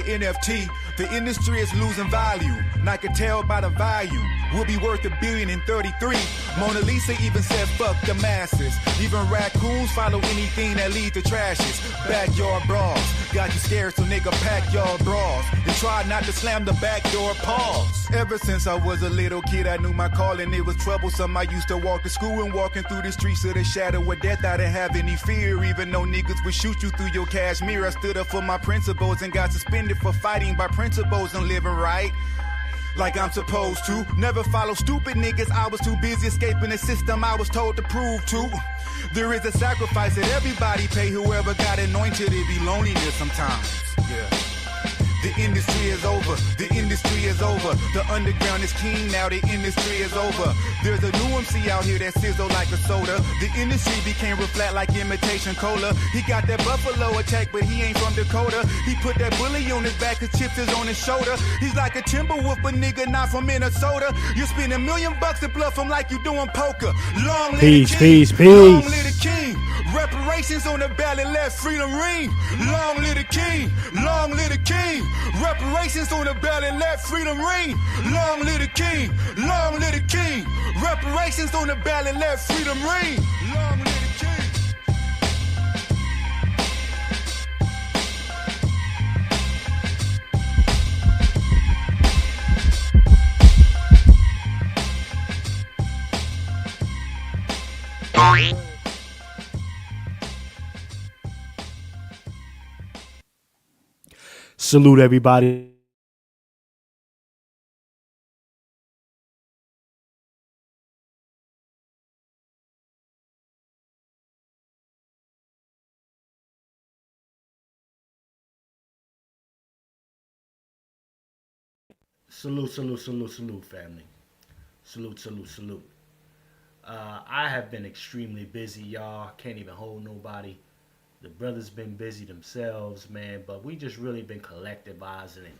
NFT. The industry is losing value, and I can tell by the value. We'll be worth $1 billion in 33. Mona Lisa even said fuck the masses. Even raccoons follow anything that lead to trashes. Backyard brawls got you scared, so nigga pack your bras and try not to slam the back door. Pause. Ever since I was a little kid, I knew my calling. It was troublesome. I used to walk to school and walking through the streets of the shadow of death. I didn't have any fear, even though niggas would shoot you through your cashmere. I stood up for my principles and got suspended for fighting by principles and living right like I'm supposed to. Never follow stupid niggas. I was too busy escaping the system I was told to prove to. There is a sacrifice that everybody pay. Whoever got anointed, it be loneliness sometimes. Yeah. The industry is over, the industry is over. The underground is king now, the industry is over. There's a new MC out here that sizzle like a soda. The industry became real flat like imitation cola. He got that buffalo attack, but he ain't from Dakota. He put that bully on his back, his chips is on his shoulder. He's like a Timberwolf, but nigga not from Minnesota. You spend $1 million to bluff him like you doing poker. Long live the king, long live the king. Reparations on the ballot, let freedom ring. Long live the king, long live the king. Reparations on the ballot, let freedom ring. Long live the king, long live the king. Reparations on the ballot, let freedom ring. Long live the king. Salute everybody. Salute, salute, salute, salute, family. Salute, salute, salute. I have been extremely busy, y'all. Can't even hold nobody. The brothers been busy themselves, man, but we just really been collectivizing and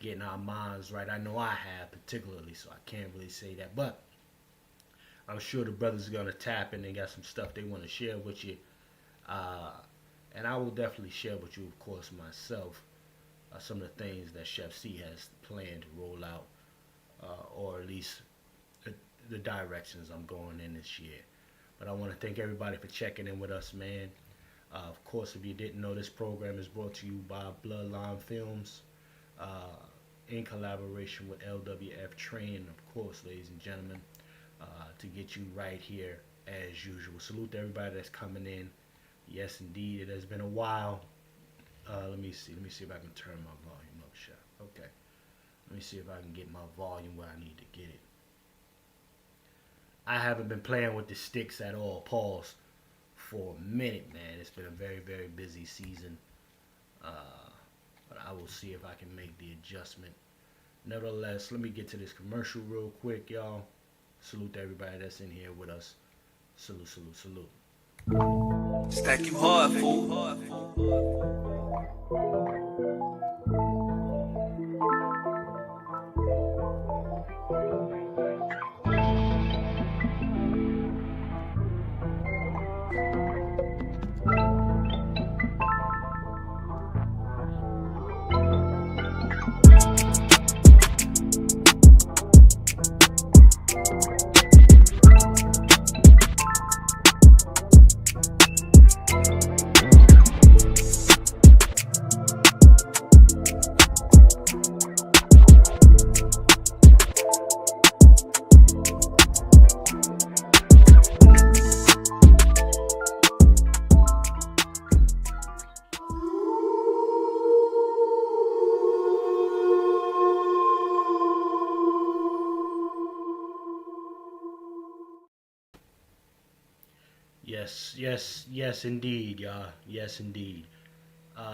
getting our minds right. I know I have particularly, so I can't really say that, but I'm sure the brothers are going to tap in. They got some stuff they want to share with you, and I will definitely share with you, of course, myself, some of the things that Chef C has planned to roll out, or at least the directions I'm going in this year. But I want to thank everybody for checking in with us, man. Of course, if you didn't know, this program is brought to you by Bloodline Films in collaboration with LWF Training, of course, ladies and gentlemen, to get you right here as usual. Salute to everybody that's coming in. Yes, indeed, it has been a while. Let me see if I can turn my volume up, Chef. Okay. Let me see if I can get my volume where I need to get it. I haven't been playing with the sticks at all. Pause. For a minute, man. It's been a very, very busy season. But I will see if I can make the adjustment. Nevertheless, let me get to this commercial real quick, y'all. Salute to everybody that's in here with us. Salute, salute, salute. Stack you hard, fool. Yes, indeed, y'all. Yes, indeed.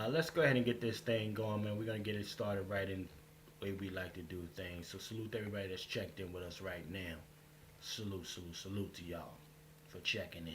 Let's go ahead and get this thing going, man. We're going to get it started right in the way we like to do things. So salute to everybody that's checked in with us right now. Salute, salute, salute to y'all for checking in.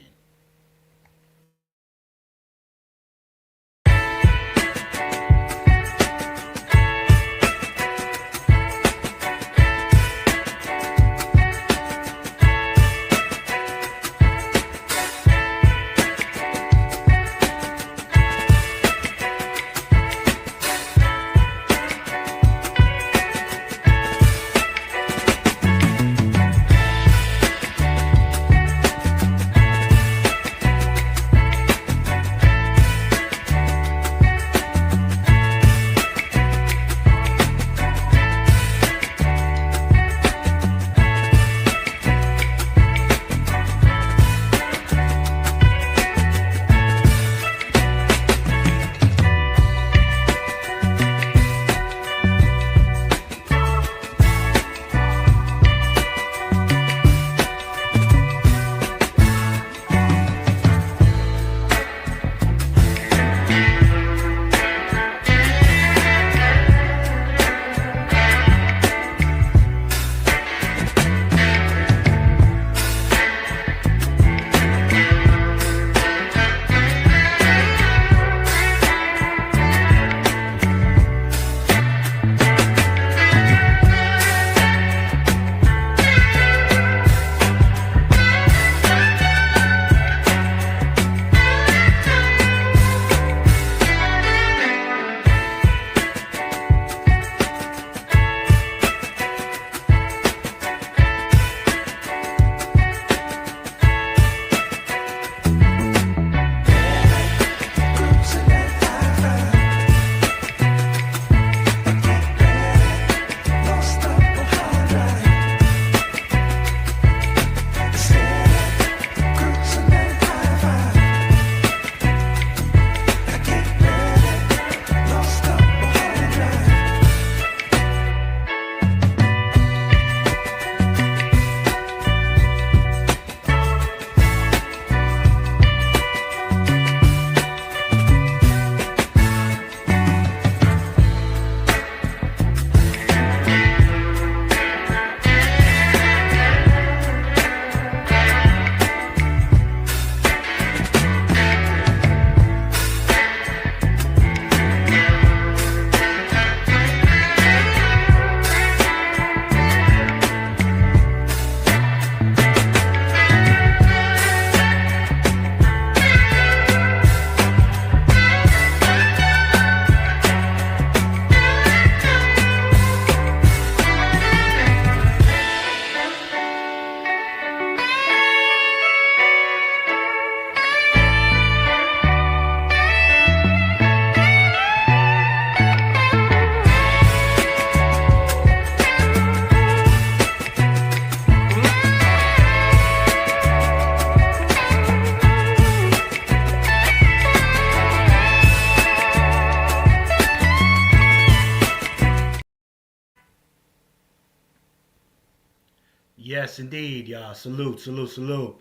Yes, indeed, y'all. Salute, salute, salute,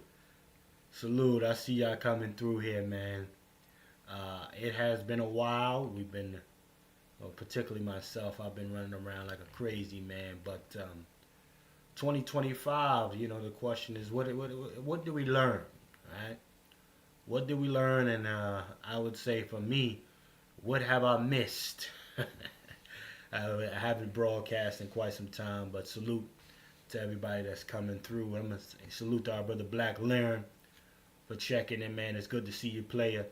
salute. I see y'all coming through here, man. It has been a while. We've been, well, particularly myself, I've been running around like a crazy man. But 2025, the question is, what do we learn, right? What did we learn? And I would say for me, what have I missed? I haven't broadcast in quite some time, but salute to everybody that's coming through. I'm gonna salute to our brother Black Laren for checking in, man. It's good to see you, player.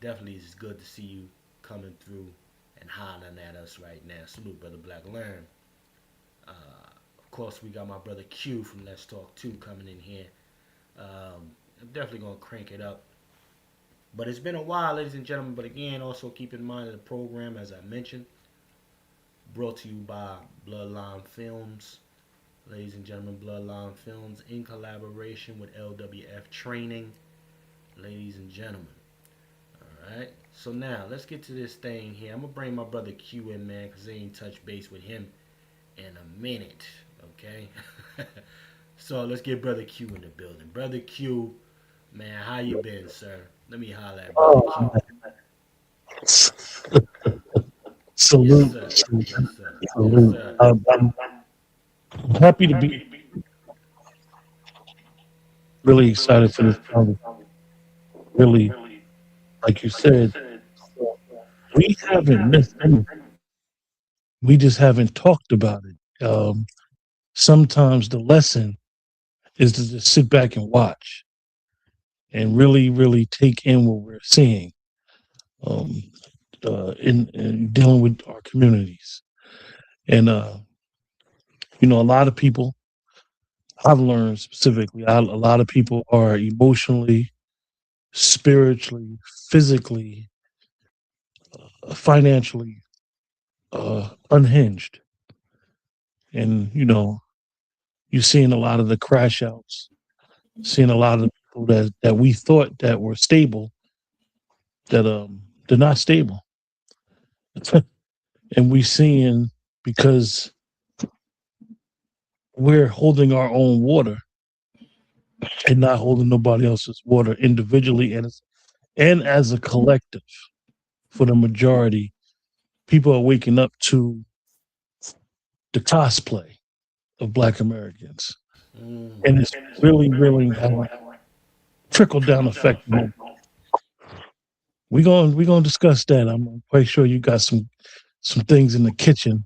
Definitely, it's good to see you coming through and hollering at us right now. Salute, brother Black Laren. Of course, we got my brother Q from Let's Talk 2 coming in here. I'm definitely gonna crank it up. But it's been a while, ladies and gentlemen. But again, also keep in mind that the program, as I mentioned, brought to you by Bloodline Films. Ladies and gentlemen, Bloodline Films in collaboration with LWF Training. Ladies and gentlemen. Alright. So now let's get to this thing here. I'm gonna bring my brother Q in, man, because I ain't touched base with him in a minute. Okay? So let's get brother Q in the building. Brother Q, man, how you been, sir? Let me holler at brother Q. Oh, Yes, salute, sir. salute, Yes, sir. Yes, salute. sir. I'm happy to be really excited for this conversation. Really, like you said, we haven't missed anything. We just haven't talked about it. Sometimes the lesson is to just sit back and watch and really, really take in what we're seeing um, in dealing with our communities. And, a lot of people, I've learned specifically, a lot of people are emotionally, spiritually, physically, financially unhinged. And, you're seeing a lot of the crash outs, seeing a lot of people that we thought that were stable, that they're not stable. And we seeing because we're holding our own water and not holding nobody else's water individually and as a collective for the majority, people are waking up to the cosplay of Black Americans. Mm. And it's really, really having a trickle down effect. We're gonna discuss that. I'm quite sure you got some things in the kitchen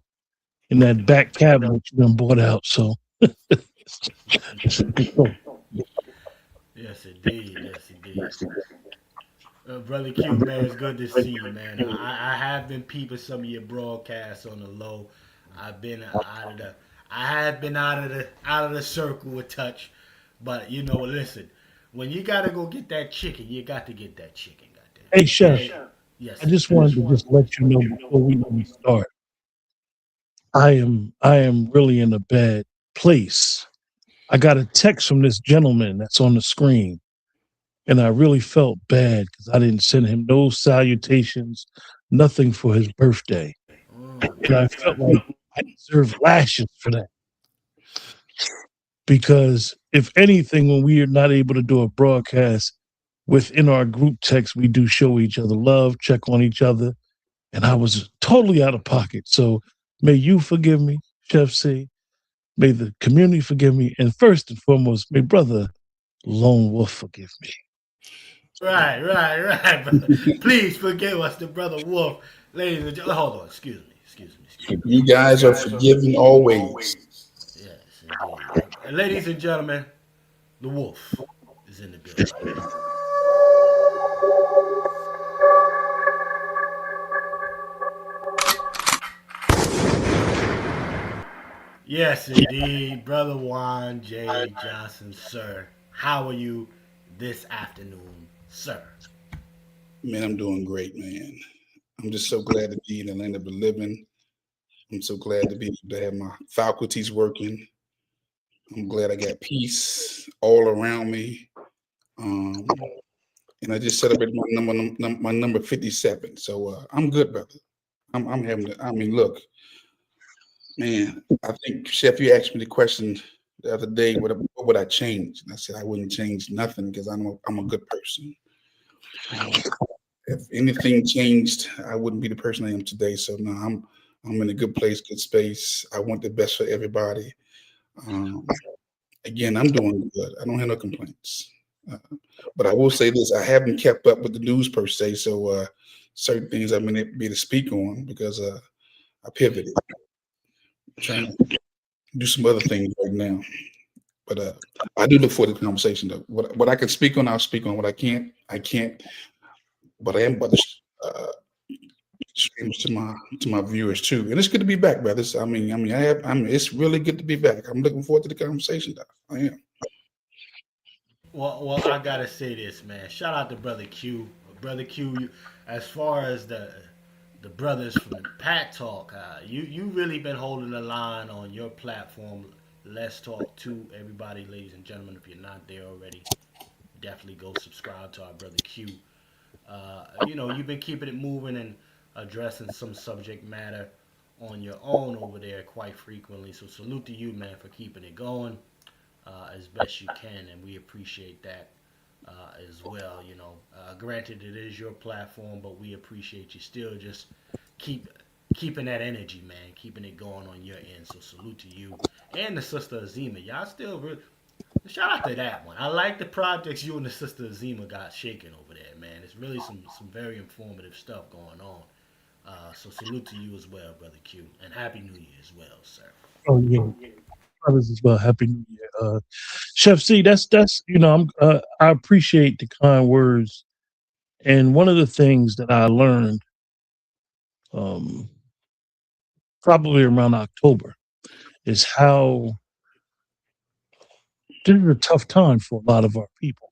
in that back cabinet you done bought out. So Yes, indeed. Yes, indeed. Brother Q, man, it's good to see you, man. I have been peeping some of your broadcasts on the low. I've been out of the, I have been out of the circle with touch, but listen, when you gotta go get that chicken, you got to get that chicken, hey goddamn. chef, Okay? Yes, I sir. just wanted to just let you know before we start. I am really in a bad place. I got a text from this gentleman that's on the screen, and I really felt bad because I didn't send him no salutations, nothing for his birthday. And I felt like I deserved lashes for that. Because if anything, when we are not able to do a broadcast within our group text, we do show each other love, check on each other. And I was totally out of pocket. So may you forgive me, Chef C. May the community forgive me. And first and foremost, may Brother Lone Wolf forgive me. Right, right, right. But please forgive us, the brother Wolf, ladies and gentlemen. Hold on, excuse me. You guys are forgiven always. Yes, indeed. Ladies and gentlemen, the Wolf is in the building. Yes, indeed, brother Juan J. Johnson, sir. How are you this afternoon, sir? Man, I'm doing great, man. I'm just so glad to be in the land of the living. I'm so glad to be able to have my faculties working. I'm glad I got peace all around me. Um, and I just celebrated my number 57. So I'm good, brother. I'm having. I mean, look, man. I think Chef, you asked me the question. the other day, what would I change? And I said I wouldn't change nothing because I'm a good person. Um, if anything changed, I wouldn't be the person I am today. So no, I'm in a good place, good space. I want the best for everybody. Um, Again, I'm doing good. I don't have no complaints. Uh, but I will say this: I haven't kept up with the news per se, so certain things I'm going to be able to speak on because I pivoted, trying to do some other things right now. But I do look forward to the conversation, though. What I can speak on, I'll speak on. What I can't. But I am about to stream to my viewers too, and it's good to be back, brothers. It's really good to be back. I'm looking forward to the conversation, though. I am. Well, I gotta say this, man. Shout out to Brother Q. Brother Q, as far as the brothers from Pat Talk, you really been holding the line on your platform. Let's talk to everybody, ladies and gentlemen. If you're not there already, definitely go subscribe to our brother Q. You've been keeping it moving and addressing some subject matter on your own over there quite frequently. So salute to you, man, for keeping it going as best you can, and we appreciate that as well. Granted, it is your platform, but we appreciate you still just keep keeping that energy, man, keeping it going on your end. So salute to you and the sister Azima. Y'all still really shout out to that one. I like the projects you and the sister Azima got shaking over there, man. It's really some very informative stuff going on. So salute to you as well, brother Q, and happy New Year as well, sir. Oh yeah, brothers as well. Happy New Year, Chef C. That's I appreciate the kind words, and one of the things that I learned um, probably around October is how this is a tough time for a lot of our people.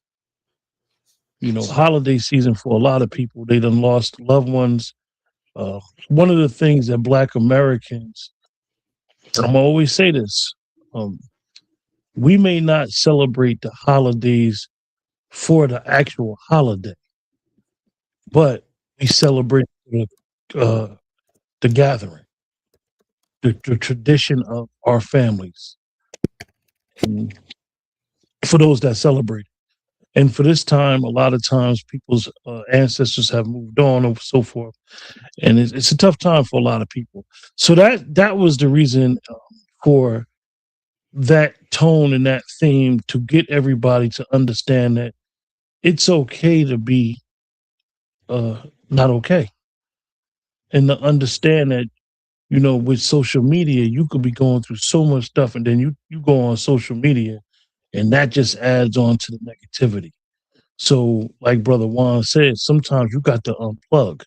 Holiday season for a lot of people. They done lost loved ones. Uh, One of the things that Black Americans, I'm gonna always say this, um, we may not celebrate the holidays for the actual holiday, but we celebrate uh, the gathering, the tradition of our families, and for those that celebrate. And for this time, a lot of times people's ancestors have moved on and so forth, and it's a tough time for a lot of people. So that was the reason for that tone and that theme to get everybody to understand that it's okay to be uh, not okay, and to understand that with social media you could be going through so much stuff, and then you go on social media, and that just adds on to the negativity. So, like Brother Juan said, sometimes you got to unplug.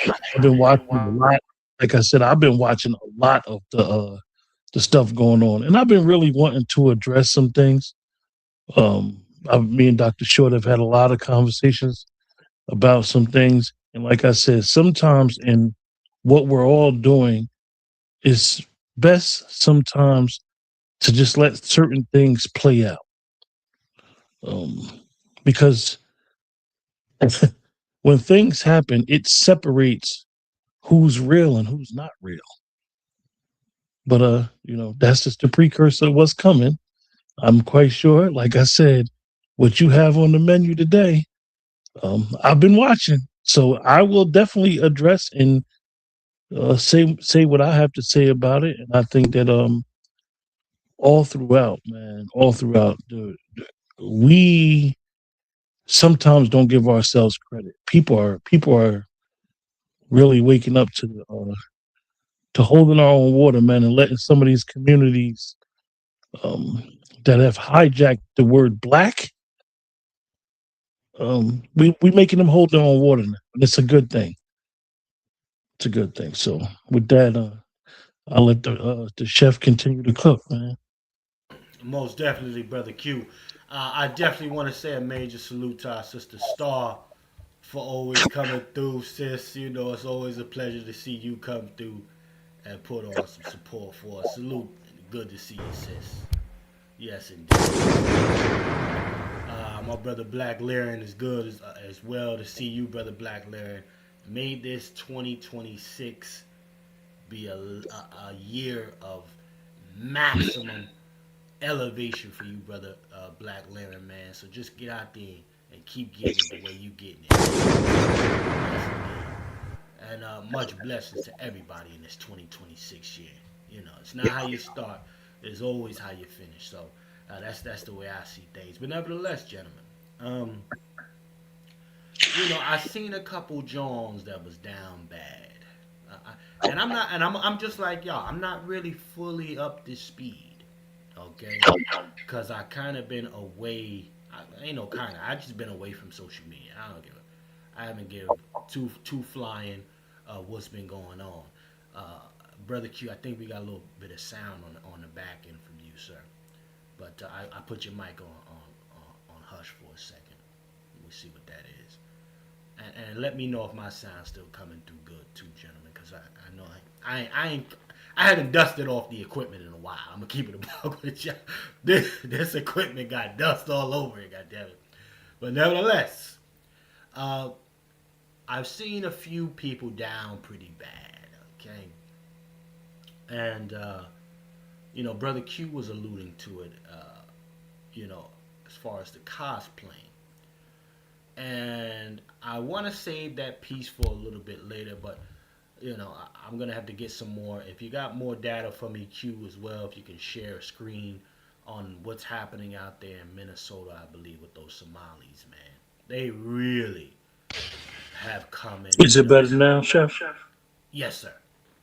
Right. I've been watching a lot. Like I said, I've been watching a lot of the stuff going on, and I've been really wanting to address some things. Me and Dr. Short have had a lot of conversations about some things, and like I said, sometimes in what we're all doing, it's best sometimes to just let certain things play out, um, because when things happen, it separates who's real and who's not real. But that's just the precursor of what's coming. I'm quite sure. Like I said, what you have on the menu today, I've been watching, so I will definitely address and say what I have to say about it. And I think that all throughout, man, all throughout, we sometimes don't give ourselves credit. People are really waking up to holding our own water, man, and letting some of these communities um, that have hijacked the word black, we making them hold their own water now, and it's a good thing. It's a good thing. So with that, I'll let the chef continue to cook, man. Most definitely, brother Q. I definitely want to say a major salute to our sister Star for always coming through, sis. It's always a pleasure to see you come through and put on some support for us. Salute. Good to see you, sis. Yes, indeed. My brother Black Lyran is good as well to see you, brother Black Lyran. May this 2026 be a year of maximum elevation for you, brother Black Laren, man. So just get out there and keep getting it the way you getting it. Yes, indeed. And much blessings to everybody in this 2026 year. You know, it's not how you start; it's always how you finish. So that's the way I see things. But nevertheless, gentlemen, um, I seen a couple Johns that was down bad. And I'm not, and I'm just like y'all. I'm not really fully up to speed, okay? Cause I kind of been away. Ain't no kind of. I just been away from social media. I don't give. I haven't give two flying. What's been going on, uh, brother Q? I think we got a little bit of sound on the back end from you, sir. But I put your mic on hush for a second. We see what that is. And let me know if my sound's still coming through good too, gentlemen, because I know I haven't dusted off the equipment in a while. I'm gonna keep it a buck with you. This equipment got dust all over it, goddammit. But nevertheless, I've seen a few people down pretty bad, okay? And Brother Q was alluding to it, as far as the cosplaying. And I want to save that piece for a little bit later, but I'm gonna have to get some more. If you got more data for me, Q, as well, if you can share a screen on what's happening out there in Minnesota, I believe, with those Somalis, man, they really have come in. Is it better now, Chef? Yes, sir.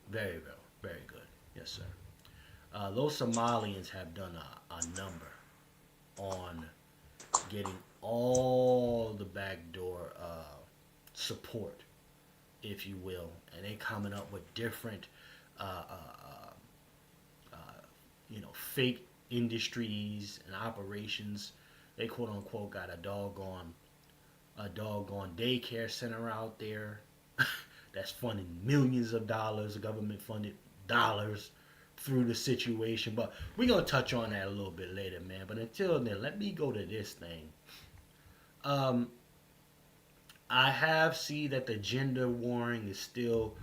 Very well, very good. Yes, sir. Those Somalians have done a number on getting all the backdoor support, if you will, and they coming up with different, uh, uh, uh, fake industries and operations. They quote unquote got a doggone daycare center out there that's funding millions of dollars, government funded dollars through the situation. But we're gonna touch on that a little bit later, man. But until then, let me go to this thing. Um, I have seen that the gender warring is still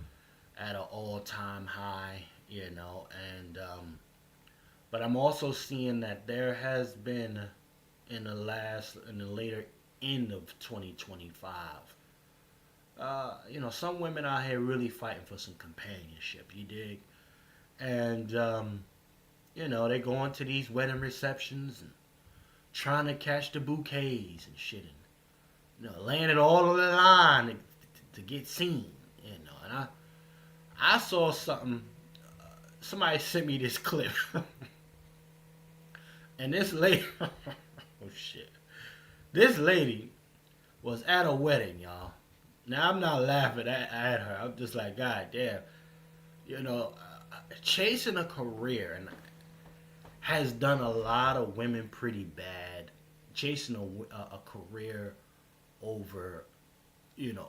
at an all-time high, and but I'm also seeing that there has been in the later end of 2025, some women out here really fighting for some companionship. You dig? And they go into these wedding receptions and trying to catch the bouquets and shit, and laying it all on the line to get seen. And I saw something. Somebody sent me this clip, and this lady, oh shit, this lady was at a wedding, y'all. Now I'm not laughing at her. I'm just like, God damn, chasing a career and has done a lot of women pretty bad. Chasing a career over,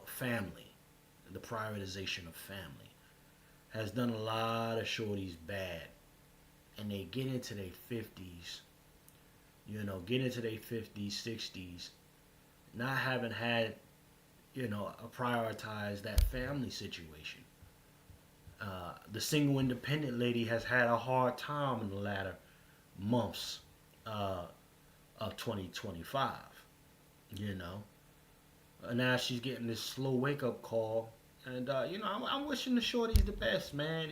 family, the prioritization of family, has done a lot of shorties bad. And they get into their 50s, get into their 50s, 60s, not having had, prioritize that family situation. The single independent lady has had a hard time in the latter months of 2025, Now she's getting this slow wake up call, and I'm wishing the shorties the best, man.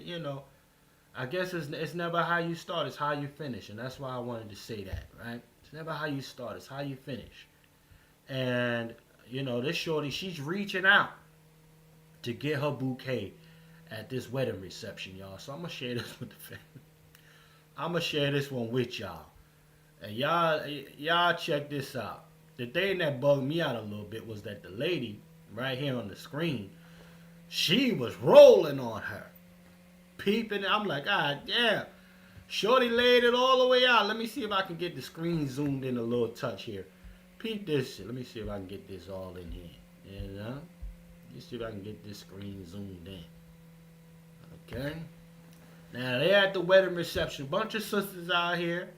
I guess it's never how you start, it's how you finish, and that's why I wanted to say that, right? It's never how you start, it's how you finish. And this shorty, she's reaching out to get her bouquet at this wedding reception, y'all. So I'm gonna share this with the family. I'm gonna share this one with y'all, and y'all check this out. The thing that bugged me out a little bit was that the lady right here on the screen, she was rolling on her, peeping. I'm like, God damn, shorty laid it all the way out. Let me see if I can get the screen zoomed in a little touch here. Peep this shit. Let me see if I can get this all in here. Let's see if I can get this screen zoomed in. Okay. Now they're at the wedding reception. Bunch of sisters out here.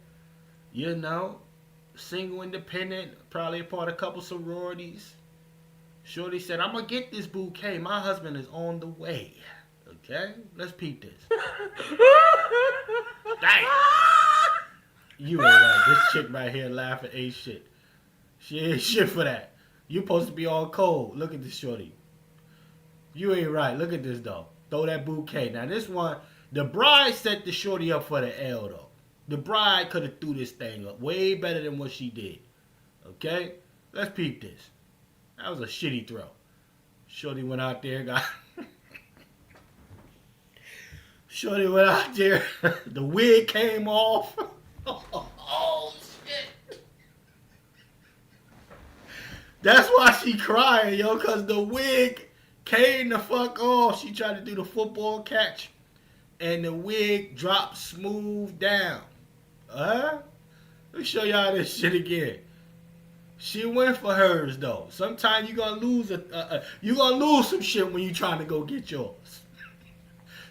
Single, independent, probably a part of a couple sororities. Shorty said, I'm gonna get this bouquet. My husband is on the way. Okay? Let's peep this. Dang. You ain't right. This chick right here laughing ain't shit. She ain't shit for that. You supposed to be all cold. Look at this shorty. You ain't right. Look at this though. Throw that bouquet. Now this one, the bride set the shorty up for the L though. The bride could have threw this thing up way better than what she did. Okay? Let's peep this. That was a shitty throw. Shorty went out there, got Shorty went out there. The wig came off. Oh shit. That's why she crying, yo, cause the wig came the fuck off. She tried to do the football catch, and the wig dropped smooth down. Let me show y'all this shit again. She went for hers though. Sometimes you gonna lose you gonna lose some shit when you trying to go get yours.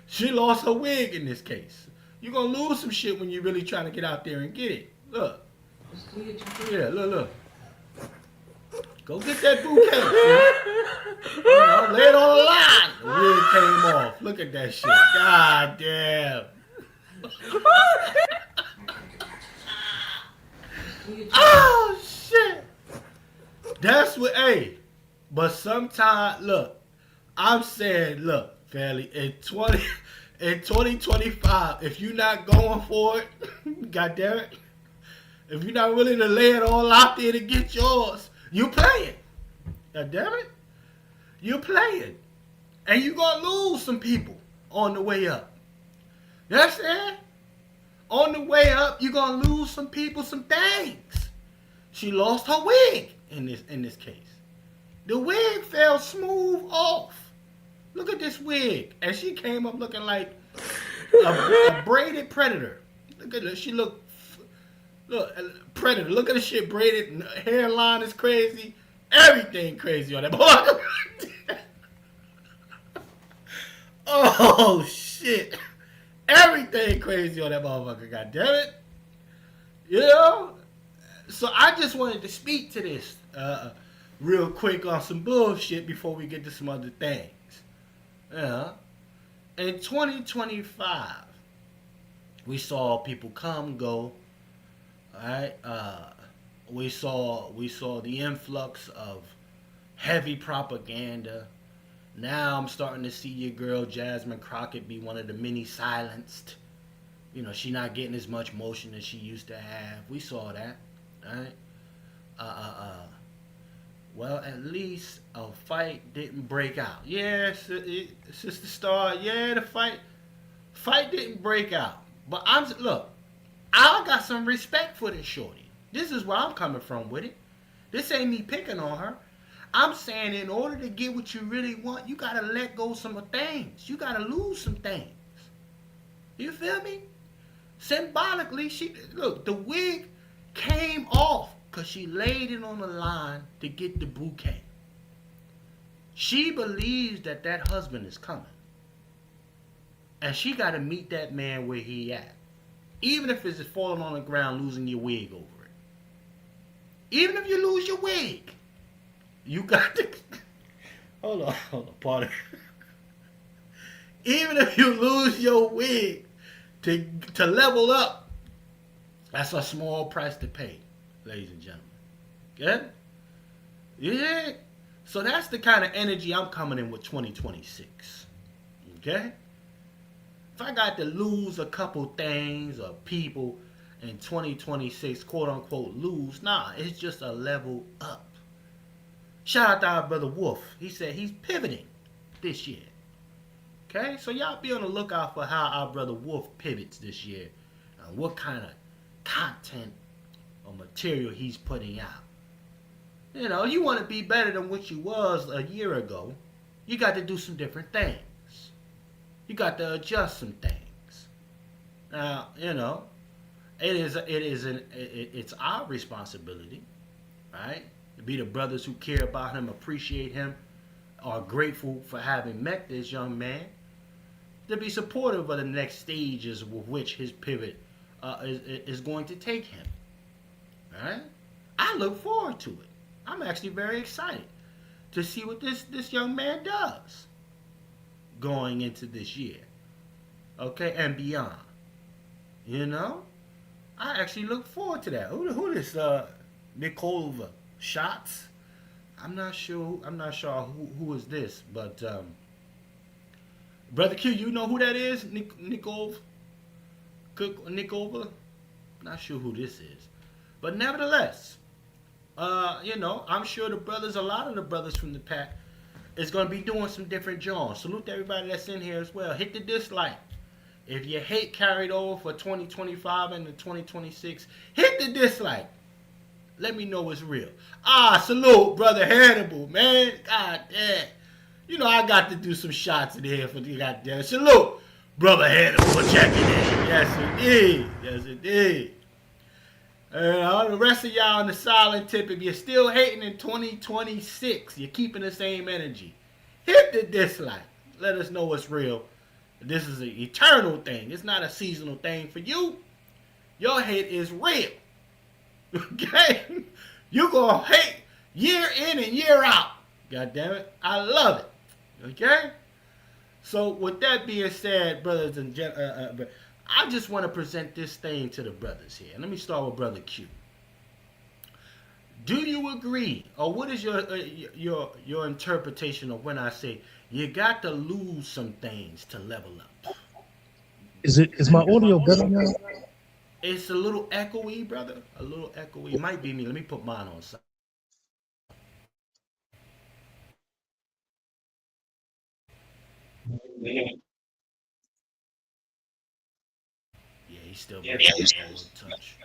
She lost her wig in this case. You gonna lose some shit when you really trying to get out there and get it. Look. Yeah, look. Go get that bouquet. You know, lay it on the line. The wig came off. Look at that shit. God damn. Oh shit. That's what, hey. But sometimes, look, I'm saying, look, Fairly, in 2025, if you're not going for it, God damn it, if you're not willing to lay it all out there to get yours, you playing. God damn it. You playing. And you're going to lose some people on the way up. That's it. On the way up, you're going to lose some people, some things. She lost her wig in this case. The wig fell smooth off. Look at this wig. And she came up looking like a braided predator. Look at her. She look predator. Look at the shit braided. Hairline is crazy. Everything crazy on that boy. Oh shit. Everything crazy on that motherfucker. God damn it. You know? So I just wanted to speak to this real quick on some bullshit before we get to some other things. Yeah. In 2025, we saw people come, go. Alright? We saw the influx of heavy propaganda. Now I'm starting to see your girl Jasmine Crockett be one of the many silenced. You know, she not getting as much motion as she used to have. We saw that. Alright? Well, at least a fight didn't break out. Yeah, Sister Star. Yeah, the fight didn't break out. But look, I got some respect for this shorty. This is where I'm coming from with it. This ain't me picking on her. I'm saying in order to get what you really want, you gotta let go some of things. You gotta lose some things. You feel me? Symbolically, look, the wig came off because she laid it on the line to get the bouquet. She believes that husband is coming. And she got to meet that man where he at. Even if it's just falling on the ground, losing your wig over it. Even if you lose your wig, you got to... Hold on, pardon. Even if you lose your wig to level up, that's a small price to pay, ladies and gentlemen. Good? Yeah. So that's the kind of energy I'm coming in with 2026. Okay? If I got to lose a couple things or people in 2026, quote unquote, lose, nah, it's just a level up. Shout out to our brother Wolf. He said he's pivoting this year. Okay? So y'all be on the lookout for how our brother Wolf pivots this year and what kind of content or material he's putting out. You know, you want to be better than what you was a year ago, you got to do some different things. You got to adjust some things. Now, you know, it's our responsibility, right? To be the brothers who care about him, appreciate him, are grateful for having met this young man, to be supportive of the next stages with which his pivot is going to take him. All right? I look forward to it. I'm actually very excited to see what this young man does going into this year. Okay? And beyond. You know? I actually look forward to that. Who this Nicole Shots? I'm not sure. I'm not sure who is this, but brother Q, you know who that is? Nicole Nicole. Not sure who this is, but nevertheless, I'm sure the brothers, a lot of the brothers from the pack, is gonna be doing some different joints. Salute to everybody that's in here as well. Hit the dislike. If your hate carried over for 2025 and the 2026, hit the dislike. Let me know it's real. Salute, brother Hannibal, man. God damn. You know I got to do some shots in here for the goddamn salute, brother Hannibal for checking in. Yes indeed, yes indeed. All the rest of y'all on the silent tip, if you're still hating in 2026, you're keeping the same energy. Hit the dislike. Let us know what's real. This is an eternal thing. It's not a seasonal thing for you. Your hate is real. Okay? You gonna hate year in and year out. God damn it. I love it. Okay? So with that being said, brothers and I just want to present this thing to the brothers here. Let me start with brother Q. Do you agree, or what is your interpretation of when I say you got to lose some things to level up? Is my audio better now? It's a little echoey, brother. A little echoey. It might be me. Let me put mine on. Yeah, he's still breaking up a little touch.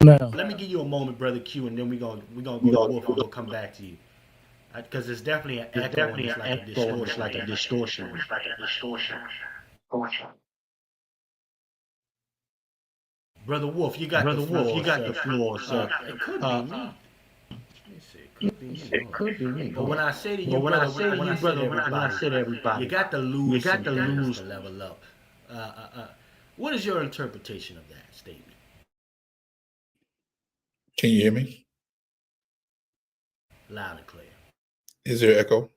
Now, Let me give you a moment, brother Q, and then we gonna go to Wolf, and we'll come back to you because there's definitely an echo and it's like a distortion. It's like a distortion. It's like a distortion. Brother Wolf, you got the floor. You got the floor, sir. It could be me. Let me see. It could be me. It could be me. But when I say to you, brother, when I say to everybody, you got to lose. You got to lose to level up. What is your interpretation of that statement? Can you hear me? Loud and clear. Is there echo?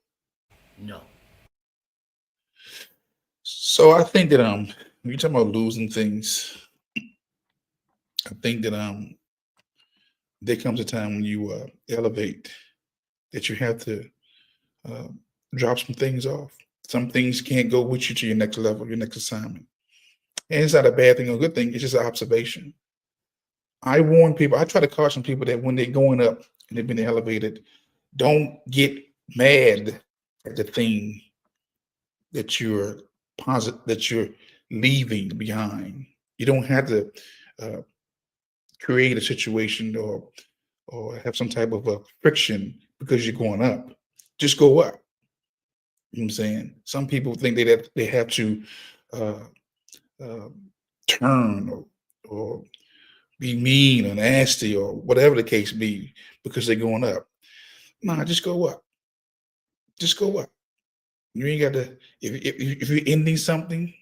No. So I think that when you're talking about losing things, I think that there comes a time when you elevate that you have to uh, drop some things off. Some things can't go with you to your next level, your next assignment. And it's not a bad thing or a good thing. It's just an observation. I warn people. I try to caution people that when they're going up and they've been elevated, don't get mad at the thing that you're that you're leaving behind. You don't have to uh, create a situation or have some type of a friction because you're going up. Just go up. You know what I'm saying? Some people think they have to uh, uh, turn or be mean or nasty or whatever the case be because they're going up. Nah, just go up. Just go up. You ain't got to. If you're ending something,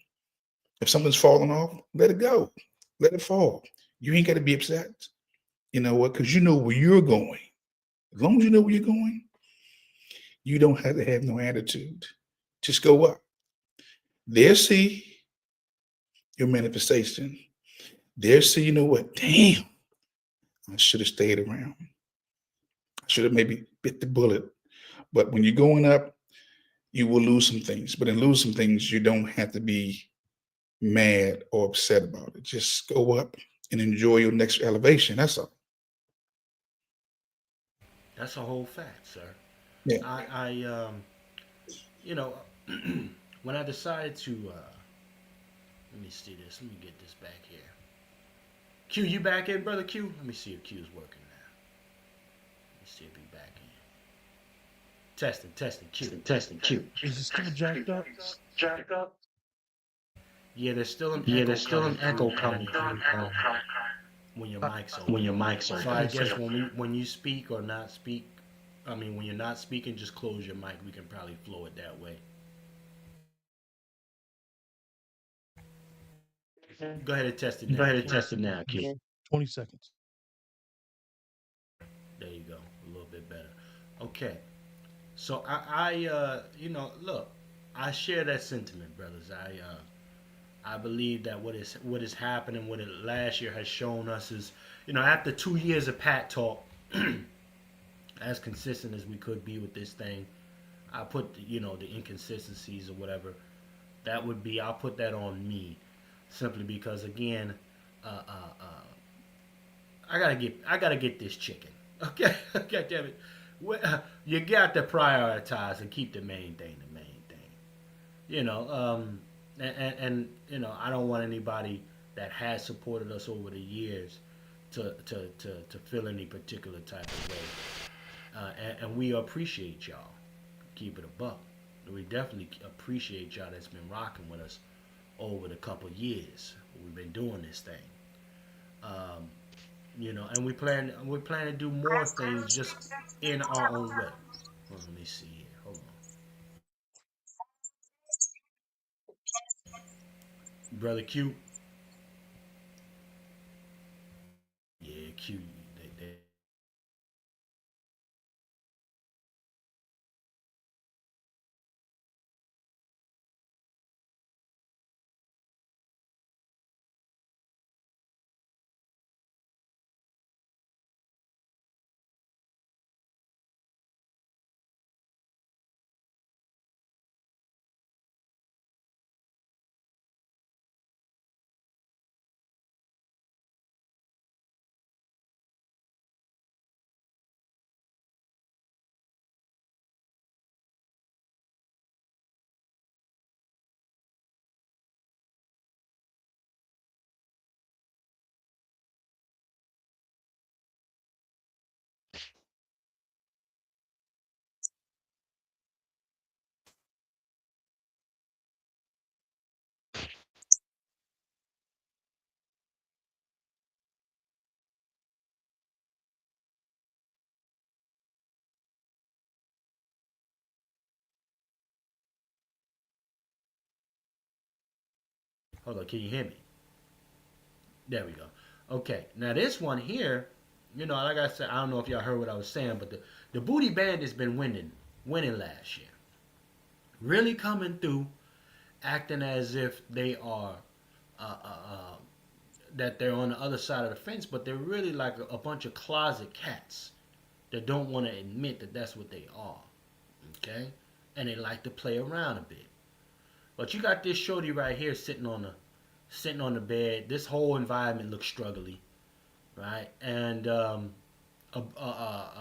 if something's falling off, let it go. Let it fall. You ain't got to be upset. You know what? Because you know where you're going. As long as you know where you're going, you don't have to have no attitude. Just go up. There, see your manifestation. There, see, you know what? Damn, I should have stayed around. I should have maybe bit the bullet. But when you're going up, you will lose some things. But in lose some things, you don't have to be mad or upset about it. Just go up and enjoy your next elevation. That's all. That's a whole fact, sir. Yeah. I you know, when I decided to, let me see this. Let me get this back here. Q, you back in, brother Q? Let me see if Q's working now. Let me see if he back in. Testing, Q. is it still jacked up? Yeah, there's still an echo coming through when your mic's open. So I guess when you speak or not speak, I mean when you're not speaking, just close your mic. We can probably flow it that way. Go ahead and test it now. 20 seconds. There you go. A little bit better. Okay. So look. I share that sentiment, brothers. I believe that what is happening, what it last year has shown us is, after 2 years of Pat Talk, as consistent as we could be with this thing, I put the inconsistencies or whatever. That would be I'll put that on me, simply because again, uh, uh, uh, I gotta get this chicken. Okay, okay, damn it. You got to prioritize and keep the main thing the main thing. You know, and I don't want anybody that has supported us over the years to feel any particular type of way. And we appreciate y'all. Keep it a buck. We definitely appreciate y'all that's been rocking with us over the couple years we've been doing this thing. Um, and we plan to do more things just in our own way. Well, let me see here. Hold on, brother Q. Yeah, Q. They, hold on. Can you hear me? There we go. Okay. Now this one here, like I said, I don't know if y'all heard what I was saying, but the Booty Band has been winning last year, really coming through, acting as if they are uh, uh, uh, that they're on the other side of the fence, but they're really like a bunch of closet cats that don't want to admit that that's what they are. Okay, and they like to play around a bit. But you got this shorty right here sitting on the bed. This whole environment looks struggly, right? And a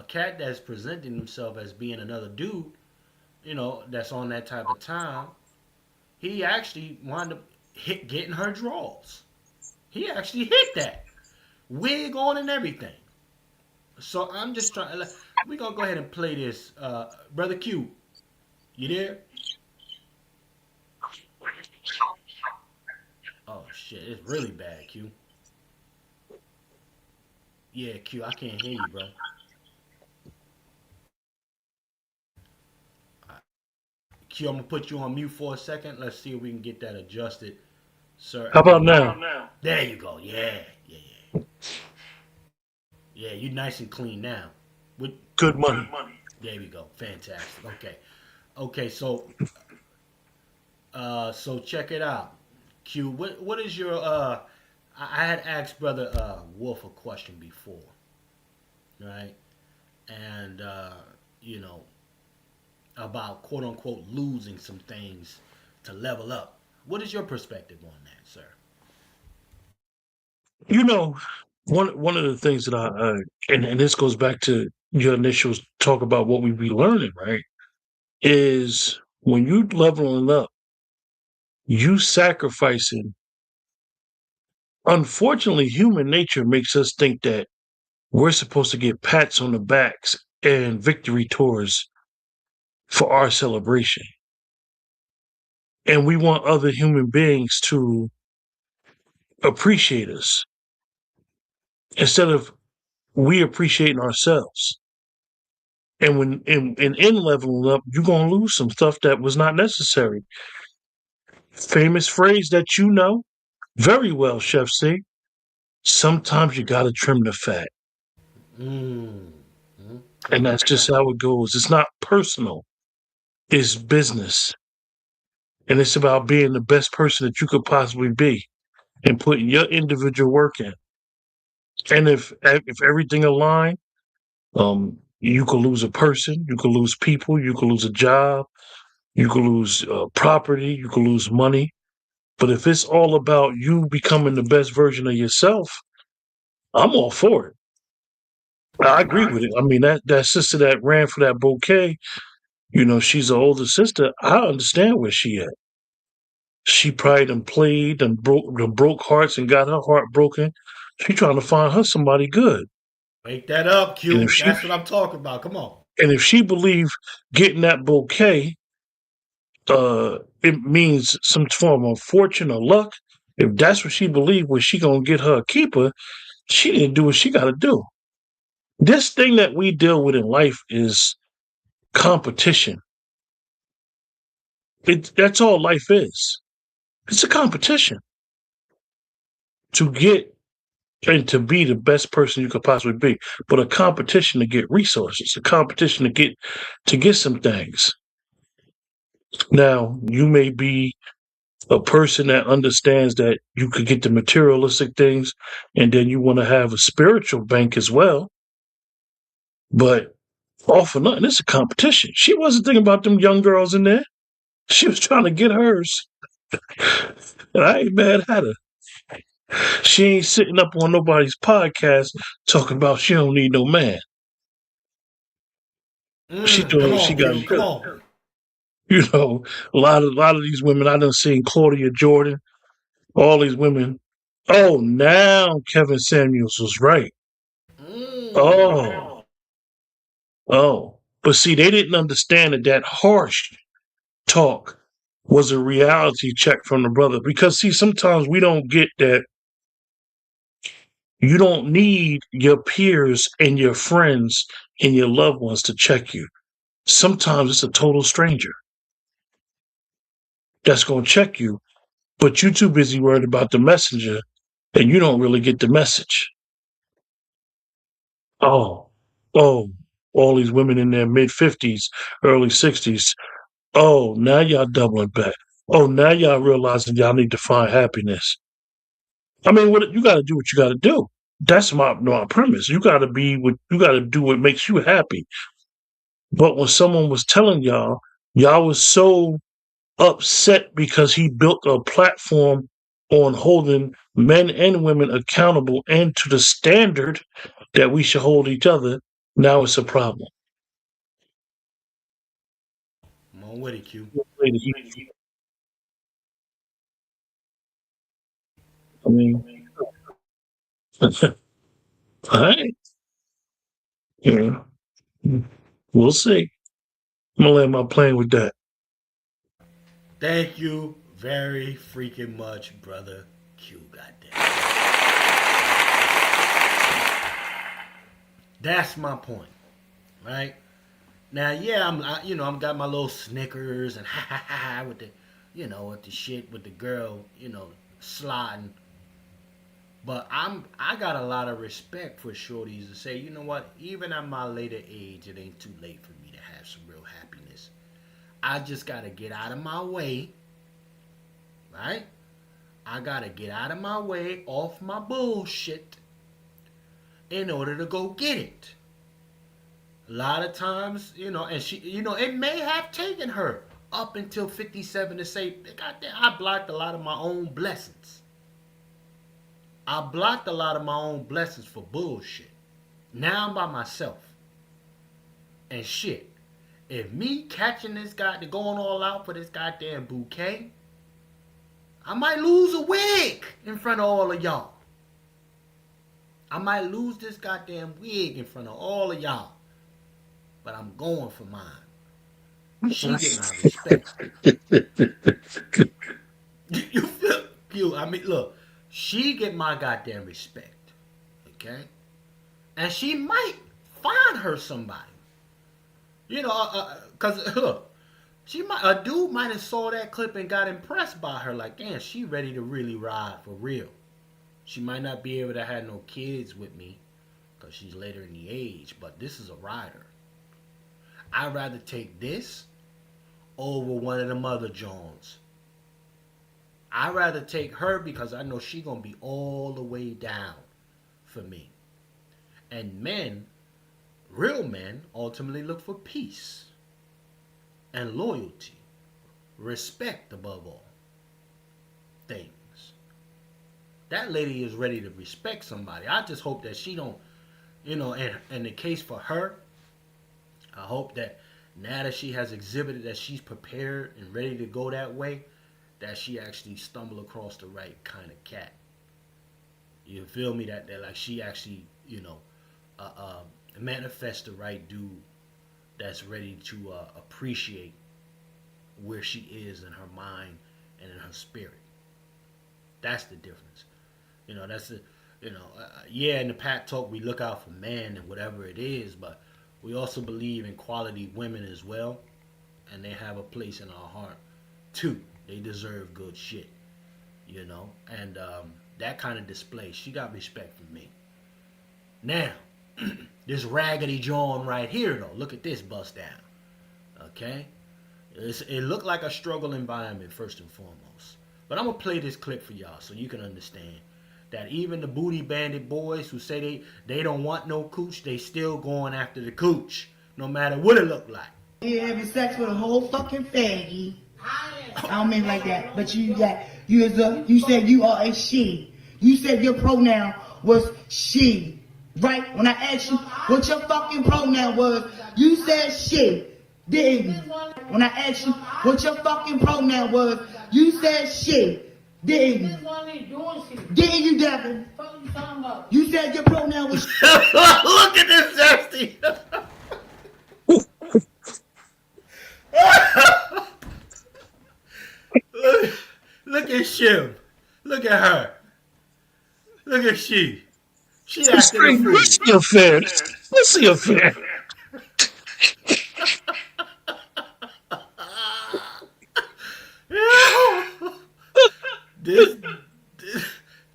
cat that's presenting himself as being another dude, that's on that type of time. He actually wound up getting her drawers. He actually hit that wig on and everything. So I'm just trying. We're gonna go ahead and play this, brother Q. You there? Oh shit, it's really bad, Q. Yeah, Q, I can't hear you, bro. Q, I'm gonna put you on mute for a second. Let's see if we can get that adjusted, sir. How And about then now? there you go. Yeah, yeah, yeah, yeah. You nice and clean now. With Good money. there we go. Fantastic. Okay, okay. So check it out. Q, what is your I had asked brother Wolf a question before, right? And you know about quote unquote losing some things to level up. What is your perspective on that, sir? You know, one of the things that and this goes back to your initial talk about what we be learning, right? Is when you leveling up, you sacrificing. Unfortunately, human nature makes us think that we're supposed to get pats on the backs and victory tours for our celebration. And we want other human beings to appreciate us instead of we appreciating ourselves. And when in leveling up, you're gonna lose some stuff that was not necessary. Famous phrase that you know very well, Chef C. Sometimes you gotta trim the fat. Mm. And Okay. that's just how it goes. It's not personal. It's business. And it's about being the best person that you could possibly be and putting your individual work in. And if everything aligned, you could lose a person, you could lose people, you could lose a job, you could lose property, you could lose money. But if it's all about you becoming the best version of yourself, I'm all for it. I agree with it. I mean, that sister that ran for that bouquet, she's an older sister. I understand where she at. She probably done played and broke hearts and got her heart broken. She trying to find her somebody good. Wake that up, And if Q. she That's what I'm talking about. Come on. and if she believe getting that bouquet, it means some form of fortune or luck. If that's what she believed, was she gonna get her a keeper? She didn't do what she got to do. This thing that we deal with in life is competition. That's all life is. It's a competition to get and to be the best person you could possibly be, but a competition to get resources, a competition to get some things. Now, you may be a person that understands that you could get the materialistic things, and then you want to have a spiritual bank as well. But all for nothing, it's a competition. She wasn't thinking about them young girls in there. She was trying to get hers. And I ain't mad at her. She ain't sitting up on nobody's podcast talking about she don't need no man. She doing Come what she on, got Q. to Come do. on. A lot of these women I done seen Claudia Jordan, all these women. Oh, now Kevin Samuels was right. Mm. Oh, oh. But see, they didn't understand that harsh talk was a reality check from the brother. Because see, sometimes we don't get that you don't need your peers and your friends and your loved ones to check you. Sometimes it's a total stranger that's going to check you, but you're too busy worried about the messenger and you don't really get the message. Oh, oh, all these women in their mid 50s, early 60s. Oh, now y'all doubling back. Oh, now y'all realizing y'all need to find happiness. I mean, you got to do what you got to do. That's my premise. You got to do what makes you happy. But when someone was telling y'all was so upset because he built a platform on holding men and women accountable and to the standard that we should hold each other. Now it's a problem. Come on with it, Q. I mean, all right. Yeah, we'll see. I'm gonna land my plane with that. Thank you very freaking much, brother Q. Goddamn. That's my point, right? Now, yeah, I'm got my little Snickers and ha ha ha with the, with the shit with the girl, sliding. But I got a lot of respect for shorties to say, you know what? Even at my later age, it ain't too late for me to have some real happiness. I just gotta get out of my way, right? I gotta get out of my way, off my bullshit, in order to go get it. A lot of times, and she, it may have taken her up until 57 to say, goddamn, I blocked a lot of my own blessings. I blocked a lot of my own blessings for bullshit. Now I'm by myself. And shit, if me catching this guy, going all out for this goddamn bouquet, I might lose a wig in front of all of y'all. I might lose this goddamn wig in front of all of y'all. But I'm going for mine. She get my respect. You feel you? I mean, look, she get my goddamn respect, okay? And she might find her somebody, cause look, a dude might have saw that clip and got impressed by her, like, damn, she ready to really ride for real. She might not be able to have no kids with me, cause she's later in the age, but this is a rider. I'd rather take this over one of them other Jones I'd rather take her because I know she gonna be all the way down for me. And men, real men, ultimately look for peace and loyalty, respect above all things. That lady is ready to respect somebody. I just hope that she don't, and the case for her, I hope that now that she has exhibited that she's prepared and ready to go that way, that she actually stumble across the right kind of cat. You feel me? That like she actually, manifest the right dude that's ready to appreciate where she is in her mind and in her spirit. That's the difference. That's the, yeah, in the Pat Talk, we look out for men and whatever it is, but we also believe in quality women as well, and they have a place in our heart too. They deserve good shit, and that kind of display. She got respect from me. Now, this raggedy John right here, though, look at this bust down. Okay? It looked like a struggle environment, first and foremost. But I'm going to play this clip for y'all so you can understand that even the booty bandit boys who say they don't want no cooch, they still going after the cooch, no matter what it look like. You having sex with a whole fucking faggy. I don't mean like that, but you said you are a she. You said your pronoun was she. Right? When I asked you what your fucking pronoun was, you said she. Didn't you? When I asked you what your fucking pronoun was, you said she. Didn't you? Didn't you, Devin? You said your pronoun was she. Look at this Zesty. Look at Shim. Look at her. Look at she. She acting a fool. What's the affair? What's the affair?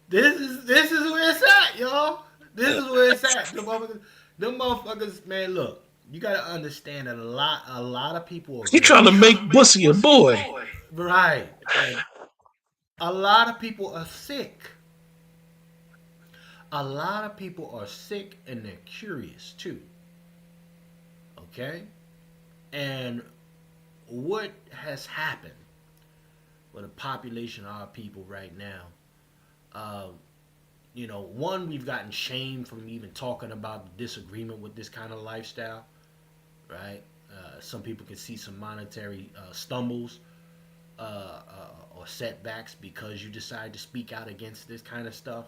This is where it's at, y'all. This is where it's at. Them motherfuckers, man, look. You gotta understand that a lot of people are You trying to make Bussy a boy. Right. And a lot of people are sick. A lot of people are sick and they're curious too. Okay? And what has happened with the population of our people right now? One, we've gotten shamed from even talking about the disagreement with this kind of lifestyle, right? Some people can see some monetary stumbles or setbacks because you decide to speak out against this kind of stuff.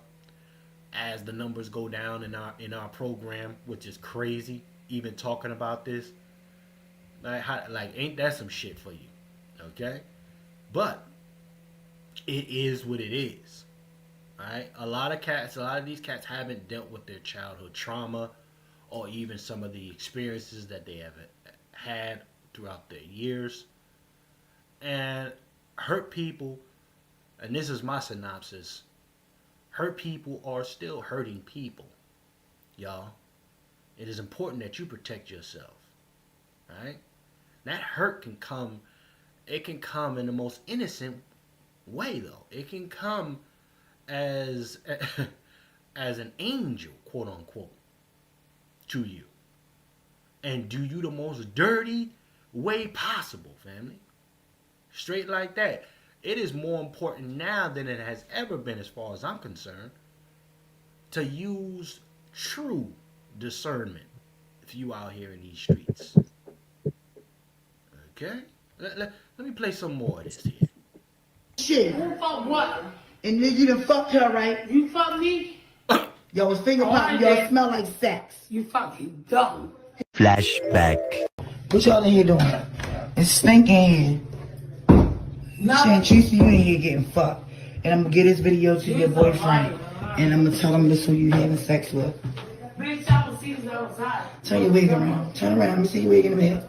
As the numbers go down in our program, which is crazy, even talking about this, ain't that some shit for you? Okay, but it is what it is. Right? A lot of these cats haven't dealt with their childhood trauma or even some of the experiences that they have had throughout their years. And hurt people, and this is my synopsis, hurt people are still hurting people, y'all. It is important that you protect yourself, right? That hurt can come in the most innocent way, though. It can come as an angel, quote unquote, to you, and do you the most dirty way possible, family. Straight like that. It is more important now than it has ever been, as far as I'm concerned, to use true discernment if you out here in these streets. Okay? Let me play some more of this here. Shit. Who fuck what? And then you done fucked her, right? You fuck me? Y'all was finger popping. Y'all smell like sex. You fucking dumb. Flashback. What y'all in here doing? It's stinking here. Chantrice, you in here getting fucked. And I'm gonna get this video to your boyfriend. And I'm gonna tell him this who you having sex with. Bitch, I will see you outside. Turn your wig around. Turn around. Let me see your wig in the bed.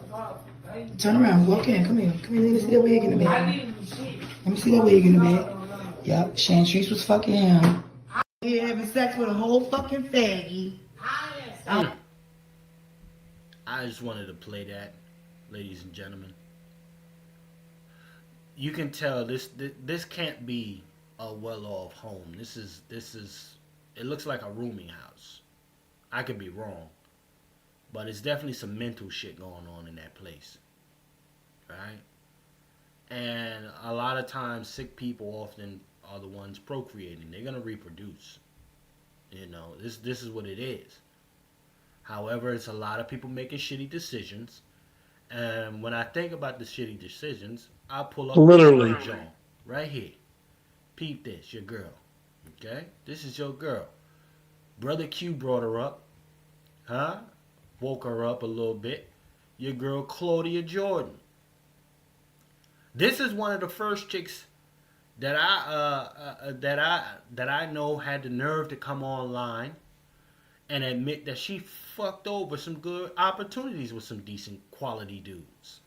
Turn around. Walk in. Come here. Come here. Let me see that wig in the I bed. need shit. Let me see that wig in the bed. Yup. Chantrice was fucking him. Here having sex with a whole fucking faggy. I just wanted to play that, ladies and gentlemen. you can tell this can't be a well-off home. This is it looks like a rooming house. I could be wrong, but it's definitely some mental shit going on in that place, right? And a lot of times, sick people often are the ones procreating. They're gonna reproduce. This is what it is. However, it's a lot of people making shitty decisions. And when I think about the shitty decisions, I pull up this Literally. little John right here. Peep this, your girl. Okay? This is your girl. Brother Q brought her up. Huh? Woke her up a little bit. Your girl Claudia Jordan. This is one of the first chicks that I know had the nerve to come online and admit that she fucked over some good opportunities with some decent quality dudes.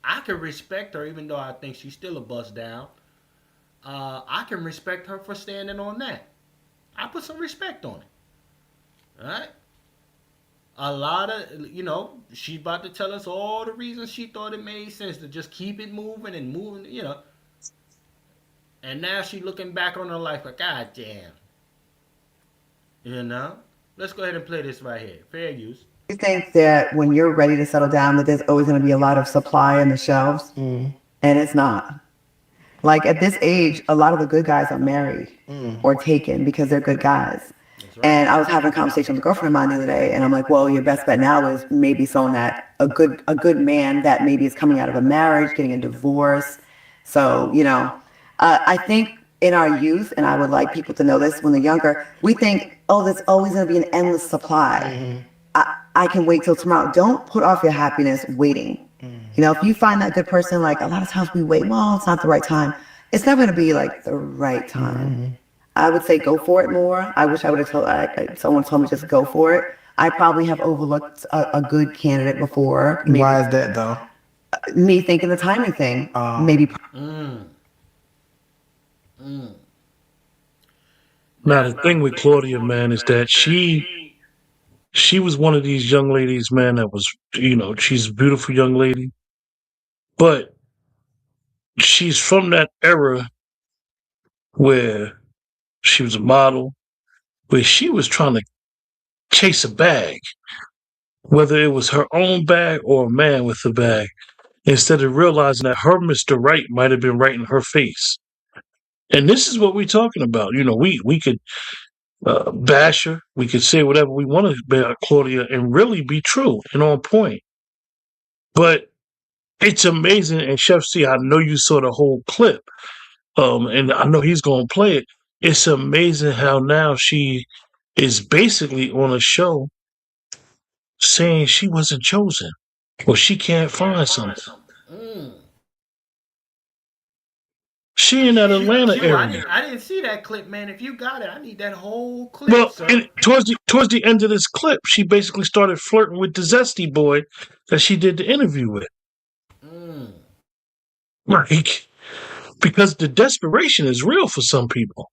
I can respect her, even though I think she's still a bust down. I can respect her for standing on that. I put some respect on it. All right. A lot of, she's about to tell us all the reasons she thought it made sense to just keep it moving and moving. And now she looking back on her life like, God damn. Let's go ahead and play this right here. Fair use. You think that when you're ready to settle down, that there's always going to be a lot of supply in the shelves, and it's not. Like at this age, a lot of the good guys are married or taken because they're good guys. That's right. And I was having a conversation with a girlfriend of mine the other day, and I'm like, well, your best bet now is maybe someone that a good man that maybe is coming out of a marriage, getting a divorce. So I think in our youth, and I would like people to know this when they're younger, we think, oh, there's always going to be an endless supply. I can wait till tomorrow. Don't put off your happiness waiting. If you find that good person, like a lot of times we wait, well, it's not the right time. It's never going to be like the right time. I would say go for it more. I wish I would have someone told me just go for it. I probably have overlooked a good candidate before. Maybe, Why is that though? me thinking the timing thing. Maybe. Mm. Mm. Now the thing with Claudia, man, is that she was one of these young ladies, man, that was, she's a beautiful young lady, but she's from that era where she was a model, where she was trying to chase a bag, whether it was her own bag or a man with a bag, instead of realizing that her Mr. Right might have been right in her face. And this is what we're talking about. We could bash her, we could say whatever we want about Claudia and really be true and on point. But it's amazing, and Chef C, I know you saw the whole clip, and I know he's going to play it. It's amazing how now she is basically on a show saying she wasn't chosen or she can't find something. Mm. She in that Atlanta Q, area. I didn't see that clip, man. If you got it, I need that whole clip, Well, sir. towards the end of this clip, she basically started flirting with the zesty boy that she did the interview with. Mm. Like, because the desperation is real for some people.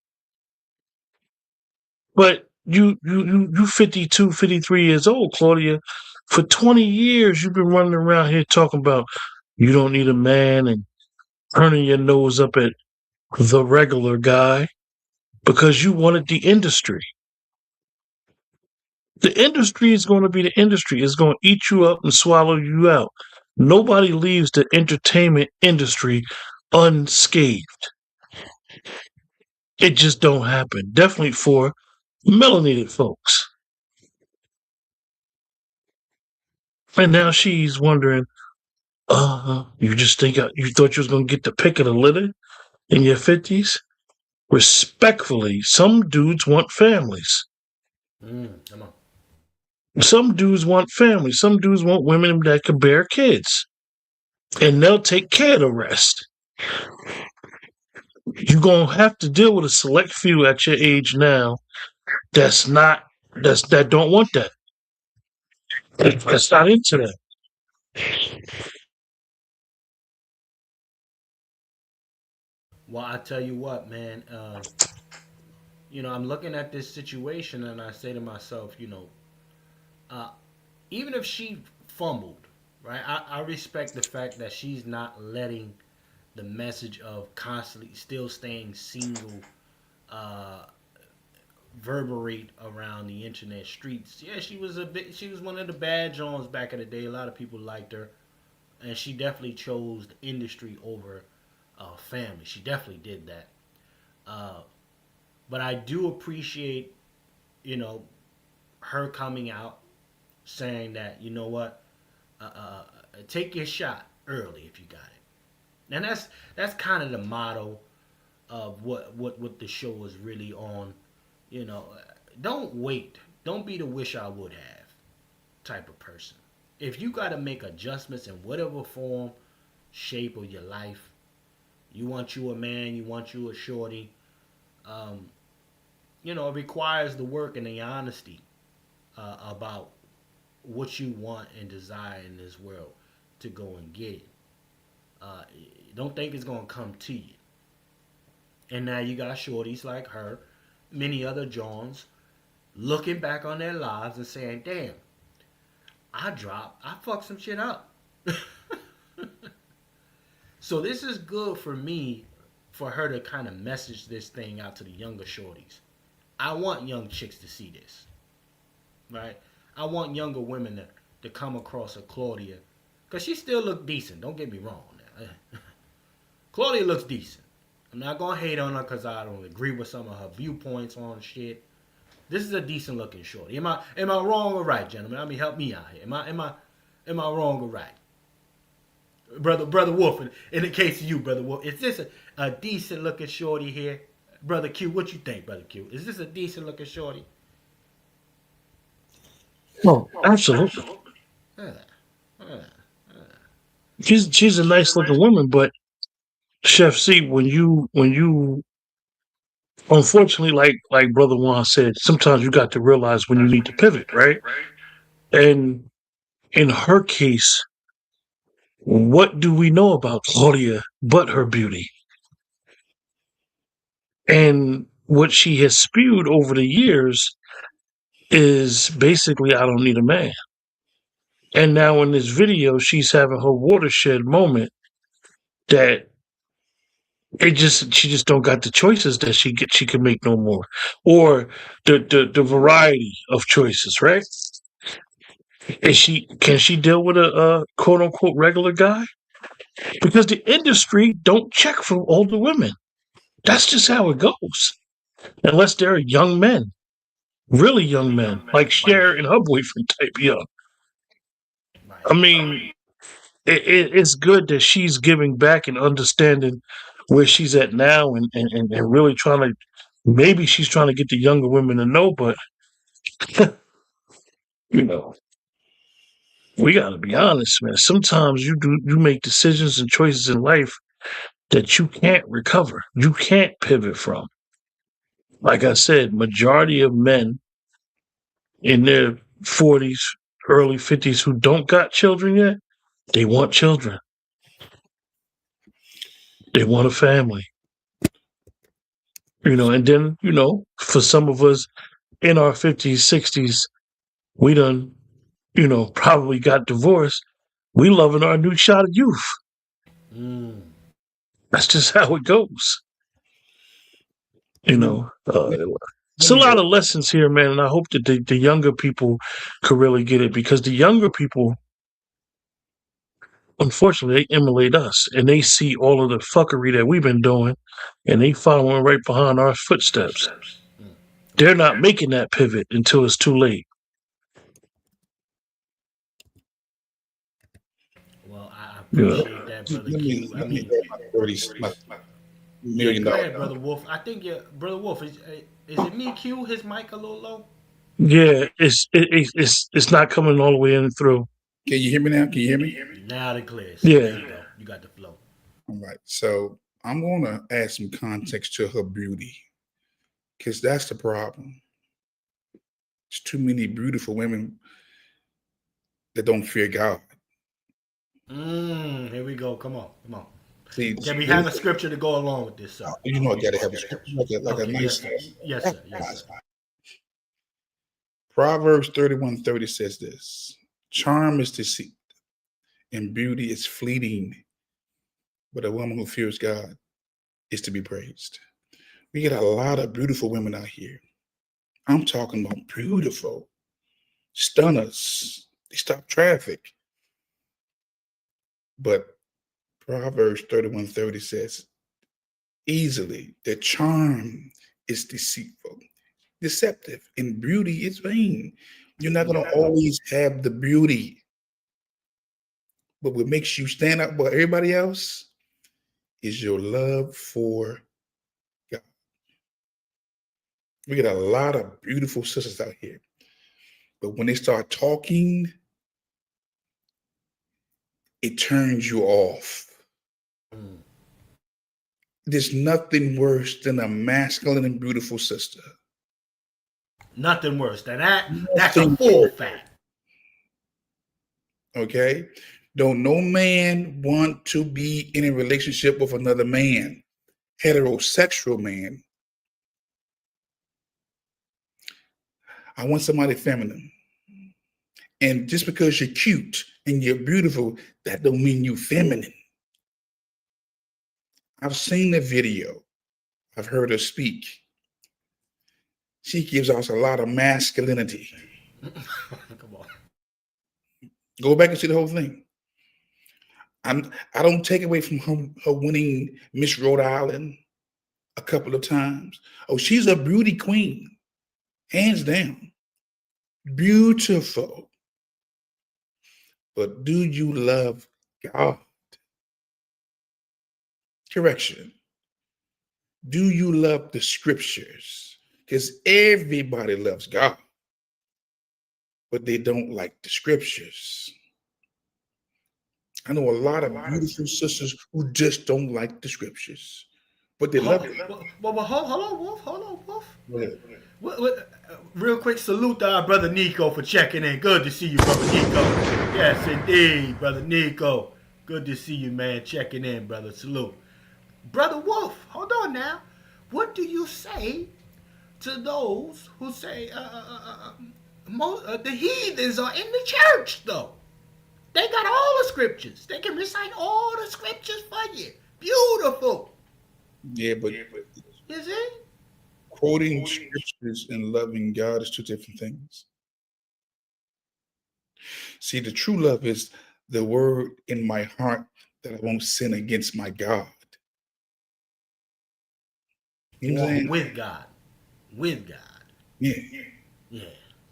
But you 52, 53 years old, Claudia. For 20 years, you've been running around here talking about you don't need a man and turning your nose up at the regular guy because you wanted the industry. The industry is going to be the industry. It's going to eat you up and swallow you out. Nobody leaves the entertainment industry unscathed. It just don't happen. Definitely for melanated folks. And now she's wondering, you just think you thought you was going to get the pick of the litter in your 50s? Respectfully, some dudes want families. Come on. Some dudes want families. Some dudes want women that can bear kids. And they'll take care of the rest. You're going to have to deal with a select few at your age now that don't want that. That's not into that. Well, I tell you what, man. I'm looking at this situation and I say to myself, uh, even if she fumbled, right? I respect the fact that she's not letting the message of constantly still staying single uh, reverberate around the internet streets. Yeah, she was one of the bad Jones back in the day. A lot of people liked her, and she definitely chose the industry over family. She definitely did that. Uh, but I do appreciate, you know, her coming out saying that, you know what, take your shot early if you got it. And that's kind of the motto of what the show is really on. You know, don't wait. Don't be the wish I would have type of person. If you got to make adjustments in whatever form, shape of your life, you want you a man, you want you a shorty, um, it requires the work and the honesty about what you want and desire in this world to go and get it. Uh, don't think it's gonna come to you. And now you got shorties like her, many other Johns, looking back on their lives and saying, "Damn, I fucked some shit up." So this is good for me, for her to kind of message this thing out to the younger shorties. I want young chicks to see this, right? I want younger women to come across a Claudia, because she still look decent. Don't get me wrong. Now. Claudia looks decent. I'm not gonna hate on her because I don't agree with some of her viewpoints on shit. This is a decent looking shorty. Am I wrong or right, gentlemen? I mean, help me out here. Am I wrong or right? Brother Wolf, in the case of you, Brother Wolf, is this a decent looking shorty here? Brother Q, what you think, Brother Q? Is this a decent looking shorty? Oh, absolutely. Uh, uh, She's a nice looking woman, but Chef C, when you unfortunately, like Brother Juan said, sometimes you got to realize when you need to pivot, right? And in her case, what do we know about Claudia but her beauty? And what she has spewed over the years is basically, I don't need a man. And now in this video, she's having her watershed moment that she just don't got the choices that she can make no more, or the variety of choices, right? Can she deal with a quote unquote regular guy? Because the industry don't check for older women. That's just how it goes. Unless they're young men, really young men, like Cher and her boyfriend type young. right. I mean, it's good that she's giving back and understanding where she's at now, and really trying to, maybe she's trying to get the younger women to know, but you know, we got to be honest, man. Sometimes you make decisions and choices in life that you can't recover, you can't pivot from. Like I said, majority of men in their 40s, early 50s who don't got children yet, they want children. They want a family. And then, for some of us in our 50s, 60s, we done, probably got divorced. We loving our new shot of youth. Mm. That's just how it goes. Let, It's let a me lot of lessons here, man, and I hope that the younger people could really get it, because the younger people, unfortunately, they emulate us and they see all of the fuckery that we've been doing, and they following right behind our footsteps. Mm. They're not making that pivot until it's too late. Well, I Yeah. appreciate that, Brother let me Q. I let me mean, add my yeah, million go dollar. ahead, Brother Wolf. I think Brother Wolf, is it me, Q? His mic a little low? Yeah, it's not coming all the way in through. Can you hear me now? Can you hear me? Loud and clear. So there Yeah. you go. You got the flow. All right. So I'm going to add some context to her beauty, because that's the problem. There's too many beautiful women that don't fear God. Here we go. Come on. See, Can we have a scripture to go along with this, sir? I got to have a scripture, like a Okay, nice. yes, sir. Yes, sir. Proverbs 31:30 says this: charm is deceit, and beauty is fleeting. but a woman who fears God is to be praised. We get a lot of beautiful women out here. I'm talking about beautiful, stunners. They stop traffic. But Proverbs 31:30 says, easily, the charm is deceitful, deceptive, and beauty is vain. You're not going to always have the beauty. But what makes you stand out above everybody else is your love for God. We get a lot of beautiful sisters out here. But when they start talking, it turns you off. There's nothing worse than a masculine and beautiful sister. Nothing worse than that. That's a full fact. Okay? Don't no man want to be in a relationship with another man, heterosexual man. I want somebody feminine. And just because you're cute and you're beautiful, that don't mean you're feminine. I've seen the video. I've heard her speak. She gives us a lot of masculinity. Come on. Go back and see the whole thing. I don't take away from her winning Miss Rhode Island a couple of times. Oh, she's a beauty queen, hands down. Beautiful. But do you love God? Correction. Do you love the scriptures? Because everybody loves God, but they don't like the scriptures. I know a lot of beautiful sisters who just don't like the scriptures, but they love it. Well, hold on, Wolf. Hold on, Wolf. Go ahead. Real quick, salute to our brother Nico for checking in. Good to see you, brother Nico. Yes, indeed, brother Nico. Good to see you, man. Checking in, brother. Salute. Brother Wolf, hold on now. What do you say to those who say the heathens are in the church, though? They got all the scriptures. They can recite all the scriptures for you. Beautiful. Yeah, but You see? quoting scriptures and loving God is two different things. See, the true love is the word in my heart that I won't sin against my God. You know what I'm saying? With God. With God. Yeah. Yeah.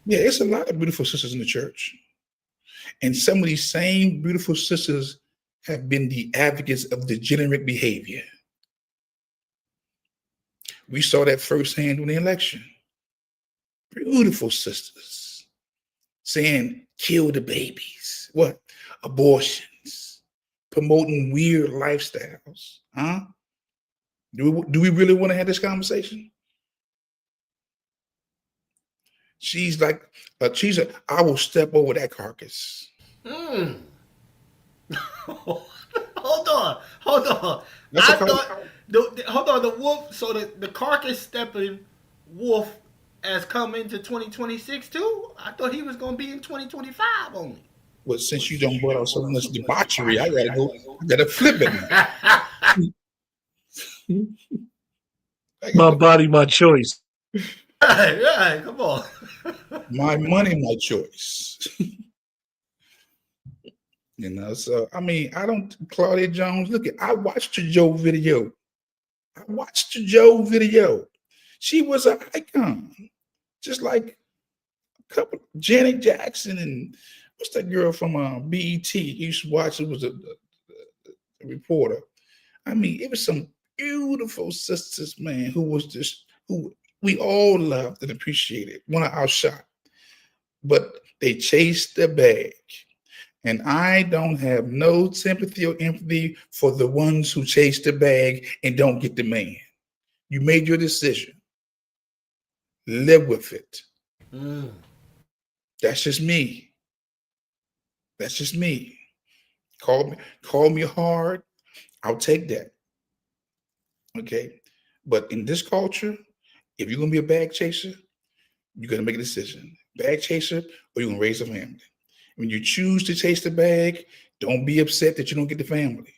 Yeah, it's a lot of beautiful sisters in the church. And some of these same beautiful sisters have been the advocates of degenerate behavior. We saw that firsthand in the election. Beautiful sisters saying, kill the babies. What? Abortions. Promoting weird lifestyles. Huh? Do we really want to have this conversation? She's like, I will step over that carcass. Hold on. Hold on. The wolf, so the carcass stepping wolf has come into 2026 too? I thought he was going to be in 2025 only. Well, since you don't brought out so much debauchery, I gotta flip it now. My body, my choice. Right, come on. My money, my choice. You know, so I mean, Claudia Jones, I watched the Joe video. She was an icon. Just like a couple, Janet Jackson and what's that girl from BET? You used to watch, it was a reporter. I mean, it was some beautiful sisters, man, who we all loved and appreciated, wanted our shot. But they chased the bag. And I don't have no sympathy or empathy for the ones who chase the bag and don't get the man. You made your decision. Live with it. That's just me. Call me hard. I'll take that. Okay. But in this culture, if you're going to be a bag chaser, you're going to make a decision. Bag chaser, or you're going to raise a family. When you choose to chase the bag, don't be upset that you don't get the family.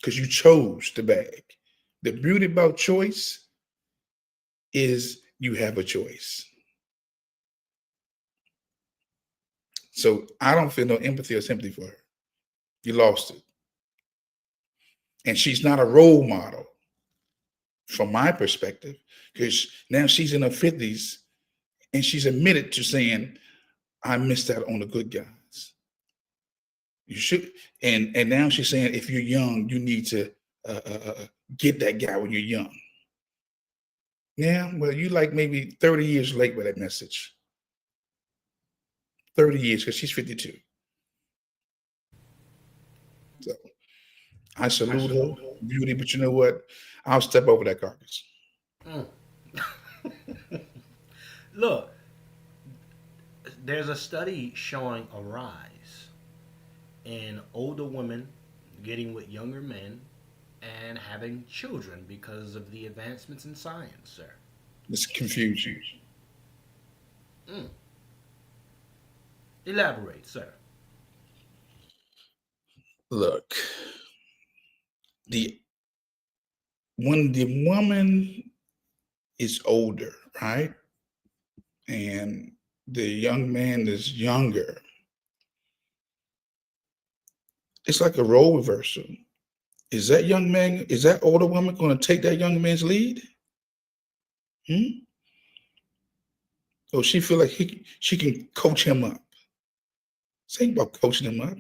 because you chose the bag. The beauty about choice is you have a choice. So I don't feel no empathy or sympathy for her. You lost it. And she's not a role model from my perspective, because now she's in her 50s and she's admitted to saying, I missed out on the good guys. You should, and now she's saying, if you're young, you need to get that guy when you're young. Yeah, well, you like maybe 30 years late with that message. 30 years, because she's 52. So I salute her, beauty, but you know what? I'll step over that carcass. Look, there's a study showing a rise in older women getting with younger men and having children because of the advancements in science, sir. It's confusion. Elaborate, sir. Look, when the woman is older, right? And the young man is younger, it's like a role reversal. Is that young man, is that older woman going to take that young man's lead? Or she feel like she can coach him up? This ain't about coaching him up.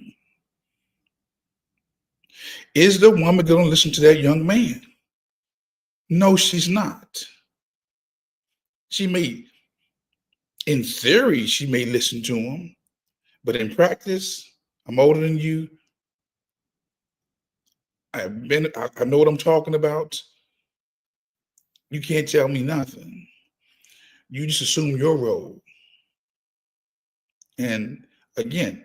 Is the woman going to listen to that young man? No, she's not. She may, in theory, she may listen to him, but in practice, I'm older than you. I know what I'm talking about. You can't tell me nothing. You just assume your role. And again,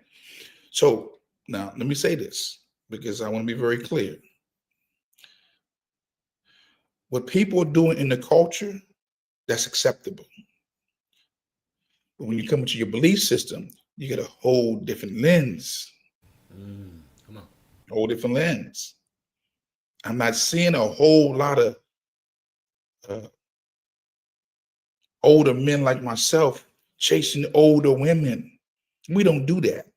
so now let me say this, because I want to be very clear. What people are doing in the culture, that's acceptable. But when you come into your belief system, you get a whole different lens. Come on. Whole different lens. I'm not seeing a whole lot of older men like myself chasing older women. We don't do that.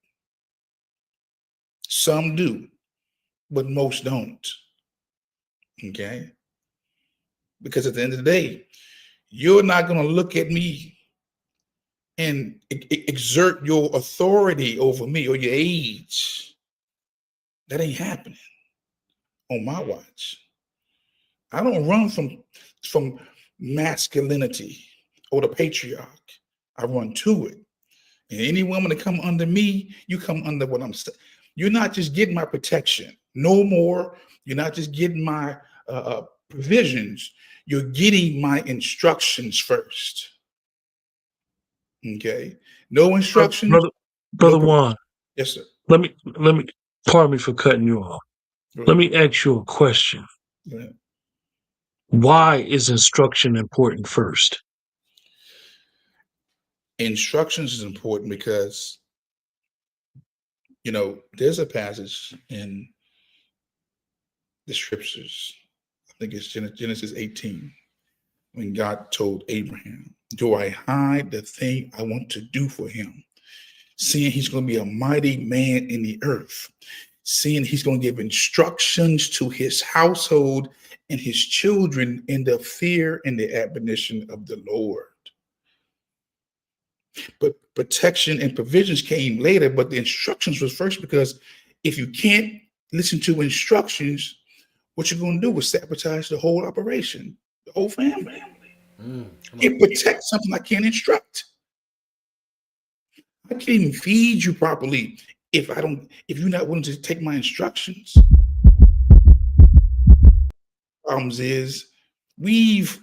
Some do, but most don't. Okay? Because at the end of the day, you're not going to look at me and exert your authority over me or your age. That ain't happening on my watch. I don't run from masculinity or the patriarch. I run to it. And any woman that come under me, you come under what I'm saying. You're not just getting my protection. No more. You're not just getting my provisions. You're getting my instructions first. Okay. No instructions. Brother Juan. Yes, sir. Let me. Pardon me for cutting you off. Let me ask you a question. Why is instruction important first? Instructions is important because, there's a passage in the scriptures. I think it's Genesis 18, when God told Abraham, do I hide the thing I want to do for him? Seeing he's going to be a mighty man in the earth, seeing he's going to give instructions to his household and his children in the fear and the admonition of the Lord. But protection and provisions came later, but the instructions was first, because if you can't listen to instructions, what you're going to do is sabotage the whole operation, the whole family. It protects something I can't instruct. I can't even feed you properly if you're not willing to take my instructions. Problems is we've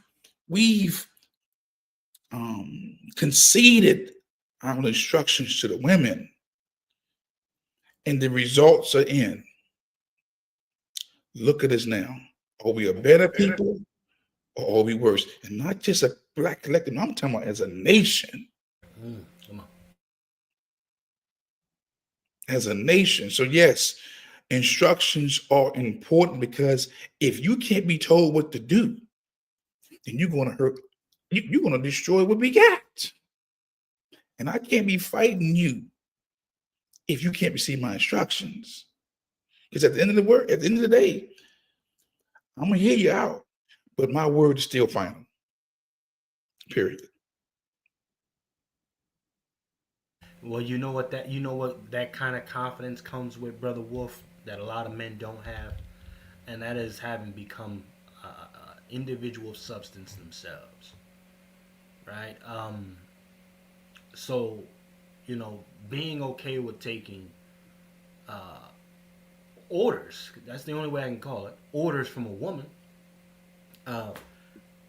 conceded our instructions to the women, and the results are in. Look at us now. Are we a better people, or are we worse? And not just a black collective. I'm talking about as a nation. Come on. As a nation. So yes, Instructions are important because if you can't be told what to do, then you're going to hurt, you're going to destroy what we got. And I can't be fighting you if you can't receive my instructions. Because at the end of the day, I'm going to hear you out, but my word is still final. Period. Well, you know what that kind of confidence comes with, Brother Wolf, that a lot of men don't have, and that is having become individual substance themselves, right? So, being okay with taking uh, orders, that's the only way I can call it, orders from a woman, uh,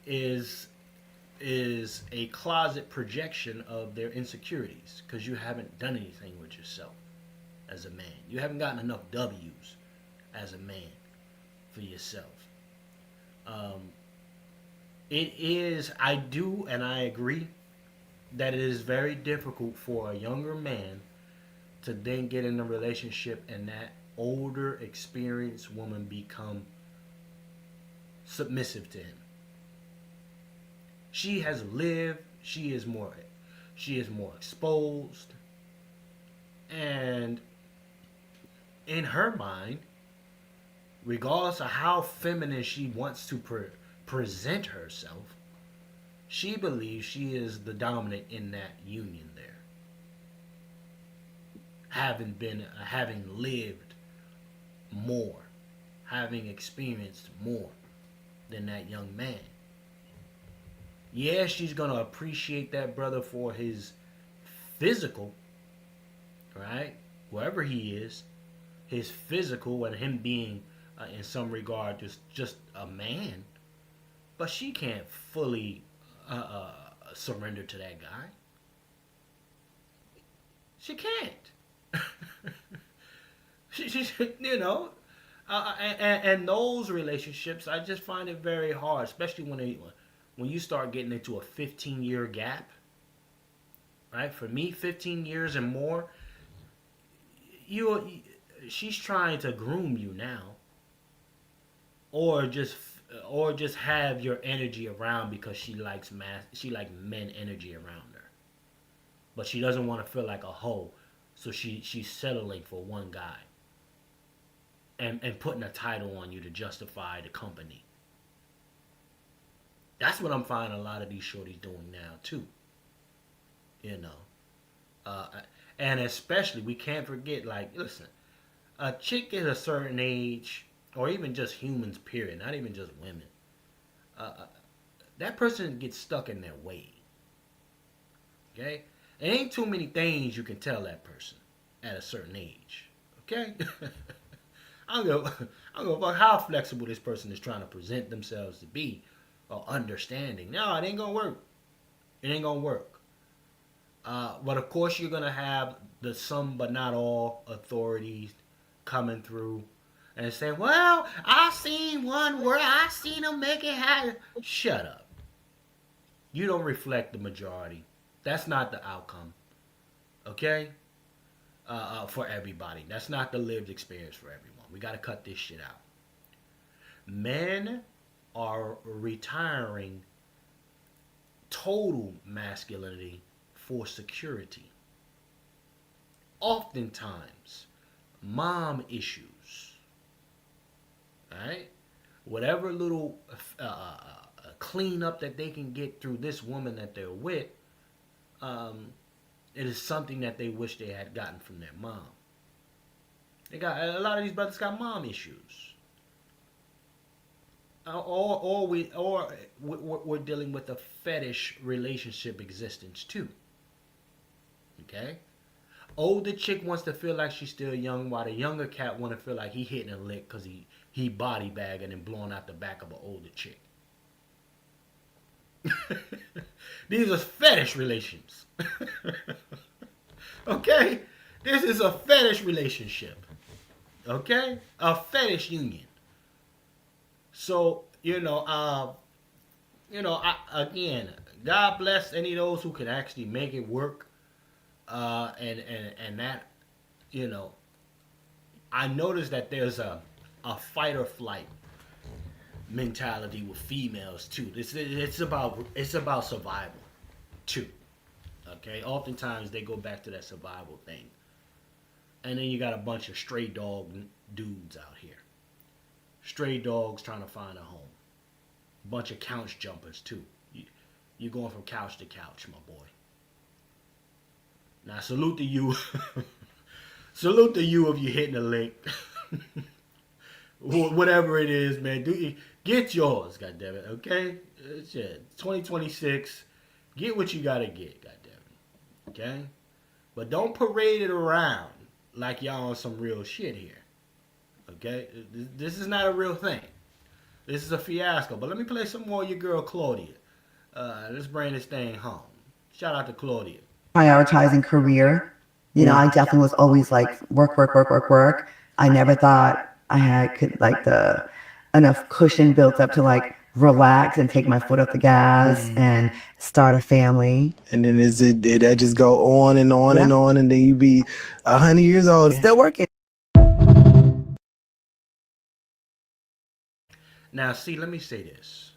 is a closet projection of their insecurities because you haven't done anything with yourself as a man. You haven't gotten enough W's as a man for yourself. It is, I do, and I agree that it is very difficult for a younger man to then get in a relationship and that older, experienced woman become submissive to him. She has lived, she is more exposed, and in her mind, regardless of how feminine she wants to present herself, she believes she is the dominant in that union there. Having lived more, having experienced more than that young man. Yeah, she's gonna appreciate that brother for his physical, right? Wherever he is, his physical and him being, in some regard, just a man. But she can't fully surrender to that guy. She can't. she and those relationships, I just find it very hard, especially when you start getting into a 15-year gap. Right? For me, 15 years and more, she's trying to groom you now, or just have your energy around because she likes men energy around her, but she doesn't want to feel like a hoe, so she's settling for one guy and putting a title on you to justify the company. That's what I'm finding a lot of these shorties doing now too. And especially, we can't forget, like, listen, a chick at a certain age, or even just humans, period, not even just women, that person gets stuck in their way. Okay? There ain't too many things you can tell that person at a certain age. Okay? I don't know about how flexible this person is trying to present themselves to be, or understanding. No, it ain't gonna work. It ain't gonna work. But of course, you're gonna have the some but not all authorities coming through and saying, "Well, I seen one where I seen them make it happen." Shut up. You don't reflect the majority. That's not the outcome. Okay? For everybody. That's not the lived experience for everyone. We got to cut this shit out. Men are retiring total masculinity for security. Oftentimes, mom issues. Right? Whatever little cleanup that they can get through this woman that they're with, it is something that they wish they had gotten from their mom. They got a lot of these brothers got mom issues, or we're dealing with a fetish relationship existence too. Okay, older chick wants to feel like she's still young, while the younger cat want to feel like he hitting a lick because he body bagging and blowing out the back of an older chick. These are fetish relations. Okay? This is a fetish relationship. Okay? A fetish union. So, again, God bless any of those who can actually make it work. And that, I noticed that there's a fight or flight mentality with females too. It's about survival too. Okay, oftentimes they go back to that survival thing, and then you got a bunch of stray dog dudes out here. Stray dogs trying to find a home. Bunch of couch jumpers too. You going from couch to couch, my boy. Now salute to you. Salute to you if you're hitting a link. Whatever it is, man. Get yours, goddammit, okay? Shit. 2026. Get what you gotta get, goddammit. Okay? But don't parade it around like y'all on some real shit here. Okay? This is not a real thing. This is a fiasco. But let me play some more of your girl Claudia. Let's bring this thing home. Shout out to Claudia. Prioritizing career. I definitely was always like work, work, work, work, work. I never thought I had like the enough cushion built up to like relax and take my foot off the gas and start a family. And then that just go on and on and on, and then you be 100 years old Still working. Now, see, let me say this,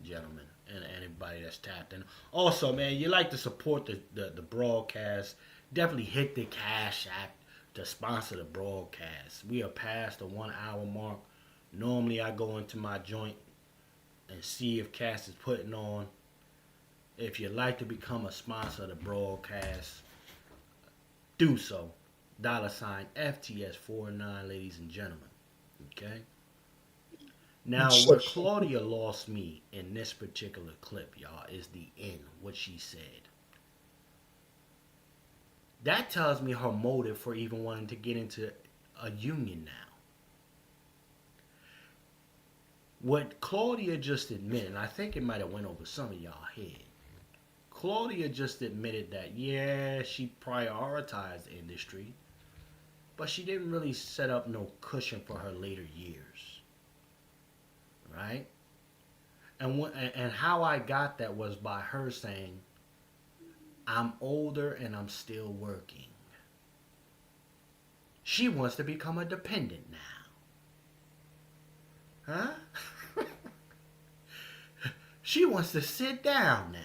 gentlemen, and anybody that's tapped in. Also, man, you like to support the broadcast. Definitely hit the Cash App to sponsor the broadcast. We are past the 1 hour mark. Normally, I go into my joint and see if Cass is putting on. If you'd like to become a sponsor of the broadcast, do so. $ FTS49, ladies and gentlemen. Okay? Now, where Claudia lost me in this particular clip, y'all, is the end, what she said. That tells me her motive for even wanting to get into a union now. What Claudia just admitted, and I think it might have went over some of y'all head. Claudia just admitted that, yeah, she prioritized the industry, but she didn't really set up no cushion for her later years. Right? And how I got that was by her saying, I'm older and I'm still working. She wants to become a dependent now. Huh? She wants to sit down now.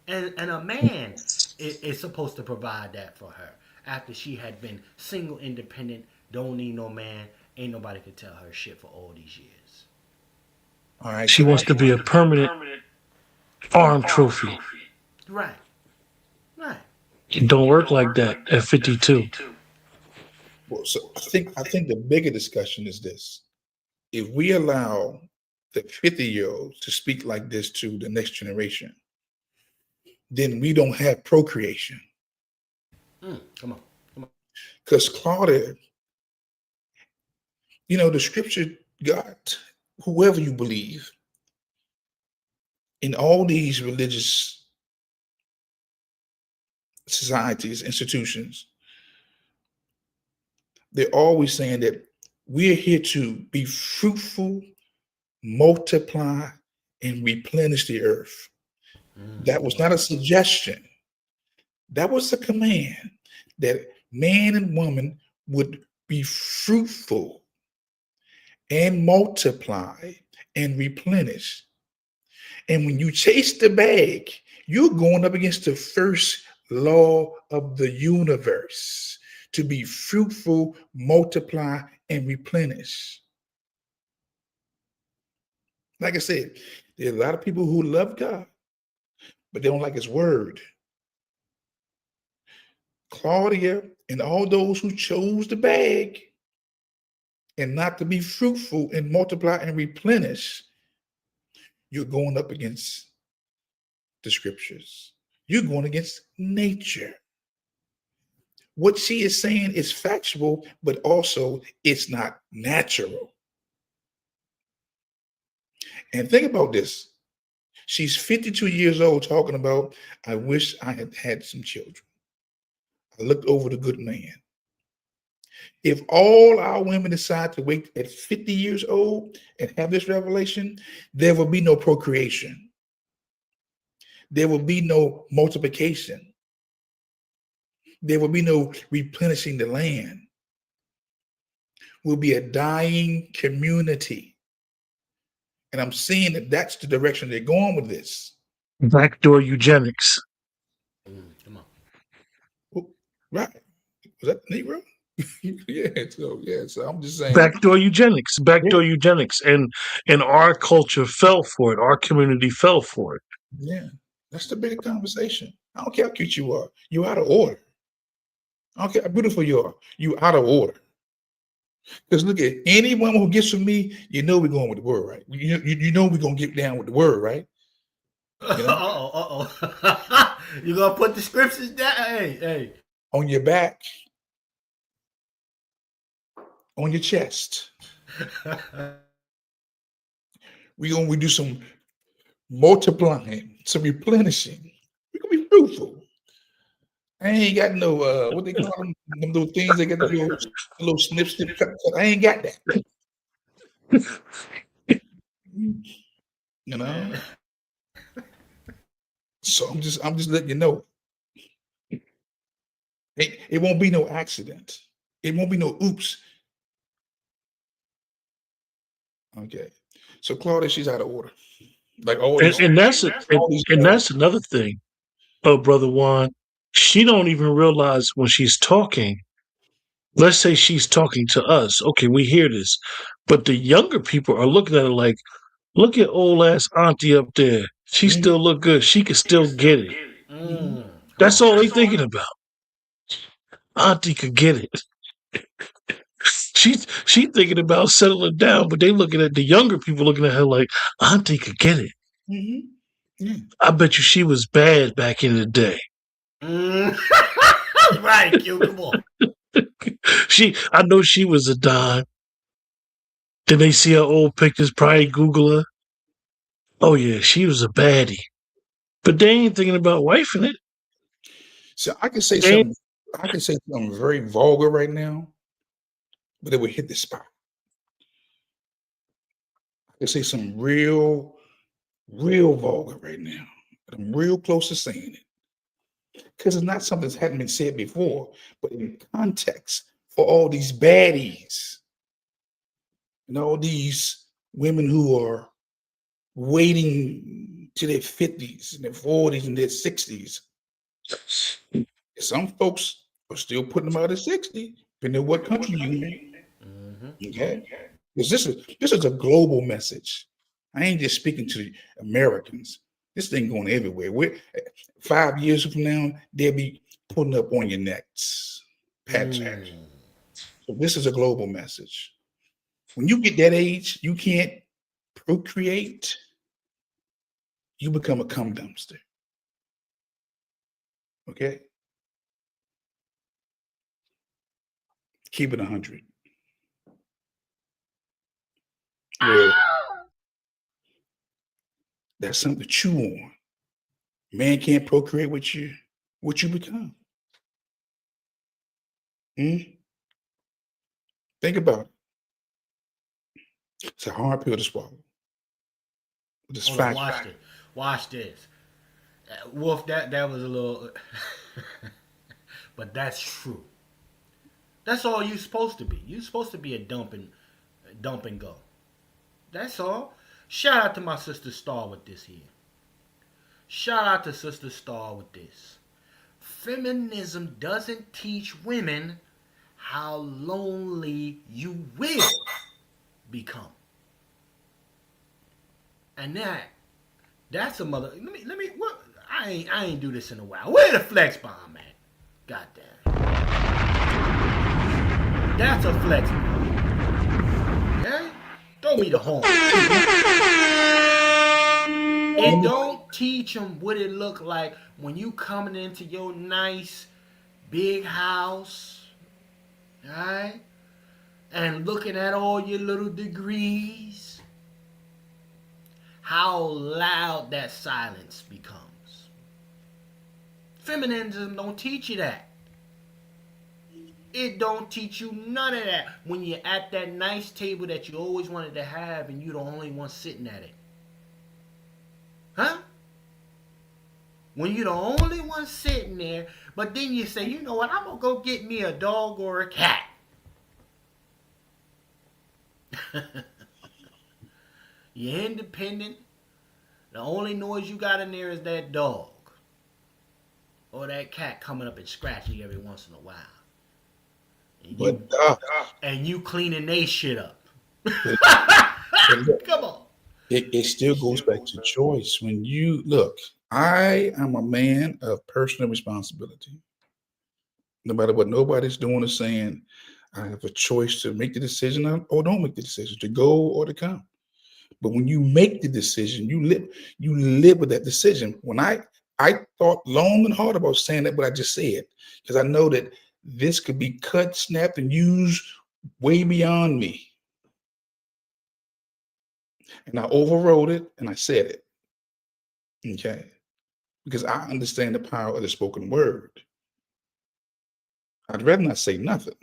And a man is supposed to provide that for her. After she had been single, independent, don't need no man, ain't nobody could tell her shit for all these years. All right. She wants to be a permanent farm trophy. Right. Right. It don't work like that at 52. Well, so I think the bigger discussion is this. If we allow the 50-year-olds to speak like this to the next generation, then we don't have procreation. Come on. Because Claudia, the scripture, God, whoever you believe, in all these religious societies, institutions, they're always saying that we're here to be fruitful, multiply, and replenish the earth. That was not a suggestion. That was a command that man and woman would be fruitful and multiply and replenish. And when you chase the bag, you're going up against the first law of the universe, to be fruitful, multiply, and replenish. Like I said, there are a lot of people who love God, but they don't like his word. Claudia and all those who chose the bag and not to be fruitful and multiply and replenish, you're going up against the scriptures. You're going against nature. What she is saying is factual, but also it's not natural. And think about this. She's 52 years old talking about, I wish I had had some children. I looked over the good man. If all our women decide to wait at 50 years old and have this revelation, there will be no procreation. There will be no multiplication. There will be no replenishing the land. will be a dying community. And I'm seeing that that's the direction they're going with this. Backdoor eugenics. Come on. Oh, right. Was that Negro? So I'm just saying. Backdoor eugenics. Yeah, Backdoor eugenics. And our culture fell for it. Our community fell for it. yeah. That's the bigger conversation. I don't care how cute you are. You're out of order. I don't care how beautiful you are. You're out of order. Because look at anyone who gets with me, you know we're going with the word, right? You know we're gonna get down with the word, right? You know? Uh-oh. You gonna put the scriptures down? Hey. On your back, on your chest. We're gonna do some multiplying, some replenishing. We're gonna be fruitful. I ain't got no what they call them those things they got the little snip cut. I ain't got that. You know? So I'm just letting you know. It won't be no accident. It won't be no oops. Okay. So Claudia, she's out of order. Like all these, And that's it. all these And that's another thing. Oh, Brother Juan, she don't even realize when she's talking. Let's say she's talking to us. Okay, we hear this. But the younger people are looking at her like, look at old ass auntie up there. She still look good. She can still get it. That's all they thinking about. Auntie could get it. She thinking about settling down, but they looking at the younger people looking at her like Auntie could get it. Yeah. I bet you she was bad back in the day. Right, Q, come on. I know she was a dime. Then they see her old pictures, probably Google her. Oh yeah, she was a baddie. But they ain't thinking about wifing it. So I can say something. I can say something very vulgar right now, but it would hit the spot. I can say something real vulgar right now, but I'm real close to saying it because it's not something that hadn't been said before, but in context for all these baddies and all these women who are waiting to their 50s and their 40s and their 60s. Some folks are still putting them out at 60, depending on what country you're in. Okay? Because this is a global message. I ain't just speaking to the Americans. This thing going everywhere. 5 years from now, they'll be putting up on your necks. Patch. So this is a global message. When you get that age, you can't procreate. You become a cum dumpster. Okay? Keep it 100. Well, that's something to chew on. Man can't procreate with you. What you become. Think about it. It's a hard pill to swallow. It's fact. Watch this. Wolf, that was a little, but that's true. That's all you're supposed to be. You're supposed to be a dump and go. That's all. Shout out to my sister Star with this here. Shout out to Sister Star with this. Feminism doesn't teach women how lonely you will become. And that's a mother. Let me. What? I ain't do this in a while. Where the flex bomb at? Goddamn. That's a flex bomb. Okay? Throw me the horn. It don't teach them what it look like when you coming into your nice big house, right? And looking at all your little degrees. How loud that silence becomes. Feminism don't teach you that. It don't teach you none of that when you're at that nice table that you always wanted to have and you're the only one sitting at it. Huh? When you're the only one sitting there, but then you say, you know what, I'm going to go get me a dog or a cat. You're independent. The only noise you got in there is that dog or that cat coming up and scratching you every once in a while. And But you Doc, and you cleaning they shit up. but, but look, Come on. it still goes back to choice. When you look, I am a man of personal responsibility. No matter what nobody's doing or saying, I have a choice to make the decision or don't make the decision, to go or to come. But when you make the decision, you live with that decision. When I thought long and hard about saying that what I just said, because I know that this could be cut, snapped, and used way beyond me. And I overrode it and I said it. Okay. Because I understand the power of the spoken word. I'd rather not say nothing,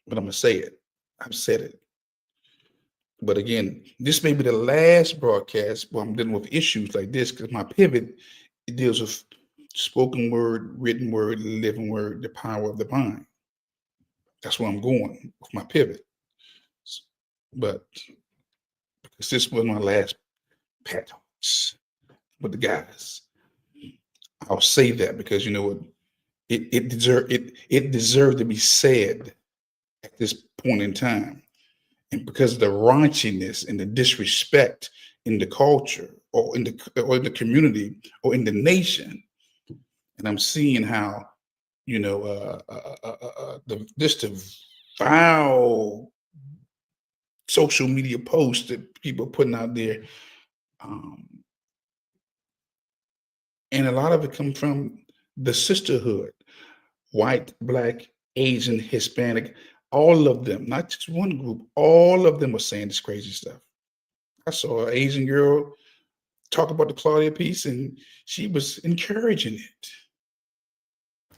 but I'm gonna say it. I've said it. But again, this may be the last broadcast where I'm dealing with issues like this because my pivot it deals with spoken word, written word, living word, the power of the mind. That's where I'm going with my pivot. But because this was my last pet talks with the guys, I'll say that because you know what, it deserved to be said at this point in time. And because of the raunchiness and the disrespect in the culture or in the community or in the nation, and I'm seeing how you know the vile social media posts that people are putting out there, um, and a lot of it comes from the sisterhood, white, black, Asian, Hispanic, all of them, not just one group, all of them are saying this crazy stuff. I saw an Asian girl talk about the Claudia piece, and she was encouraging it.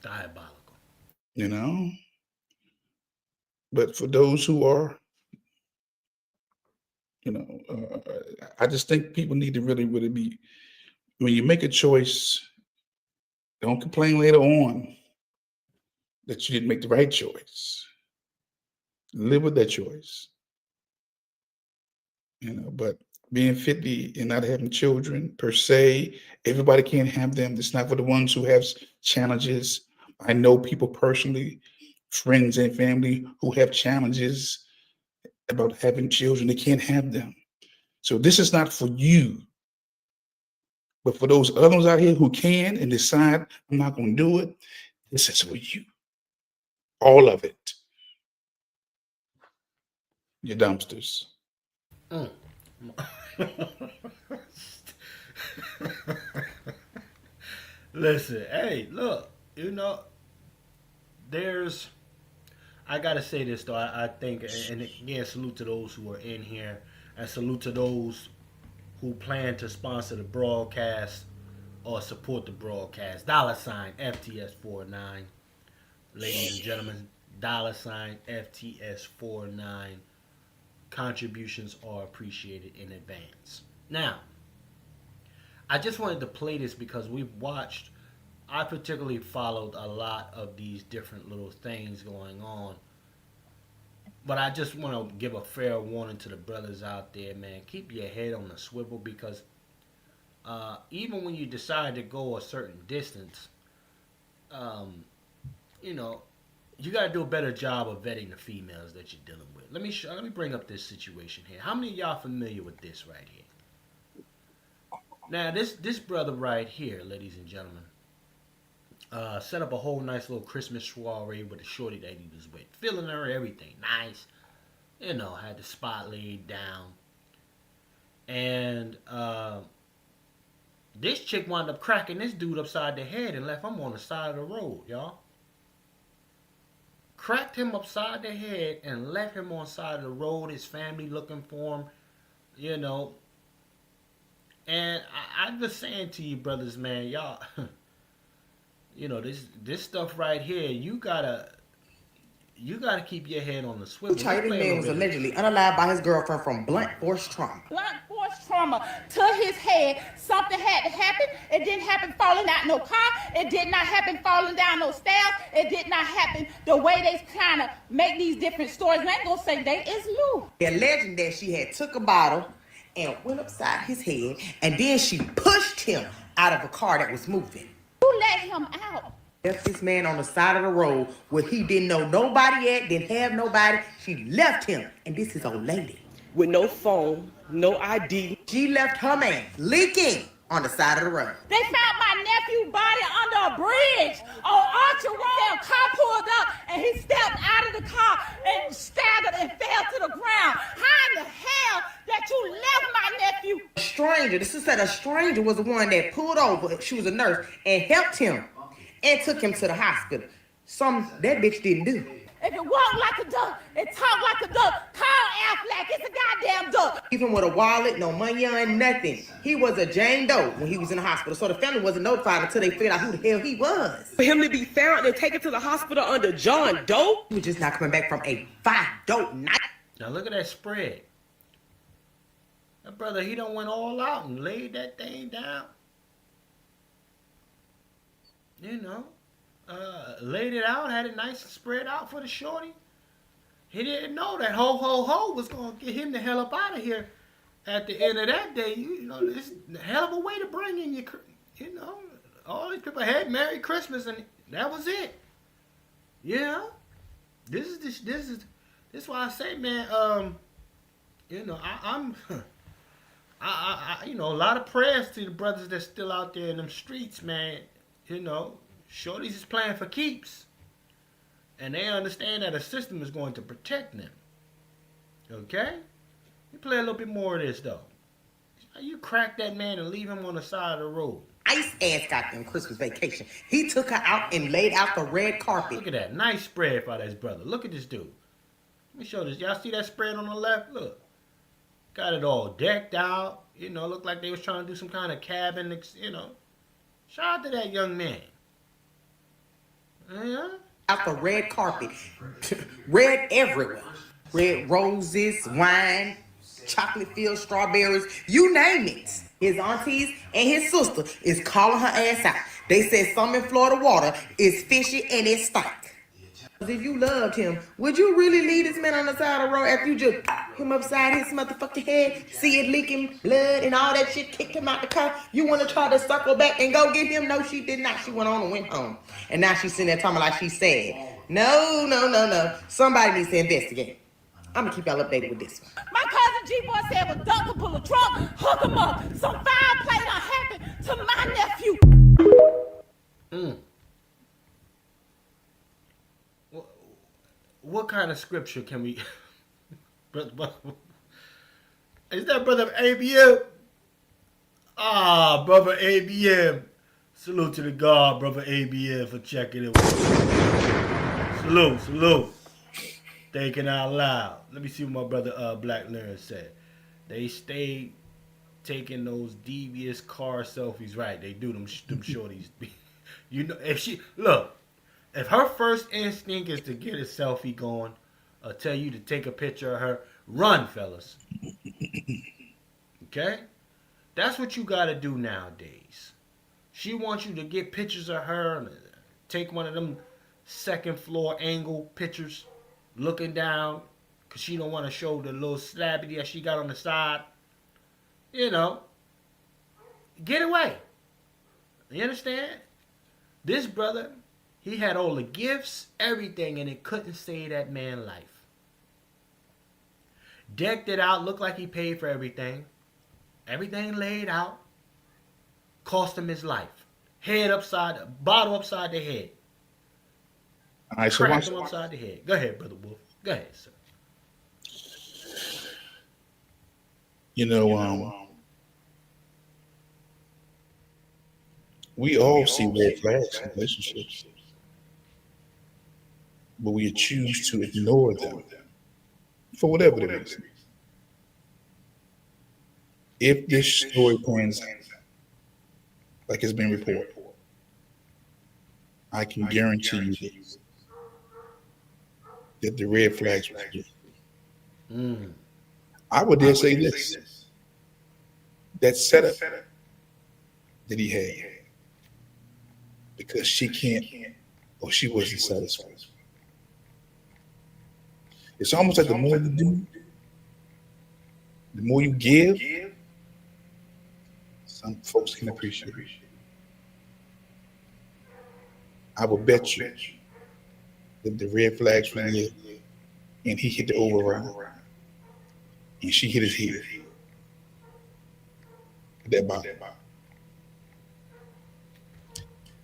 Diabolical. You know, but for those who are, you know, I just think people need to really, really be. When you make a choice, don't complain later on that you didn't make the right choice. Live with that choice. You know, but being 50 and not having children per se, everybody can't have them. It's not for the ones who have challenges. I know people personally, friends and family who have challenges about having children. They can't have them. So this is not for you. But for those other ones out here who can and decide, I'm not going to do it, this is for you. All of it. Your dumpsters. Mm. Listen, hey, look, you know, there's I gotta say this though. I think, and again, salute to those who are in here, and salute to those who plan to sponsor the broadcast or support the broadcast. Dollar sign FTS49, ladies and gentlemen. Dollar sign FTS49. Contributions are appreciated in advance. Now, I just wanted to play this because we've watched. I particularly followed a lot of these different little things going on. But I just want to give a fair warning to the brothers out there, man. Keep your head on the swivel because even when you decide to go a certain distance, um, you know, you got to do a better job of vetting the females that you're dealing with. Let me bring up this situation here. How many of y'all familiar with this right here? Now, this brother right here, ladies and gentlemen, set up a whole nice little Christmas soiree with a shorty that he was with, feeling her everything nice. You know, had the spot laid down, and this chick wound up cracking this dude upside the head and left him on the side of the road, y'all. Cracked him upside the head and left him on the side of the road. His family looking for him, you know. And I'm just saying to you, brothers, man, y'all, you know, this stuff right here, you gotta keep your head on the swivel. This man was allegedly unalived by his girlfriend from blunt force trauma. trauma to his head. Something had to happen. It didn't happen falling out no car. It did not happen falling down no stairs. It did not happen the way they kind of make these different stories. I ain't gonna say they is Lou. The legend that she had took a bottle and went upside his head, and then she pushed him out of a car that was moving. Who let him out? Left this man on the side of the road where he didn't know nobody at, didn't have nobody. She left him, and this is old lady. With no phone, no ID. She left her man leaking on the side of the road. They found my nephew's body under a bridge on Archer Road. A car pulled up, and he stepped out of the car and staggered and fell to the ground. How in the hell that you left my nephew? A stranger, the sister said a stranger was the one that pulled over, she was a nurse, and helped him and took him to the hospital. Something that bitch didn't do. If it walked like a duck, it talked like a duck, call Aflac, it's a goddamn duck. Even with a wallet, no money on nothing. He was a Jane Doe when he was in the hospital, so the family wasn't notified until they figured out who the hell he was. For him to be found and taken to the hospital under John Doe? He was just not coming back from a 5-dope night. Now look at that spread. That brother, he done went all out and laid that thing down. You know, laid it out, had it nice and spread out for the shorty. He didn't know that ho was gonna get him the hell up out of here at the end of that day. You know, it's a hell of a way to bring in your, you know, all these people had Merry Christmas and that was it. Yeah, this is why I say, man. You know, I'm you know, a lot of prayers to the brothers that's still out there in them streets, man. You know, shorties is playing for keeps. And they understand that a system is going to protect them. Okay? You play a little bit more of this, though. You crack that man and leave him on the side of the road. Ice ass got them Christmas vacation. He took her out and laid out the red carpet. Look at that. Nice spread by this brother. Look at this dude. Let me show this. Y'all see that spread on the left? Look. Got it all decked out. You know, looked like they was trying to do some kind of cabin, you know. Shout out to that young man. Yeah. Out the red carpet. Red everywhere. Red roses, wine, chocolate-filled strawberries, you name it. His aunties and his sister is calling her ass out. They said some in Florida water is fishy and it stank. If you loved him, would you really leave this man on the side of the road after you just him upside his motherfucking head, see it leaking blood and all that shit, kicked him out the car? You want to try to circle back and go get him? No, she did not. She went on and went home. And now she's sitting there talking like she's sad. No. Somebody needs to investigate. I'm going to keep y'all updated with this one. My cousin G-Boy said if a duck could pull a trunk, hook him up. Some foul play done happened to my nephew. What kind of scripture can we... Is that brother ABM? Ah, brother ABM. Salute to the God, brother ABM, for checking it. Salute. Thinking out loud. Let me see what my brother Black Learn said. They stay taking those devious car selfies. Right, they do them shorties. You know, if her first instinct is to get a selfie going, or tell you to take a picture of her, run, fellas. Okay? That's what you got to do nowadays. She wants you to get pictures of her, and take one of them second floor angle pictures, looking down, because she don't want to show the little slabby that she got on the side. You know, get away. You understand? This brother, he had all the gifts, everything, and it couldn't save that man's life. Decked it out, looked like he paid for everything. Everything laid out. Cost him his life. Bottle upside the head. All right, so Cracked him upside the head. Go ahead, Brother Wolf. Go ahead, sir. You know, we all see red flags in relationships, but we choose to ignore them for whatever the reason. If this story pans out like it's been reported, I can guarantee you this, that the red flags were clear. I would dare say this. that setup that he had because she can't or she wasn't satisfied. It's almost like the more you do, the more you give, some folks can appreciate it. I will bet you that the red flags were lit and he hit the override and she hit his head at that bottom.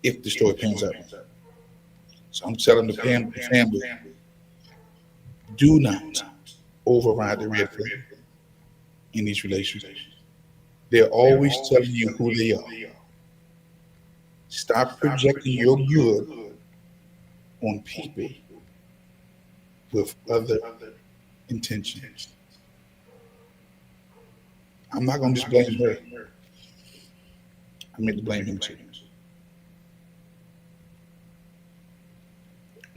If the story pans out. So I'm telling the family, do not override the red flag in these relationships. They're always telling you who they are. Stop projecting your good on people with other intentions. I'm not going to just blame her. I meant to blame him too.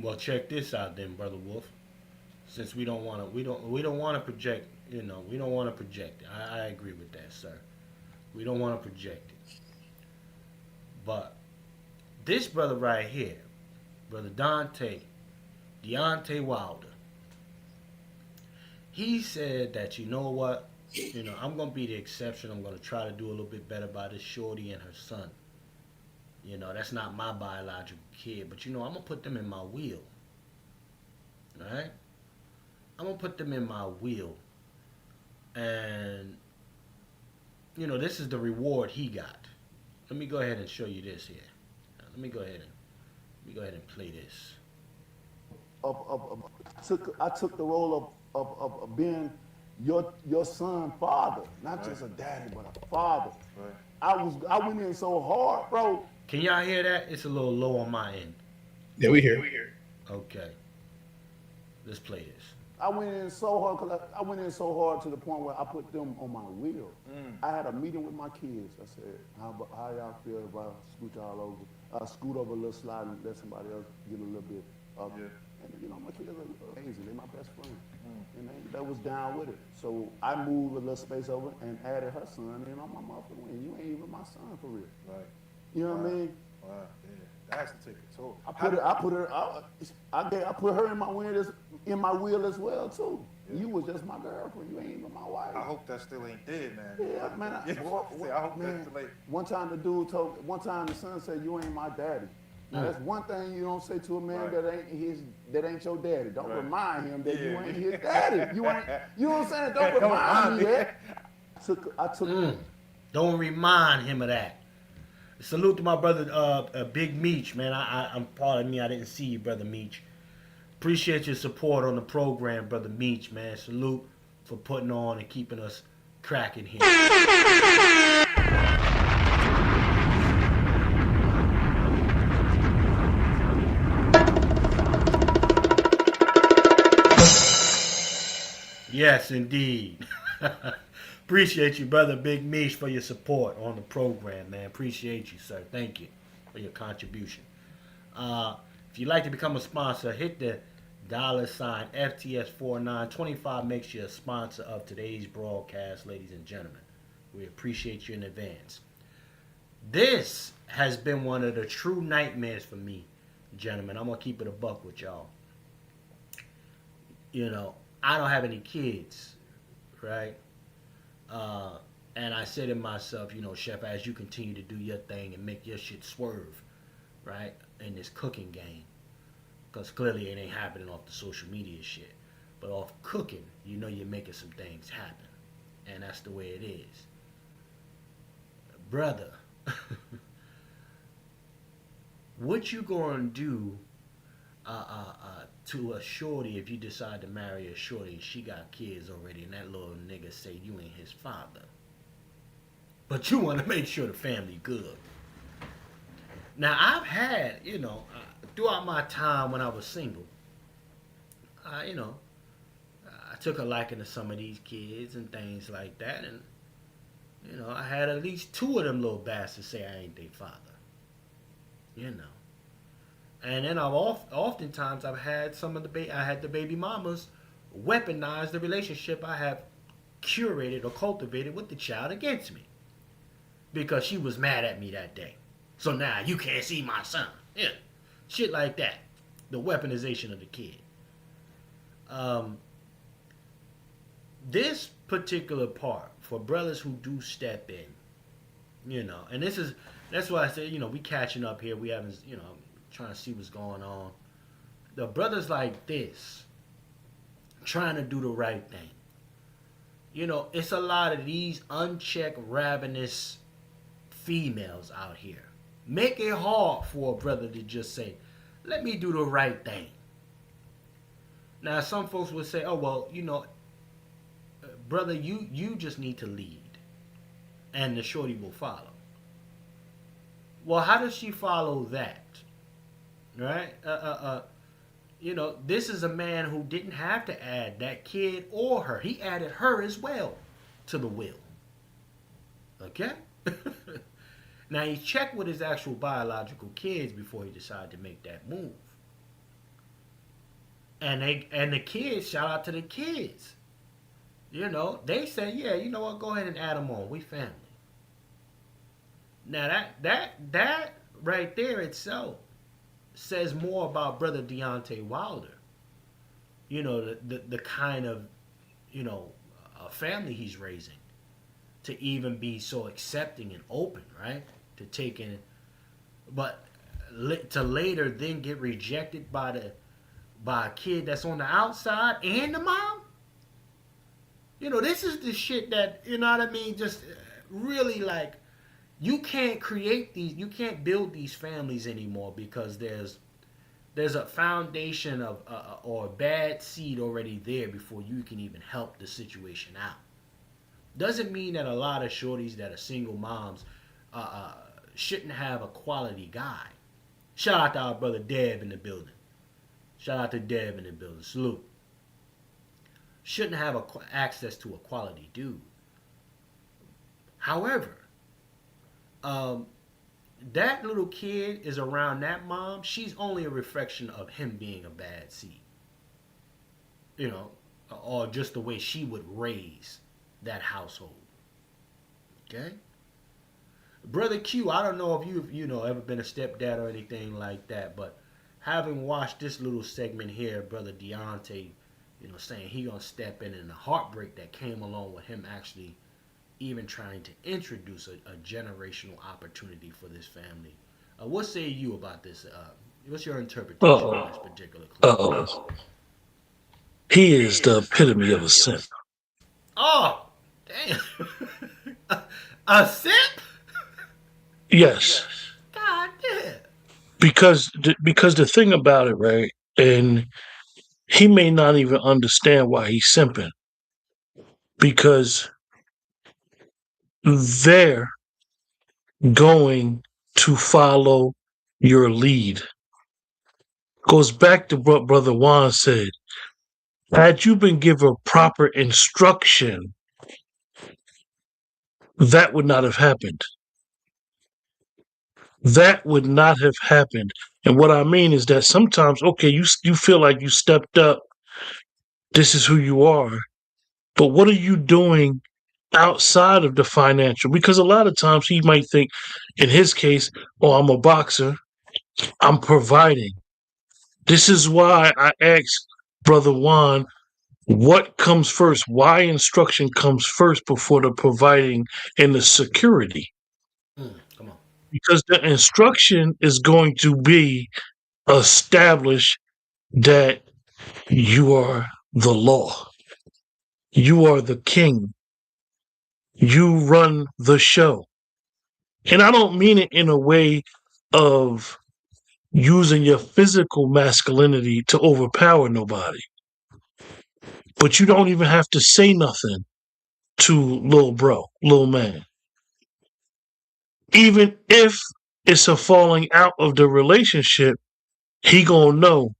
Well, check this out then, Brother Wolf. Since we don't want to project, we don't want to project it. I agree with that, sir. We don't want to project it. But this brother right here, Brother Deontay Wilder, he said that, you know what, I'm going to be the exception. I'm going to try to do a little bit better by this shorty and her son. That's not my biological kid, but I'm going to put them in my will. Right? I'm going to put them in my will. And, this is the reward he got. Let me go ahead and show you this here. Let me go ahead and play this. I took the role of being your son father, not just a daddy, but a father. Right. I went in so hard, bro. Can y'all hear that? It's a little low on my end. Yeah, we hear. Okay. Let's play this. I went in so hard to the point where I put them on my wheel. I had a meeting with my kids. I said, how y'all feel if I scoot y'all over? Scoot over a little slide and let somebody else get a little bit up. Yeah. And my kids are amazing. They're my best friend. And they was down with it. So I moved a little space over and added her son in on my motherfucking wing. You ain't even my son for real. Right. You know what I mean? Wow. Yeah. That's to take a toll. I put her in my wheel as well too. Yeah. You was just my girlfriend. You ain't even my wife. I hope that still ain't dead, man. Yeah, man. I hope that's still ain't. One time the son said, "You ain't my daddy." Now that's one thing you don't say to a man that ain't your daddy. Don't remind him that you ain't his daddy. You know what I'm saying? Don't remind me that. I took. Don't remind him of that. Salute to my brother, Big Meech, man. I'm pardon me, I didn't see you, brother Meech. Appreciate your support on the program, brother Meech, man. Salute for putting on and keeping us cracking here. Yes, indeed. Appreciate you, brother Big Meech, for your support on the program, man. Appreciate you, sir. Thank you for your contribution. If you'd like to become a sponsor, hit the $ FTS4925 makes you a sponsor of today's broadcast, ladies and gentlemen. We appreciate you in advance. This has been one of the true nightmares for me, gentlemen. I'm going to keep it a buck with y'all. I don't have any kids, right? And I said to myself, Chef, as you continue to do your thing and make your shit swerve, right, in this cooking game, because clearly it ain't happening off the social media shit, but off cooking, you're making some things happen, and that's the way it is. Brother, what you gonna do to a shorty if you decide to marry a shorty and she got kids already and that little nigga say you ain't his father, but you want to make sure the family good? Now I've had, throughout my time when I was single, I took a liking to some of these kids and things like that, and I had at least 2 of them little bastards say I ain't their father. And then oftentimes I've had the baby mamas weaponize the relationship I have curated or cultivated with the child against me. because she was mad at me that day. So now you can't see my son. Yeah, shit like that. The weaponization of the kid. Um, this particular part for brothers who do step in, and that's why I said, we catching up here. We haven't, trying to see what's going on. The brothers like this, trying to do the right thing. It's a lot of these unchecked, ravenous females out here. Make it hard for a brother to just say, let me do the right thing. Now, some folks would say, oh, well, brother, you just need to lead, and the shorty will follow. Well, how does she follow that? Right? This is a man who didn't have to add that kid or her. He added her as well to the will. Okay? Now, he checked with his actual biological kids before he decided to make that move. And the kids, shout out to the kids. They said, yeah, you know what, go ahead and add them on. We family. Now, that right there itself says more about Brother Deontay Wilder. The kind of, family he's raising to even be so accepting and open, right? To take in, but to later then get rejected by a kid that's on the outside and the mom. This is the shit that, you know what I mean, just really like, you can't build these families anymore because there's a foundation of or a bad seed already there before you can even help the situation out. Doesn't mean that a lot of shorties that are single moms shouldn't have a quality guy. Shout out to our brother Deb in the building. Salute. Shouldn't have access to a quality dude. However, that little kid is around that mom. She's only a reflection of him being a bad seed. Or just the way she would raise that household. Okay? Brother Q, I don't know if you've ever been a stepdad or anything like that, but having watched this little segment here, Brother Deontay, saying he gonna step in, and the heartbreak that came along with him actually even trying to introduce a generational opportunity for this family. What say you about this? What's your interpretation of this particular clip? He is the epitome of a simp. Oh, damn. A simp? Yes. God damn. Because the thing about it, right, and he may not even understand why he's simping, because they're going to follow your lead. Goes back to what Brother Juan said. Had you been given proper instruction, that would not have happened. That would not have happened. And what I mean is that sometimes, okay, you feel like you stepped up. This is who you are. But what are you doing outside of the financial? Because a lot of times he might think, in his case, oh, I'm a boxer. I'm providing. This is why I asked Brother Juan, what comes first? Why instruction comes first before the providing and the security? Come on. Because the instruction is going to be establish that you are the law. You are the king. You run the show. And I don't mean it in a way of using your physical masculinity to overpower nobody. But you don't even have to say nothing to little man. Even if it's a falling out of the relationship, he gonna know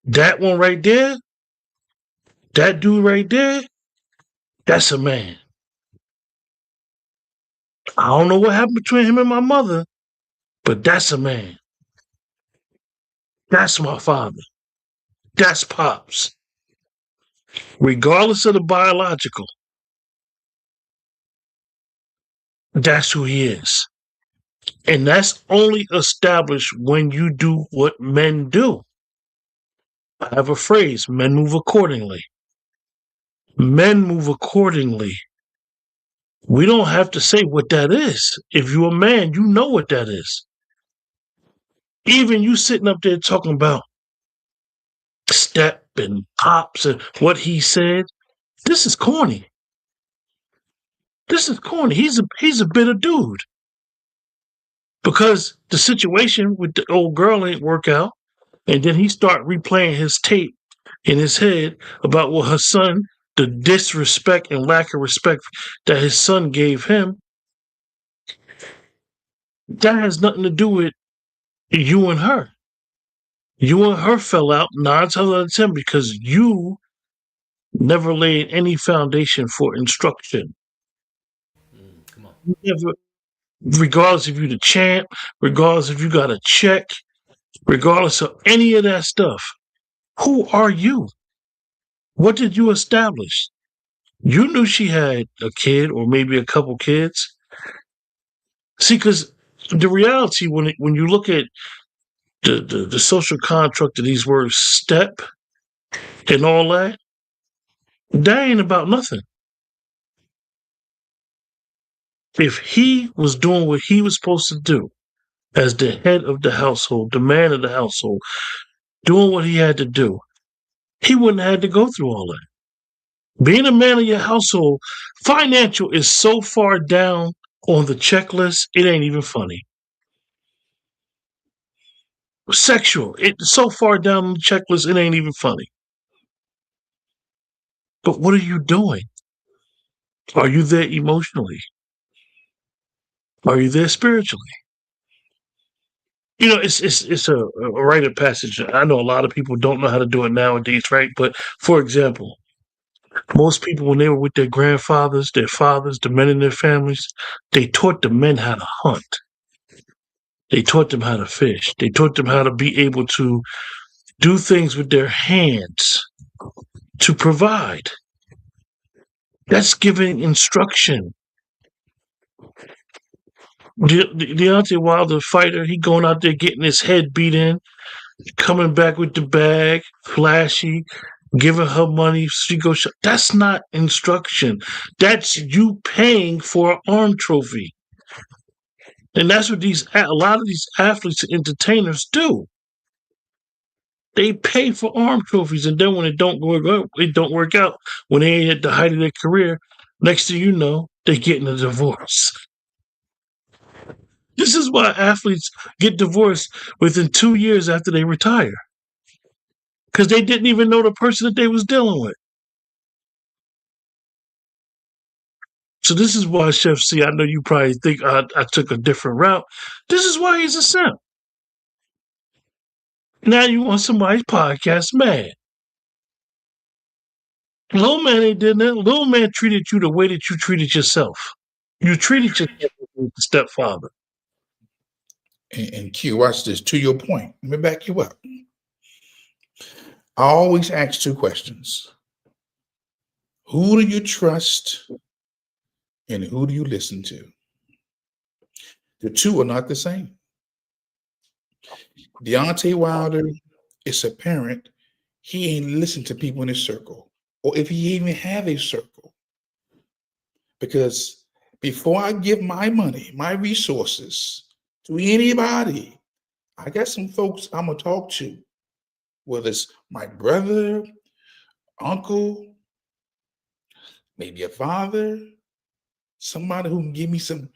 that one right there, that dude right there, that's a man. I don't know what happened between him and my mother, but that's a man. That's my father. That's Pops. Regardless of the biological. That's who he is. And that's only established when you do what men do. I have a phrase, men move accordingly. Men move accordingly. We don't have to say what that is. If you're a man, you know what that is. Even you sitting up there talking about step and pops and what he said, this is corny. This is corny. He's a bitter dude. Because the situation with the old girl ain't work out, and then he start replaying his tape in his head about what her son, the disrespect and lack of respect that his son gave him. That has nothing to do with you and her. You and her fell out 9 times out of 10 because you never laid any foundation for instruction. Come on. You never, regardless if you the champ, regardless if you got a check, regardless of any of that stuff, who are you? What did you establish? You knew she had a kid or maybe a couple kids. See, because the reality, when you look at the social construct of these words, step and all that, that ain't about nothing. If he was doing what he was supposed to do as the head of the household, the man of the household, doing what he had to do, he wouldn't have had to go through all that. Being a man of your household, financial is so far down on the checklist, it ain't even funny. Sexual, it's so far down on the checklist, it ain't even funny. But what are you doing? Are you there emotionally? Are you there spiritually? You know, it's a rite of passage. I know a lot of people don't know how to do it nowadays, right? But for example, most people, when they were with their grandfathers, their fathers, the men in their families, they taught the men how to hunt. They taught them how to fish. They taught them how to be able to do things with their hands to provide. That's giving instruction. Deontay Wilder, fighter, he going out there getting his head beat in, coming back with the bag, flashy, giving her money. She goes. That's not instruction. That's you paying for an arm trophy, and that's what a lot of these athletes and entertainers do. They pay for arm trophies, and then when it don't work out, when they ain't at the height of their career. Next thing you know, they're getting a divorce. This is why athletes get divorced within 2 years after they retire. Because they didn't even know the person that they was dealing with. So this is why, Chef C, I know you probably think I took a different route. This is why he's a simp. Now you want somebody's podcast mad. Little man ain't did that. Little man treated you the way that you treated yourself. You treated yourself like the stepfather. And Q, watch this. To your point, let me back you up. I always ask 2 questions. Who do you trust and who do you listen to? The 2 are not the same. Deontay Wilder is apparent he ain't listen to people in his circle, or if he even have a circle. Because before I give my money, my resources to anybody, I got some folks I'm going to talk to, whether it's my brother, uncle, maybe a father, somebody who can give me some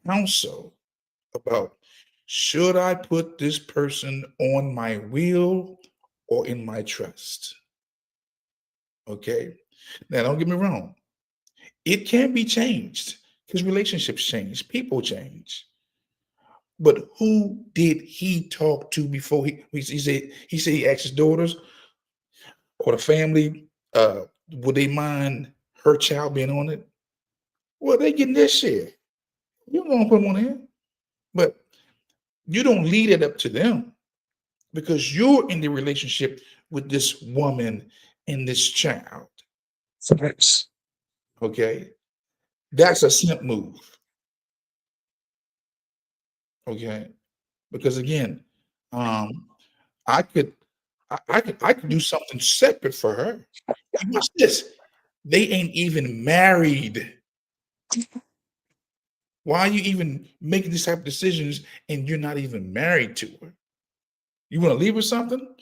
counsel about should I put this person on my will or in my trust? Okay. Now, don't get me wrong. It can be changed because relationships change, people change. But who did he talk to before he said he asked his daughters or the family, would they mind her child being on it? Well, they getting their share. You're gonna put them on here. But you don't lead it up to them because you're in the relationship with this woman and this child. Facts. Okay. That's a simp move. Okay, because again, um, I could, I could do something separate for her. And watch this. They ain't even married. Why are you even making these type of decisions and you're not even married to her? You want to leave her something?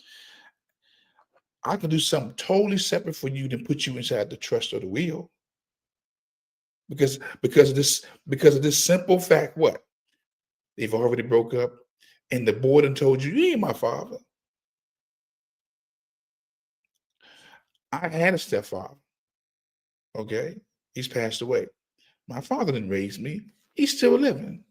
I can do something totally separate for you than put you inside the trust or the wheel. Because of this simple fact, what? They've already broke up, and the boy done told you, you ain't my father. I had a stepfather, okay? He's passed away. My father didn't raise me. He's still living.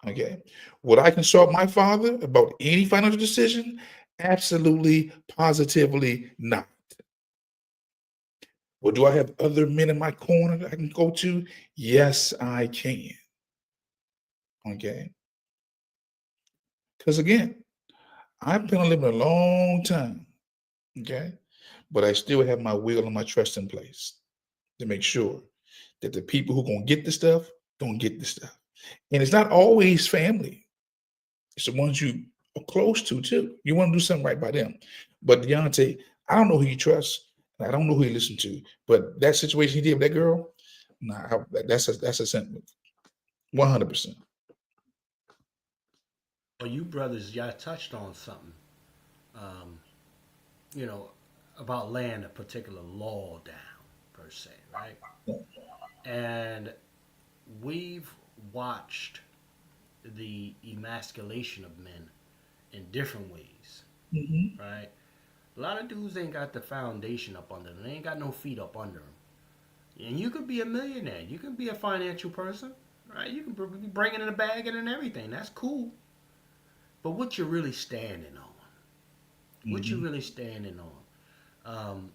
Okay. Would I consult my father about any financial decision? Absolutely, positively not. Well, do I have other men in my corner that I can go to? Yes, I can. Okay. Because again, I've been living a long time. Okay. But I still have my will and my trust in place to make sure that the people who gonna get the stuff don't get the stuff. And it's not always family. It's the ones you are close to too. You want to do something right by them. But Deontay, I don't know who you trust. And I don't know who you listen to. But that situation he did with that girl, nah, that's a sentiment. 100%. Well, you brothers, y'all touched on something, um, you know, about laying a particular law down, per se, right? And we've watched the emasculation of men in different ways, Mhm. right? A lot of dudes ain't got the foundation up under them. They ain't got no feet up under them. And you could be a millionaire. You can be a financial person, right? You can be bringing in a bag and everything. That's cool. But what you really standing on? What you Mhm. really standing on?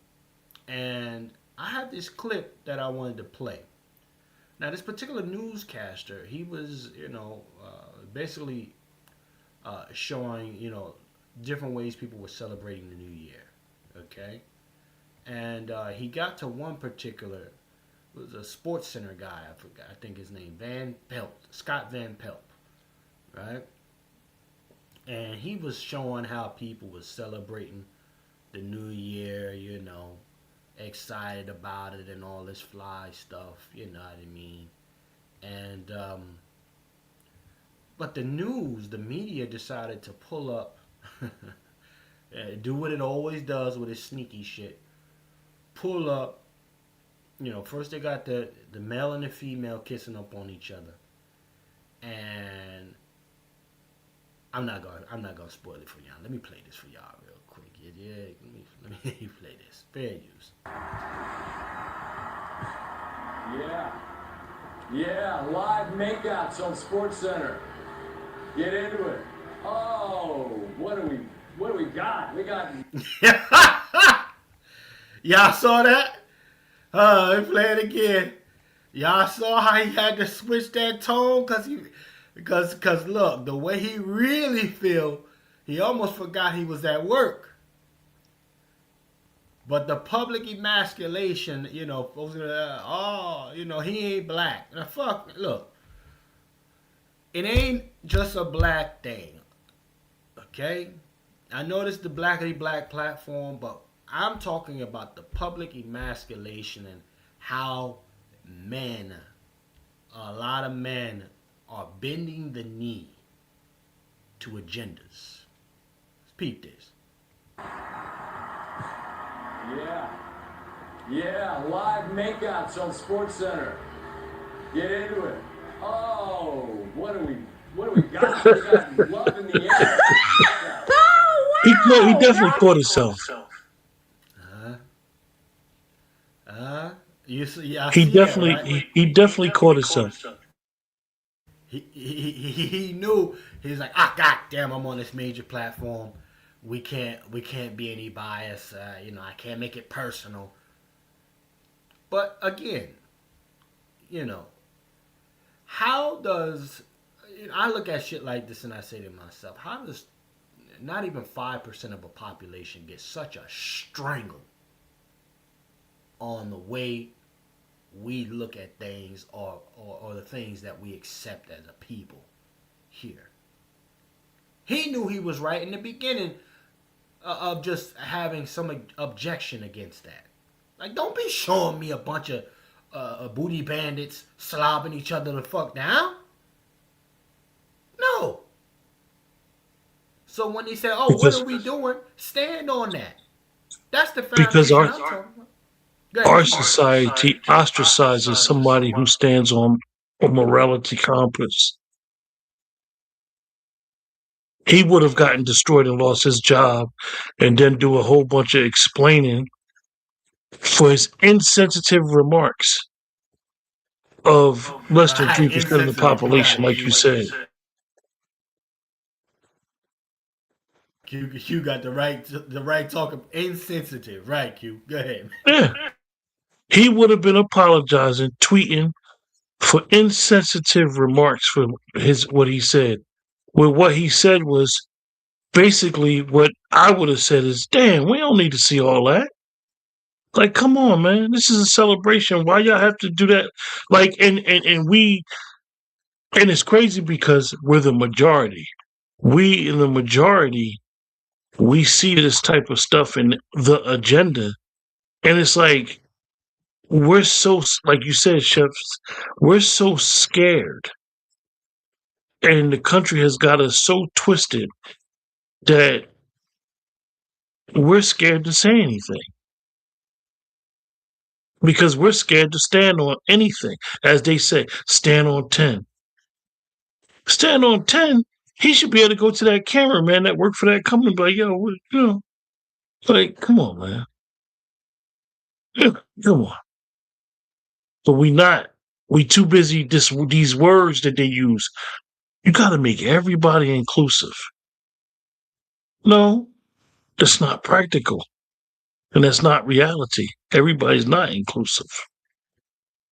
And I have this clip that I wanted to play. Now, this particular newscaster, he was, basically showing, different ways people were celebrating the new year. Okay, and he got to one particular, it was a sports center guy. I forgot. I think his name Van Pelt, Scott Van Pelt, right? And he was showing how people was celebrating the new year. Excited about it and all this fly stuff. You know what I mean? And but the news, the media decided to pull up, do what it always does with its sneaky shit. Pull up, first they got the male and the female kissing up on each other, and I'm not gonna spoil it for y'all. Let me play this for y'all real quick. Yeah, let me play this. Fair use. Yeah, live makeouts on Sports Center. Get into it. Oh, what do we got? We got Y'all saw that? Let me play it again. Y'all saw how he had to switch that tone because look, the way he really feel, he almost forgot he was at work. But the public emasculation, folks gonna, he ain't black. Now fuck, look, it ain't just a black thing, okay? I know this is the Blackity Black platform, but I'm talking about the public emasculation and how men, a lot of men, are bending the knee to agendas. Peep this. yeah, live makeouts on Sports Center. Get into it. Oh, what do we got? We got love in the air. He definitely caught himself. Uh, you see, I He see that, definitely right? he definitely caught himself. He knew. He's like, ah, god damn, I'm on this major platform. We can't be any bias. I can't make it personal. But again, you know, how does I look at shit like this and I say to myself, how does not even 5% of a population get such a strangle on the way we look at things or the things that we accept as a people? here. He knew he was right in the beginning of just having some objection against that. Like, don't be showing me a bunch of booty bandits slobbing each other the fuck down. No. So when he said, "Oh, what because are we doing?" Stand on that. That's the because foundation I'm talking about. Go ahead, our Q. society ostracizes somebody who stands on a morality compass. He would have gotten destroyed and lost his job, and then do a whole bunch of explaining for his insensitive remarks of less than Right, 3% of the insensitive. You got population, it, like you Q. said. Q got the right talk of insensitive. Right, Q. Go ahead. Yeah. He would have been apologizing, tweeting for insensitive remarks for what he said. Well, what he said was basically what I would have said is, damn, we don't need to see all that. Like, come on, man. This is a celebration. Why y'all have to do that? Like, and it's crazy because we're the majority. We in the majority, we see this type of stuff in the agenda. And it's like, we're so, like you said, Chefs, we're so scared. And the country has got us so twisted that we're scared to say anything. Because we're scared to stand on anything. As they say, stand on 10. Stand on 10, he should be able to go to that cameraman that worked for that company, but yo, like, come on, man. Yeah, come on. But we too busy these words that they use. You got to make everybody inclusive. No, that's not practical. And that's not reality. Everybody's not inclusive.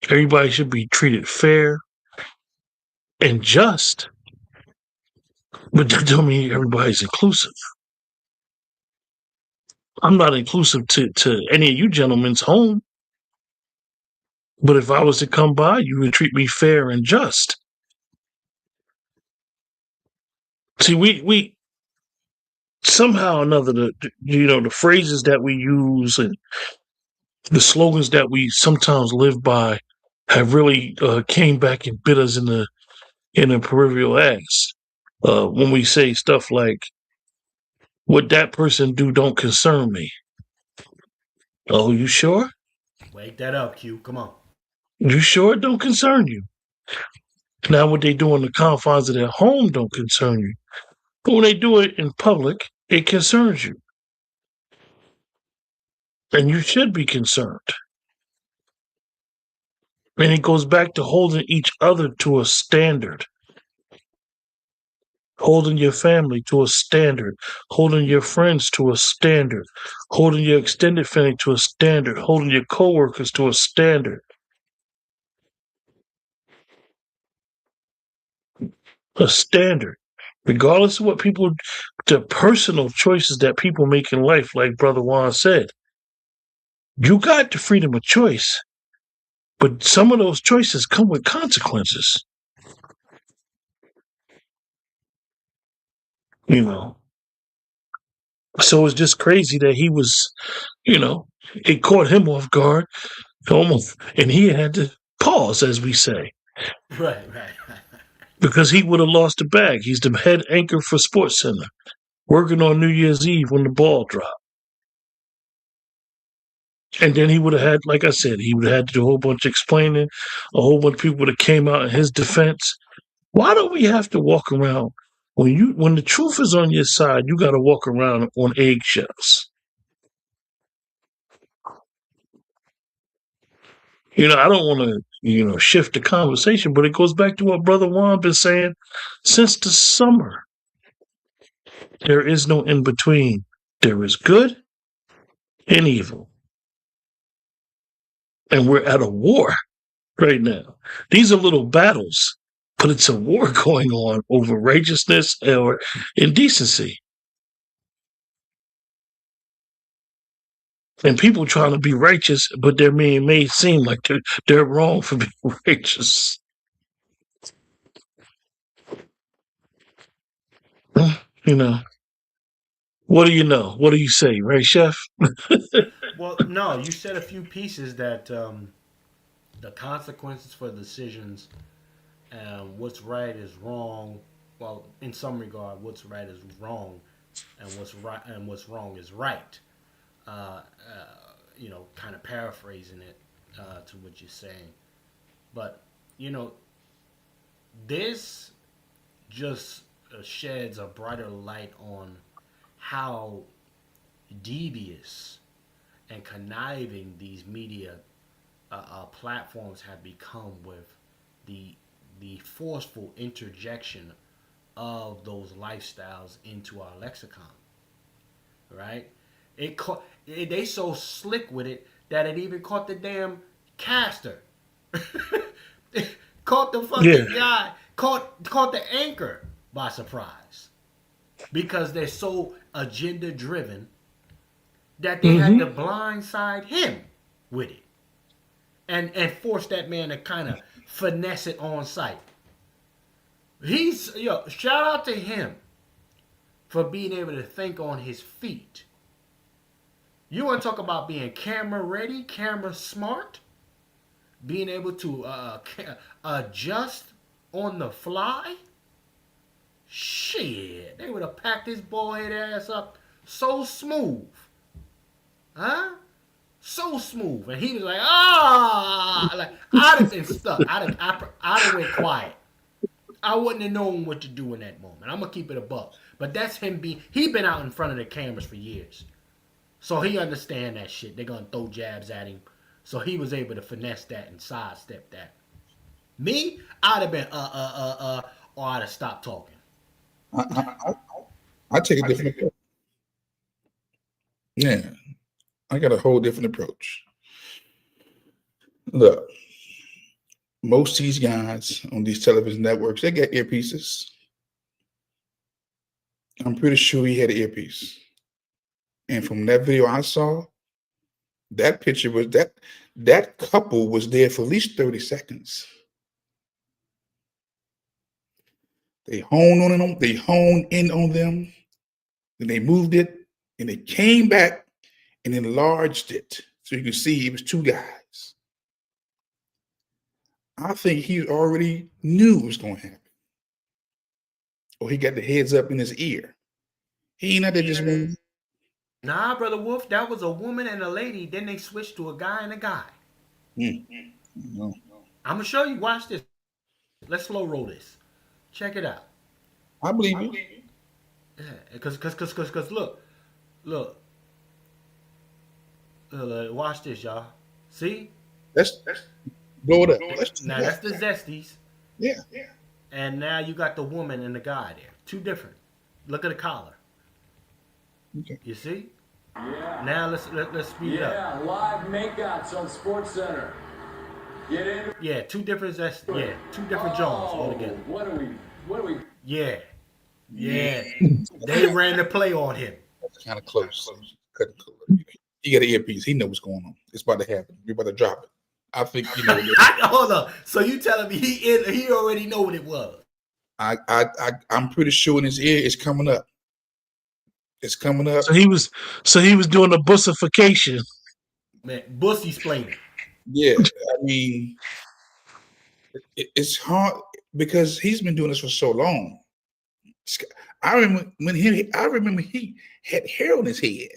Everybody should be treated fair and just. But that don't mean everybody's inclusive. I'm not inclusive to any of you gentlemen's home. But if I was to come by, you would treat me fair and just. See, we somehow or another, the phrases that we use and the slogans that we sometimes live by have really came back and bit us in the peripheral ass. When we say stuff like, "What that person do don't concern me." Oh, you sure? Wake that up, Q. Come on. You sure it don't concern you? Now, what they do in the confines of their home don't concern you. But when they do it in public, it concerns you. And you should be concerned. And it goes back to holding each other to a standard. Holding your family to a standard. Holding your friends to a standard. Holding your extended family to a standard. Holding your coworkers to a standard. A standard. Regardless of what the personal choices that people make in life, like Brother Juan said, you got the freedom of choice, but some of those choices come with consequences. So it's just crazy that he was, it caught him off guard almost, and he had to pause, as we say. Right. Because he would have lost the bag. He's the head anchor for Sports Center, working on New Year's Eve when the ball dropped. And then he would have had, like I said, he would have had to do a whole bunch of explaining. A whole bunch of people would have came out in his defense. Why do we have to walk around when the truth is on your side? You got to walk around on eggshells. I don't want to, shift the conversation, but it goes back to what Brother Juan been saying since the summer. There is no in between. There is good and evil. And we're at a war right now. These are little battles, but it's a war going on over righteousness or indecency. And people trying to be righteous, but they're being made seem like they're wrong for being righteous. You know, what do you know? What do you say, right, Chef? Well, no, you said a few pieces that the consequences for decisions and what's right is wrong. Well, in some regard, what's right is wrong, and what's wrong is right. Kind of paraphrasing it to what you're saying, but you know, this just sheds a brighter light on how devious and conniving these media platforms have become with the forceful interjection of those lifestyles into our lexicon, right? They so slick with it that it even caught the damn caster. Caught the Yeah. fucking guy, caught the anchor by surprise because they're so agenda driven that they had to blindside him with it and force that man to kind of finesse it on site. Shout out to him for being able to think on his feet. You want to talk about being camera ready, camera smart, being able to adjust on the fly? Shit, they would have packed his bald-head ass up so smooth. Huh? So smooth. And he was like, like, I'd have been stuck. I'd have went quiet. I wouldn't have known what to do in that moment. I'm going to keep it a buck. But that's him he been out in front of the cameras for years. So he understand that shit. They're going to throw jabs at him. So he was able to finesse that and sidestep that. Me, I'd have been, or I'd have stopped talking. I take a different approach. Yeah, I got a whole different approach. Look, most of these guys on these television networks, they got earpieces. I'm pretty sure he had an earpiece. And from that video I saw, that picture was that couple was there for at least 30 seconds. They honed in on them, then they moved it, and they came back and enlarged it. So you can see it was two guys. I think he already knew it was going to happen. Or he got the heads up in his ear. He ain't out there just one. Nah, Brother Wolf, that was a woman and a lady. Then they switched to a guy and a guy. No. I'm going to show you. Watch this. Let's slow roll this. Check it out. I believe you. Yeah, because look. Watch this, y'all. See? Let's blow it up. Now, that's the Zesties. Yeah. And now you got the woman and the guy there. Two different. Look at the collar. Okay. You see? Yeah. Now let's speed it up. Yeah, live makeouts on Sports Center. Get in. Yeah, two different two different Jones altogether. What are we? Yeah. They ran the play on him. That's kind of close. He got an earpiece. He knows what's going on. It's about to happen. We're about to drop it. I think you know. Hold on. So you telling me he already know what it was? I'm pretty sure in his ear it's coming up. It's coming up. So he was doing the bussification. Man, Bussy's playing. Yeah, I mean, it's hard because he's been doing this for so long. I remember he had hair on his head.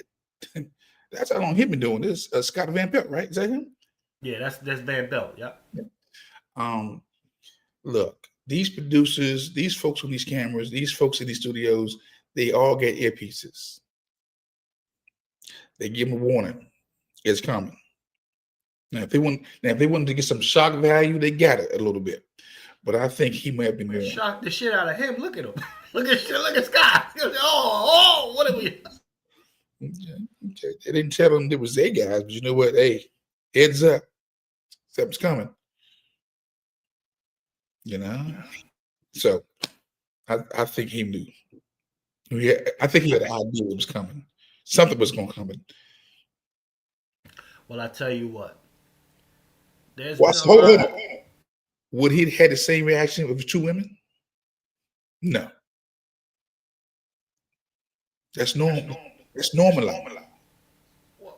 That's how long he's been doing this. Scott Van Pelt, right? Is that him? Yeah, that's Van Pelt. Yep. Look, these producers, these folks on these cameras, these folks in these studios, they all get earpieces. They give them a warning. It's coming. Now, if they wanted to get some shock value, they got it a little bit. But I think he might have been warned. Shocked the shit out of him. Look at him. Look at Scott. Oh, what are we? Okay. They didn't tell them it was their guys, but you know what? Hey, heads up. Something's coming. You know? So I think he knew. I think he had an idea it was coming. Something was going to come. Well, I tell you what. Hold on. Would he had the same reaction with two women? No. That's normal. That's normalized.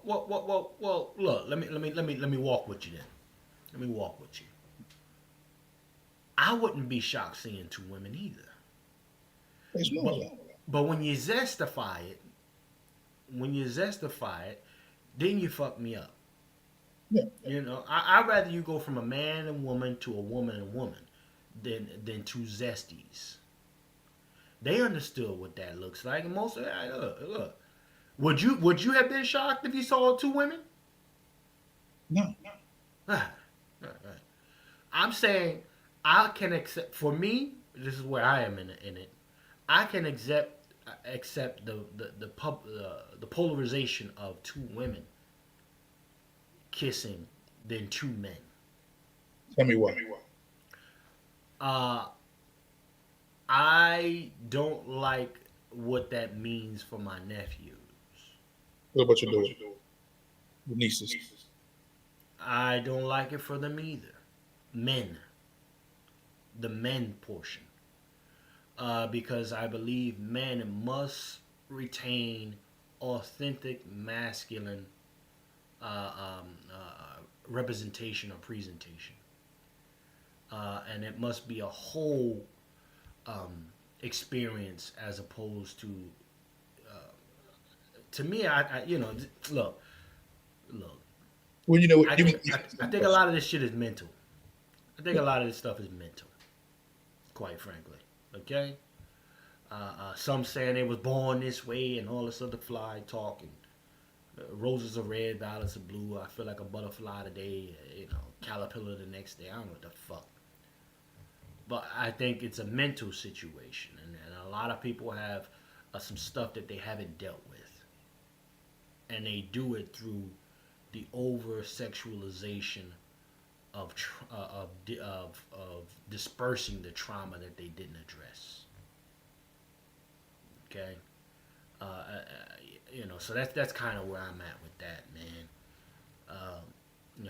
Well. Look, let me walk with you then. Let me walk with you. I wouldn't be shocked seeing two women either. That's But, normal. but when you zestify it, then you fuck me up. Yeah. You know, I'd rather you go from a man and woman to a woman and woman than two zesties. They understood what that looks like, and most of that. Look. Would you have been shocked if you saw two women? No. Right. I'm saying I can accept. For me, this is where I am in it. I can accept the polarization of two women kissing than two men. Tell me what. I don't like what that means for my nephews. What about your daughter? Your nieces? I don't like it for them either. Men. The men portion. Because I believe men must retain authentic masculine representation or presentation. And it must be a whole experience as opposed to me, look. Well, you know what? I think a lot of this shit is mental. I think a lot of this stuff is mental, quite frankly. Okay? Some saying they was born this way and all this other fly talk. And, roses are red, violets are blue. I feel like a butterfly today, caterpillar the next day. I don't know what the fuck. But I think it's a mental situation. And a lot of people have some stuff that they haven't dealt with. And they do it through the over sexualization of dispersing the trauma that they didn't address. Okay, so that's kind of where I'm at with that, man.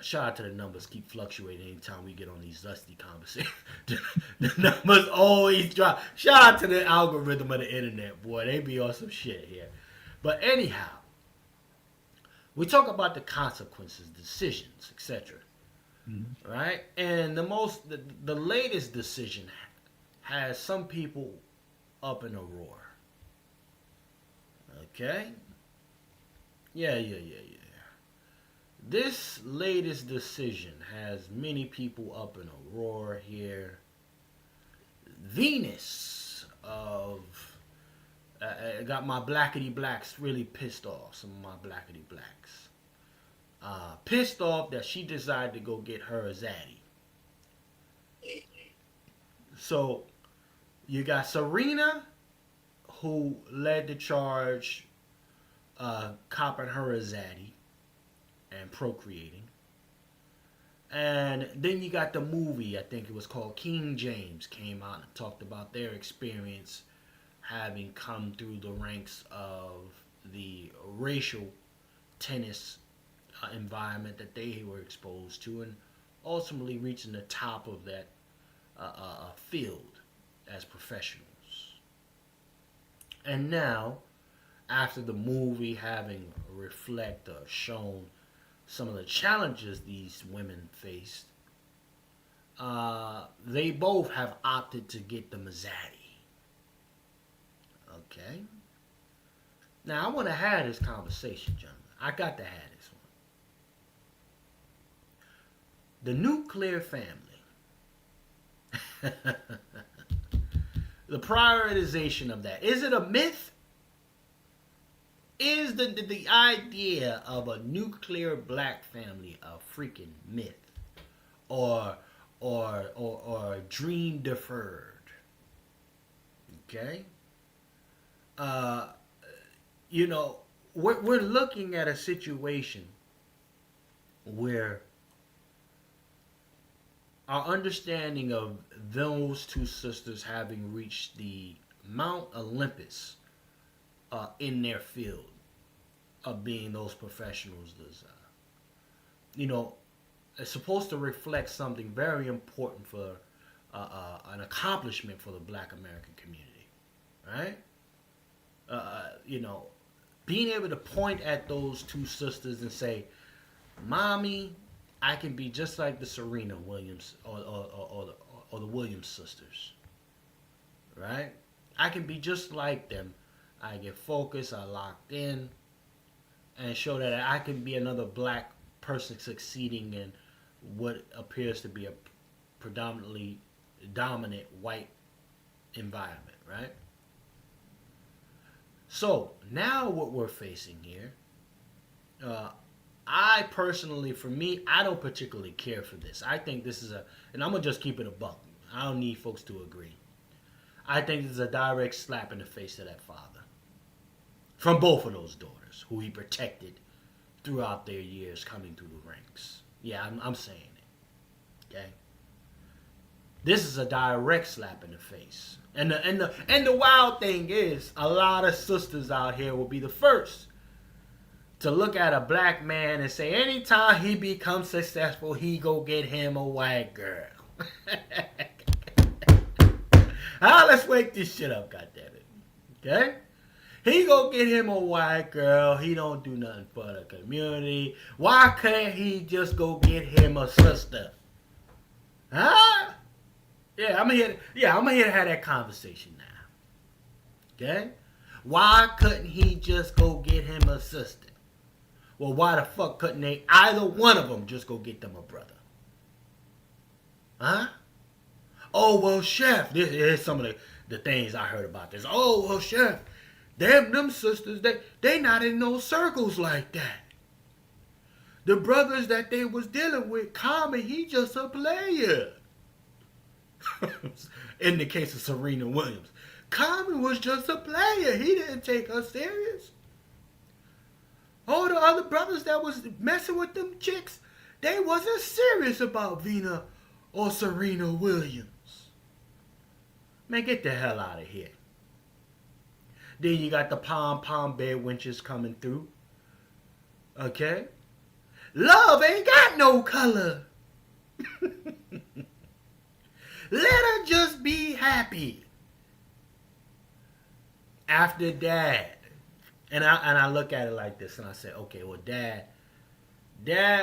Shout out to the numbers keep fluctuating anytime we get on these dusty conversations. The numbers always drop. Shout out to the algorithm of the internet, boy. They be on some shit here. But anyhow, we talk about the consequences, decisions, etc. Mm-hmm. Right? And the latest decision has some people up in a roar. Okay? Yeah. This latest decision has many people up in a roar here. Venus got my blackety blacks really pissed off. Some of my blackety blacks. Pissed off that she decided to go get her a zaddy. So, you got Serena, who led the charge, copping her a zaddy and procreating. And then you got the movie, I think it was called King James, came out and talked about their experience having come through the ranks of the racial tennis environment that they were exposed to, and ultimately reaching the top of that field as professionals. And now, after the movie having reflect or shown some of the challenges these women faced, they both have opted to get the Mazzatti. Okay? Now, I want to have this conversation, gentlemen. I got to have this one. The nuclear family. The prioritization of that. Is it a myth? Is the idea of a nuclear black family a freaking myth? Or dream deferred? Okay? We're looking at a situation where our understanding of those two sisters having reached the Mount Olympus in their field of being those professionals, it's supposed to reflect something very important for an accomplishment for the Black American community, right? you know, being able to point at those two sisters and say, "Mommy, I can be just like the Serena Williams or the Williams sisters, right? I can be just like them. I get focused, I locked in, and show that I can be another black person succeeding in what appears to be a predominantly dominant white environment, right? So now what we're facing here, I personally, for me, I don't particularly care for this. I think this is and I'm gonna just keep it a buck. I don't need folks to agree. I think this is a direct slap in the face to that father. From both of those daughters, who he protected throughout their years coming through the ranks. Yeah, I'm saying it. Okay? This is a direct slap in the face. And the wild thing is, a lot of sisters out here will be the first to look at a black man and say, anytime he becomes successful, he go get him a white girl. Let's wake this shit up, goddammit. Okay? He go get him a white girl. He don't do nothing for the community. Why can't he just go get him a sister? Huh? Yeah, I'm here to have that conversation now. Okay? Why couldn't he just go get him a sister? Well, why the fuck couldn't they, either one of them, just go get them a brother? Huh? Oh, well, Chef, here's some of the things I heard about this. Oh, well, Chef, them sisters, they not in no circles like that. The brothers that they was dealing with, Common, he just a player. In the case of Serena Williams, Common was just a player. He didn't take her serious. All the other brothers that was messing with them chicks, they wasn't serious about Vina or Serena Williams. Man, get the hell out of here. Then you got the pom-pom bed wenches coming through. Okay? Love ain't got no color. Let her just be happy. After Dad. And I look at it like this and I say, okay, well, Dad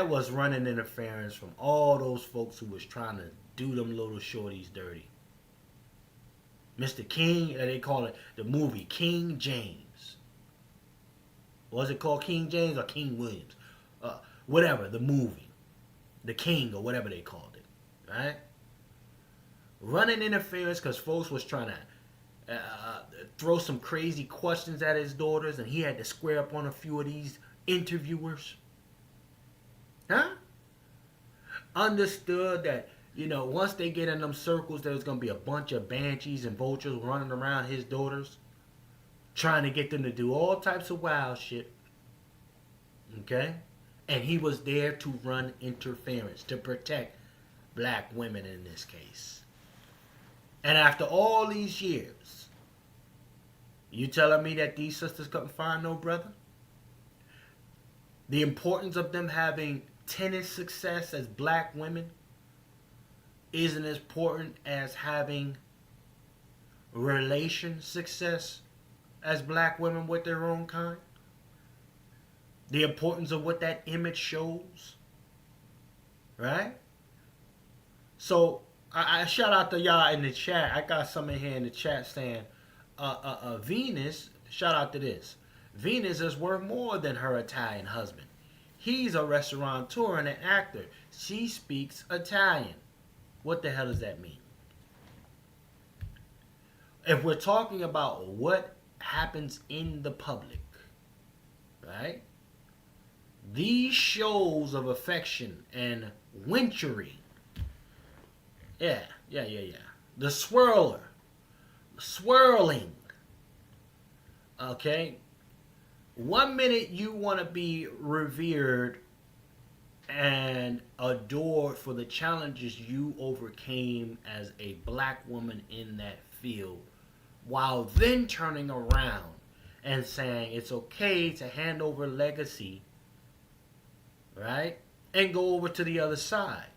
was running interference from all those folks who was trying to do them little shorties dirty. Mr. King, they call it the movie King James. Was it called King James or King Williams? Whatever, the movie. The King or whatever they called it. Right? Running interference because folks was trying to throw some crazy questions at his daughters, and he had to square up on a few of these interviewers. Huh? Understood that, you know, once they get in them circles, there's going to be a bunch of banshees and vultures running around his daughters, trying to get them to do all types of wild shit. Okay? And he was there to run interference, to protect black women in this case. And after all these years, you telling me that these sisters couldn't find no brother? The importance of them having tennis success as black women isn't as important as having relation success as black women with their own kind. The importance of what that image shows. Right? So, I shout out to y'all in the chat. I got some in here in the chat saying, Venus, shout out to this. Venus is worth more than her Italian husband. He's a restaurateur and an actor. She speaks Italian. What the hell does that mean? If we're talking about what happens in the public, right? These shows of affection and witchery. Yeah. The swirling. Okay? 1 minute you want to be revered and adored for the challenges you overcame as a black woman in that field, while then turning around and saying it's okay to hand over legacy, right? And go over to the other side.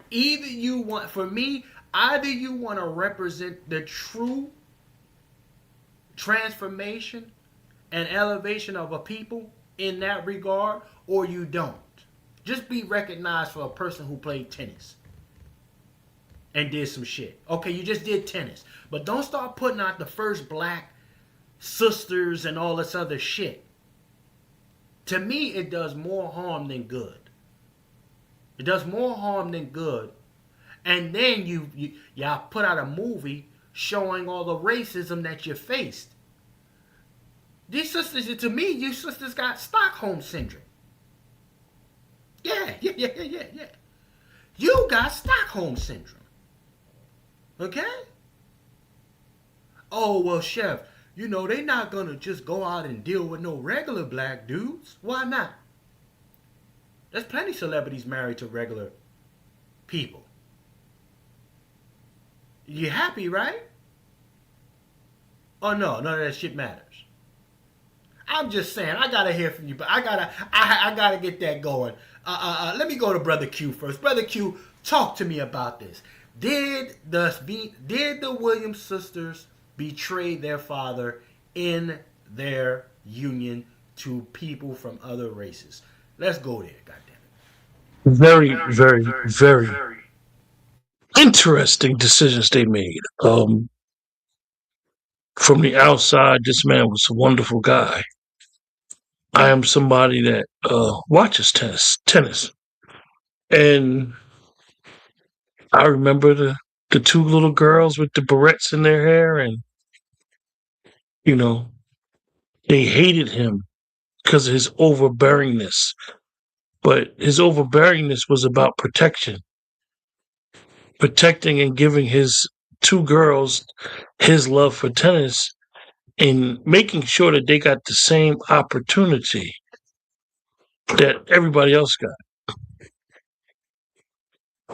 Either you want to represent the true transformation and elevation of a people in that regard, or you don't. Just be recognized for a person who played tennis and did some shit. Okay, you just did tennis. But don't start putting out the first black sisters and all this other shit. To me, it does more harm than good. It does more harm than good. And then y'all put out a movie showing all the racism that you faced. These sisters, to me, you sisters got Stockholm syndrome. Yeah. You got Stockholm syndrome. Okay? Oh, well, Chef, you know, they not going to just go out and deal with no regular black dudes. Why not? There's plenty of celebrities married to regular people. You happy, right? Oh, no, none of that shit matters. I'm just saying, I got to hear from you, but I gotta get that going. Let me go to Brother Q first. Brother Q, talk to me about this. Did the Williams sisters betray their father in their union to people from other races? Let's go there, goddammit. Very, very, very interesting decisions they made. From the outside, this man was a wonderful guy. I am somebody that watches tennis. And I remember the two little girls with the barrettes in their hair, and, you know, they hated him because of his overbearingness. But his overbearingness was about protection. Protecting and giving his two girls his love for tennis and making sure that they got the same opportunity that everybody else got.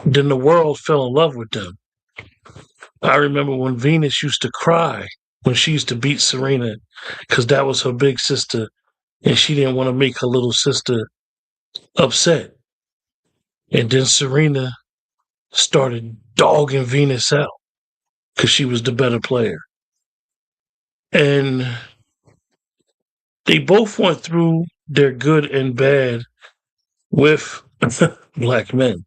Then the world fell in love with them. I remember when Venus used to cry when she used to beat Serena because that was her big sister and she didn't want to make her little sister upset. And then Serena started dogging Venus out because she was the better player. And they both went through their good and bad with black men.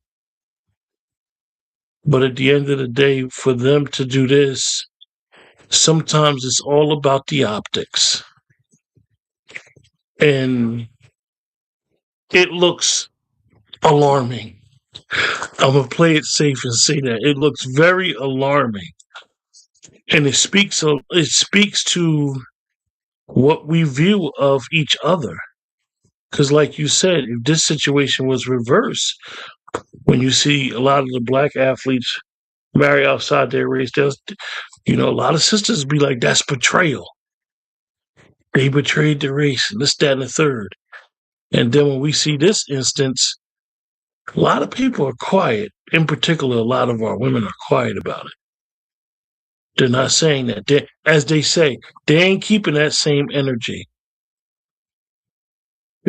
But at the end of the day, for them to do this, sometimes it's all about the optics. And it looks alarming. I'm going to play it safe and say that. It looks very alarming. And it speaks to what we view of each other. Because like you said, if this situation was reversed, when you see a lot of the black athletes marry outside their race, there's, a lot of sisters be like, that's betrayal. They betrayed the race, and this, that, and the third. And then when we see this instance, a lot of people are quiet. In particular, a lot of our women are quiet about it. They're not saying that. As they say, they ain't keeping that same energy.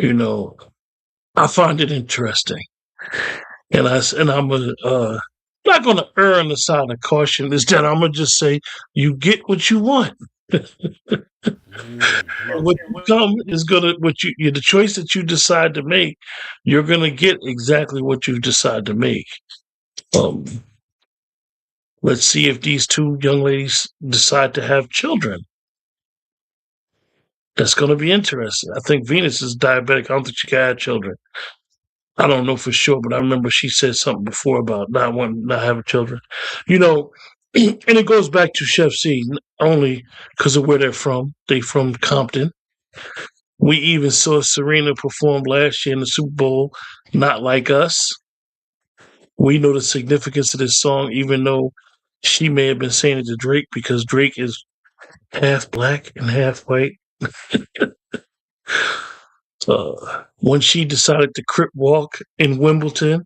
I find it interesting. And I'm not going to err on the side of caution. Is that I'm going to just say, you get what you want. What you come is the choice that you decide to make, you're gonna get exactly what you decide to make. Let's see if these two young ladies decide to have children. That's gonna be interesting. I think Venus is diabetic. I don't think she can have children. I don't know for sure, but I remember she said something before about not having children. And it goes back to Chef C, only because of where they're from. They from Compton. We even saw Serena perform last year in the Super Bowl, Not Like Us. We know the significance of this song, even though she may have been saying it to Drake because Drake is half black and half white. When she decided to crip walk in Wimbledon,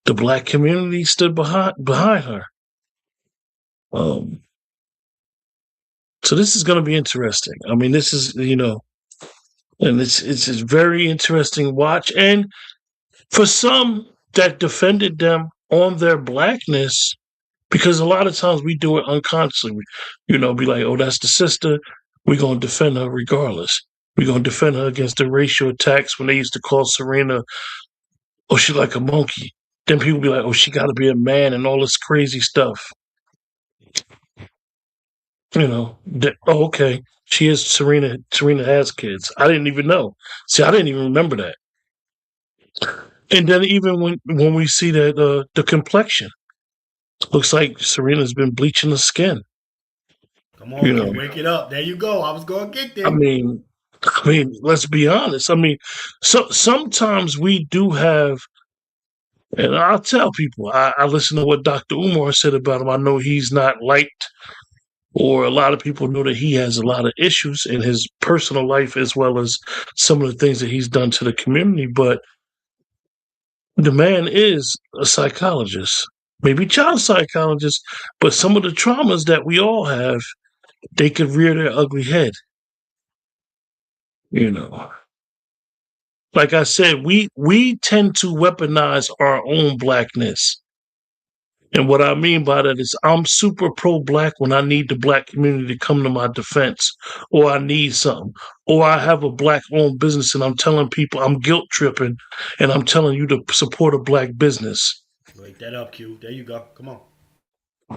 the black community stood behind her. So this is going to be interesting. I mean, this is, and it's a very interesting watch. And for some that defended them on their blackness, because a lot of times we do it unconsciously, be like, oh, that's the sister. We're going to defend her regardless. We're going to defend her against the racial attacks when they used to call Serena, oh, she like a monkey. Then people be like, oh, she got to be a man and all this crazy stuff. You know, oh, okay. She is Serena. Serena has kids. I didn't even know. See, I didn't even remember that. And then even when we see that the complexion looks like Serena's been bleaching the skin. Come on, Q, wake it up. There you go. I was going to get there. I mean, let's be honest. I mean, so sometimes we do have, and I'll tell people, I listen to what Dr. Umar said about him. I know he's not liked, or a lot of people know that he has a lot of issues in his personal life as well as some of the things that he's done to the community. But the man is a psychologist, maybe child psychologist, but some of the traumas that we all have, they could rear their ugly head. You know, like I said, we tend to weaponize our own blackness. And what I mean by that is I'm super pro-black when I need the black community to come to my defense, or I need something, or I have a black-owned business and I'm telling people I'm guilt tripping and I'm telling you to support a black business. Wake that up, Q. There you go. Come on.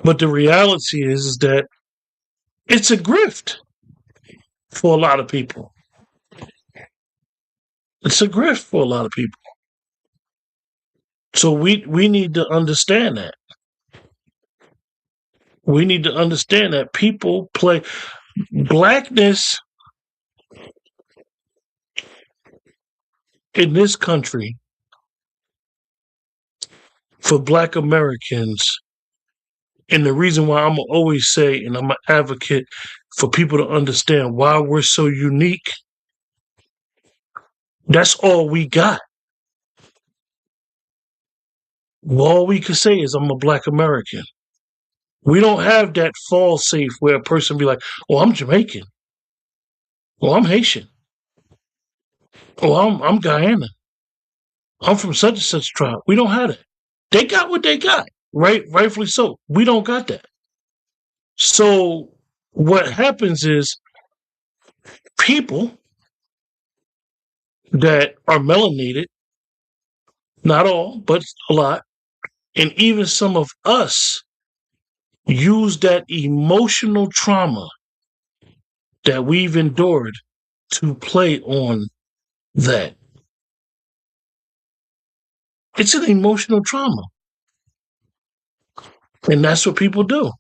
But the reality is that it's a grift for a lot of people. It's a grift for a lot of people. So we need to understand that. We need to understand that people play blackness in this country for black Americans. And the reason why I'm always say, and I'm an advocate for people to understand why we're so unique, that's all we got. All we can say is I'm a black American. We don't have that fall safe where a person be like, oh, I'm Jamaican. Oh, I'm Haitian. Oh, I'm Guyana. I'm from such and such tribe. We don't have that. They got what they got, right? Rightfully so. We don't got that. So what happens is people that are melanated, not all, but a lot, and even some of us use that emotional trauma that we've endured to play on that. It's an emotional trauma. And that's what people do.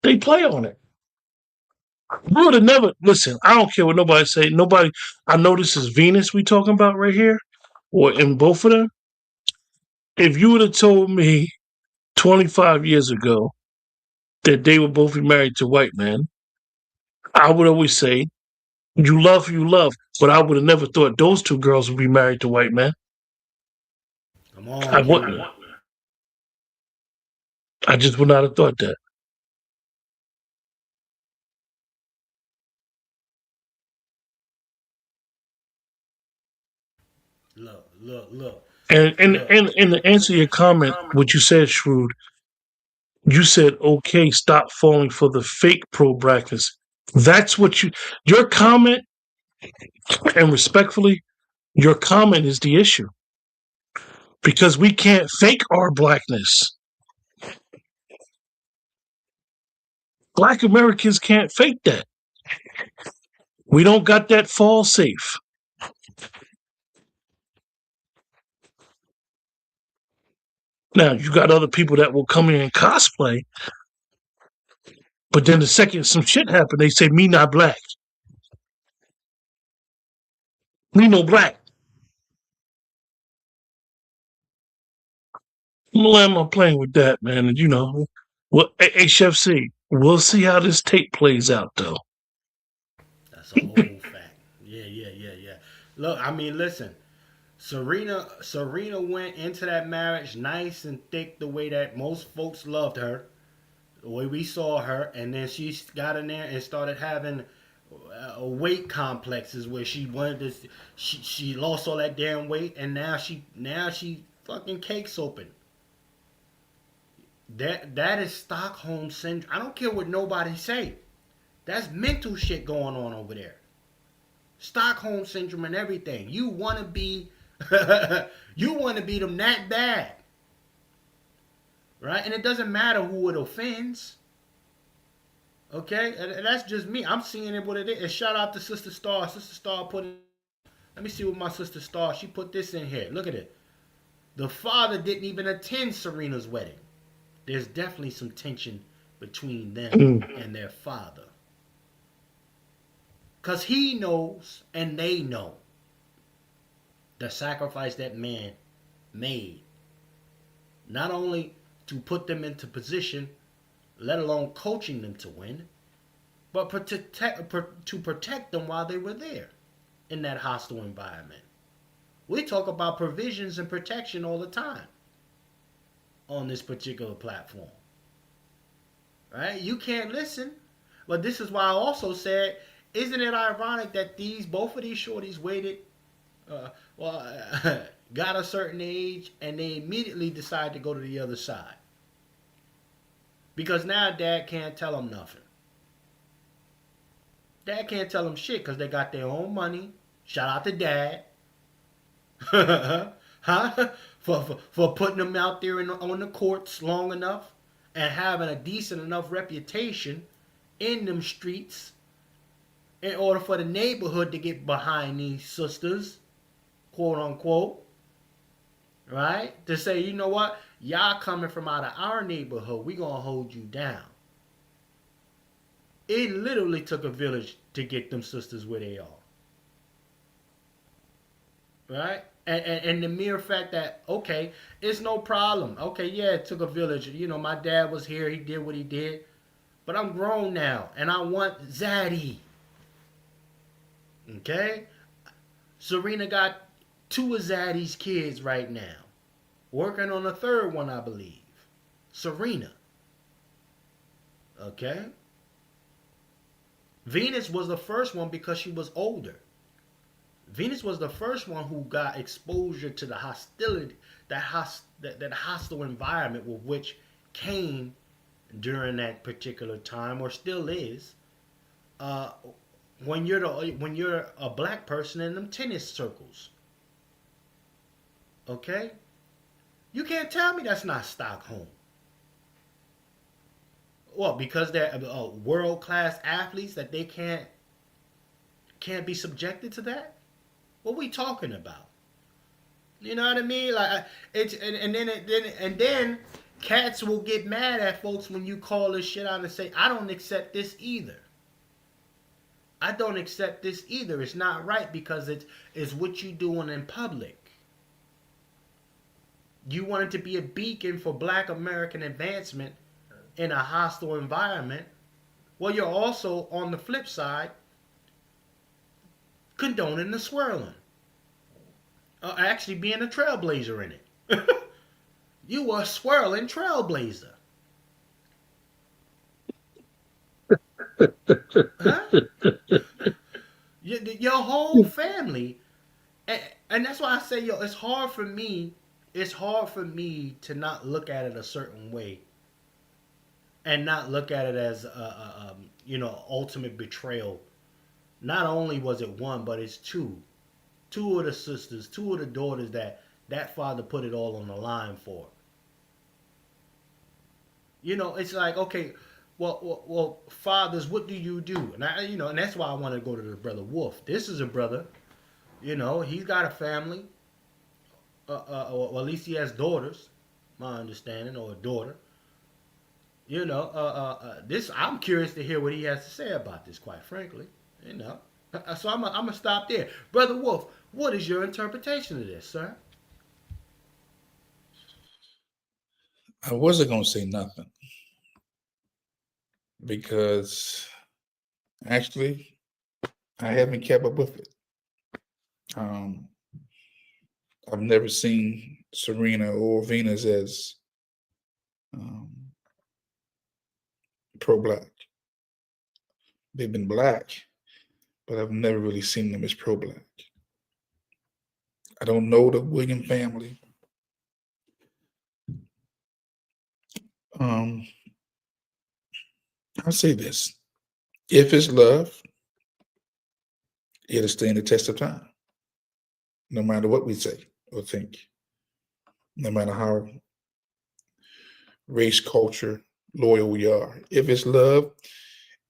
They play on it. We would have never, listen, I don't care what nobody say. Nobody, I know this is Venus we talking about right here, or in both of them. If you would have told me 25 years ago that they would both be married to white men, I would always say, you love who you love. But I would have never thought those two girls would be married to white men. Come on, I wouldn't. I just would not have thought that. Look. And to answer your comment, what you said, Shrewd, you said, okay, stop falling for the fake pro-blackness. That's what your comment, and respectfully, your comment is the issue. Because we can't fake our blackness. Black Americans can't fake that. We don't got that fall safe. Now, you got other people that will come in and cosplay, but then the second some shit happen, they say, me not black. Me no black. I'm gonna land my plane with that, man. And you know, well, hey, Chef C, we'll see how this tape plays out, though. That's a whole fact. Yeah. Look, I mean, listen. Serena went into that marriage nice and thick the way that most folks loved her, the way we saw her, and then she got in there and started having weight complexes where she wanted to, she lost all that damn weight, and now she fucking cakes open. That is Stockholm syndrome. I don't care what nobody say. That's mental shit going on over there. Stockholm syndrome and everything. You want to be, you want to be them that bad, right? And it doesn't matter who it offends. Okay, and that's just me. I'm seeing it what it is. And shout out to Sister Star. Sister Star put it. Let me see what my Sister Star. She put this in here. Look at it. The father didn't even attend Serena's wedding. There's definitely some tension between them and their father. Because he knows and they know the sacrifice that man made. Not only to put them into position, let alone coaching them to win, but to protect them while they were there in that hostile environment. We talk about provisions and protection all the time on this particular platform. Right? You can't listen. But this is why I also said, isn't it ironic that both of these shorties waited, got a certain age, and they immediately decided to go to the other side? Because now dad can't tell them nothing. Dad can't tell them shit because they got their own money. Shout out to dad. Huh? For putting them out there on the courts long enough and having a decent enough reputation in them streets in order for the neighborhood to get behind these sisters, quote unquote, right? To say, you know what? Y'all coming from out of our neighborhood, we gonna hold you down. It literally took a village to get them sisters where they are. Right? And the mere fact that, okay, it's no problem. Okay, yeah, it took a village. You know, my dad was here. He did what he did. But I'm grown now, and I want Zaddy. Okay? Serena got 2 of Zaddy's kids right now. Working on a 3rd one, I believe. Serena. Okay? Venus was the first one because she was older. Venus was the first one who got exposure to the hostility, that hostile environment with which came during that particular time, or still is, when you're a black person in them tennis circles. Okay, you can't tell me that's not Stockholm. Well, because they're world-class athletes that they can't be subjected to that. What we talking about? You know what I mean? Like it's and then cats will get mad at folks when you call this shit out and say, I don't accept this either. I don't accept this either. It's not right because it's what you doing in public. You wanted to be a beacon for Black American advancement in a hostile environment. Well, you're also on the flip side condoning the swirling. Actually being a trailblazer in it. You were a swirling trailblazer. Huh? Your whole family. And that's why I say, yo, it's hard for me to not look at it a certain way. And not look at it as ultimate betrayal. Not only was it one, but it's two. 2 of the sisters, 2 of the daughters that father put it all on the line for. You know, it's like, okay, well, fathers, what do you do? And and that's why I want to go to the brother Wolf. This is a brother, he's got a family, or at least he has daughters, my understanding, or a daughter. This, I'm curious to hear what he has to say about this, quite frankly. So I'm gonna stop there. Brother Wolf, what is your interpretation of this, sir? I wasn't going to say nothing because actually I haven't kept up with it. I've never seen Serena or Venus as pro-Black. They've been Black, but I've never really seen them as pro-Black. I don't know the Williams family. I'll say this. If it's love, it'll stand the test of time, no matter what we say or think, no matter how race, culture, loyal we are. If it's love,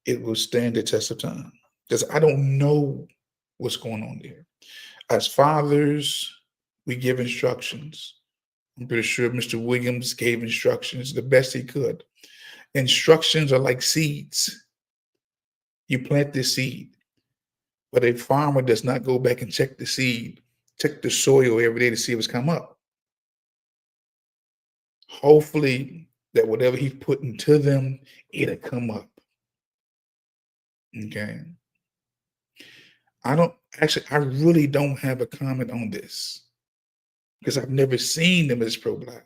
it will stand the test of time. Because I don't know what's going on there. As fathers, we give instructions. I'm pretty sure Mr. Williams gave instructions the best he could. Instructions are like seeds. You plant the seed, but a farmer does not go back and check the seed, check the soil every day to see if it's come up. Hopefully, that whatever he put into them, it'll come up. Okay. I really don't have a comment on this because I've never seen them as pro black.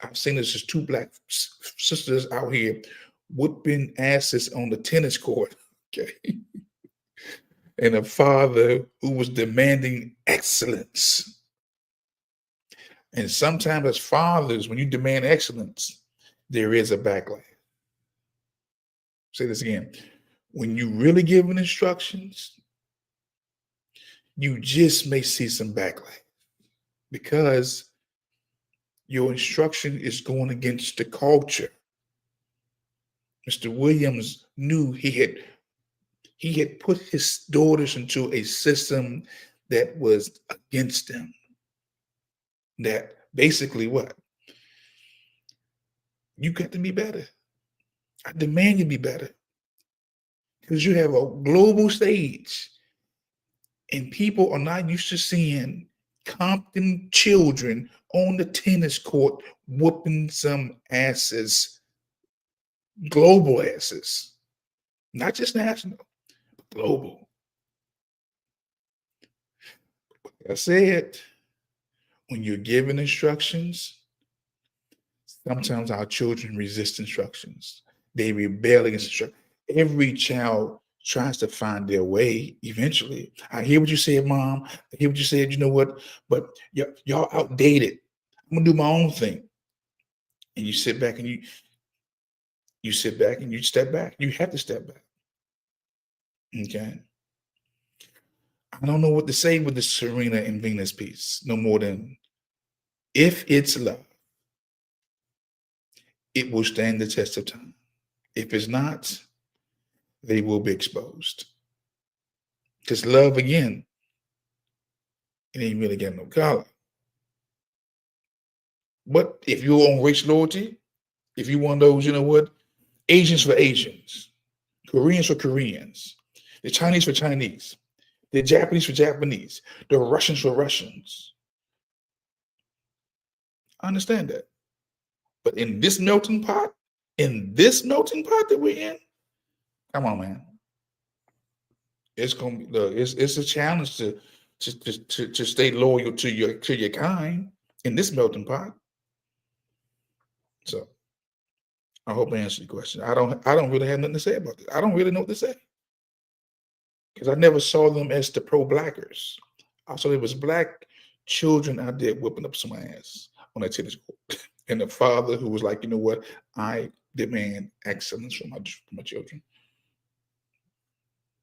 I've seen this as two black sisters out here whooping asses on the tennis court. Okay. And a father who was demanding excellence. And sometimes, as fathers, when you demand excellence, there is a backlash. Say this again. When you really giving instructions, you just may see some backlash because your instruction is going against the culture. Mr. Williams knew he had put his daughters into a system that was against them. That basically what? You got to be better. I demand you be better. Because you have a global stage and people are not used to seeing Compton children on the tennis court whooping some asses, global asses, not just national, but global. Like I said, when you're given instructions, sometimes our children resist instructions. They rebel against instructions. Every child tries to find their way eventually. I hear what you said, Mom. I hear what you said, you know what? But y'all outdated. I'm gonna do my own thing. And you sit back and you sit back and you step back. You have to step back. Okay. I don't know what to say with the Serena and Venus piece, no more than if it's love, it will stand the test of time. If it's not, they will be exposed. Because love, again, it ain't really got no color. But if you're on race loyalty, if you one of those, you know what, Asians for Asians, Koreans for Koreans, the Chinese for Chinese, the Japanese for Japanese, the Russians for Russians. I understand that. But in this melting pot that we're in, come on, man. It's gonna be it's a challenge to stay loyal to your kind in this melting pot. So I hope I answered your question. I don't really have nothing to say about this. I don't really know what to say. Because I never saw them as the pro-blackers. I saw there was black children out there whipping up some ass on that tennis court. And the father who was like, you know what, I demand excellence from my children.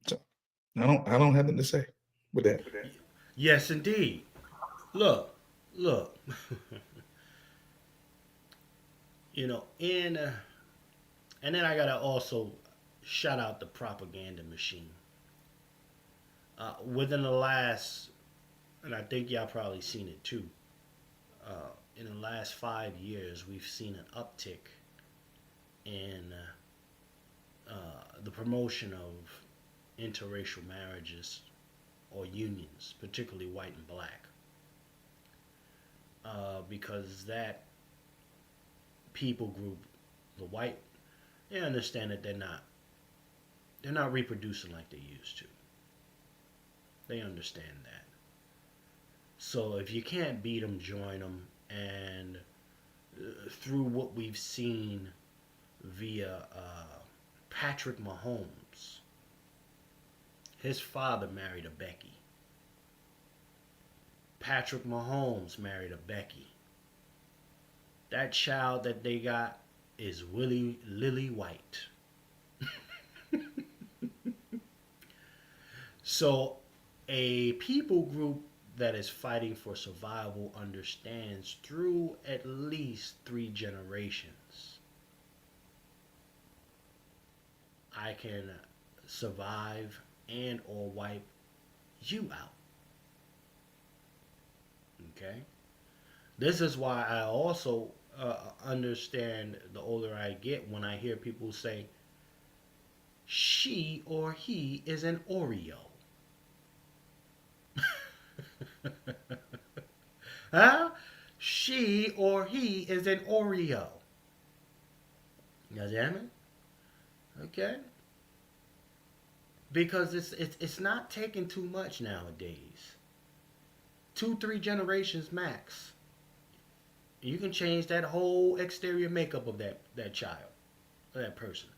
So I don't have nothing to say with that. Yes, indeed. Look. You know, and then I gotta also shout out the propaganda machine. Within the last, and I think y'all probably seen it too. In the last 5 years, we've seen an uptick in the promotion of interracial marriages or unions, particularly white and black, because that people group, the white, they understand that they're not reproducing like they used to. They understand that. So if you can't beat them, join them, and through what we've seen via Patrick Mahomes, his father married a Becky. Patrick Mahomes married a Becky. That child that they got is Lily White. So, a people group that is fighting for survival understands through at least 3 generations I can survive and or wipe you out. Okay? This is why I also understand the older I get when I hear people say she or he is an Oreo. Huh? She or he is an Oreo. You understand me? Okay? Because it's not taking too much nowadays. 2-3 generations max. You can change that whole exterior makeup of that child, that person.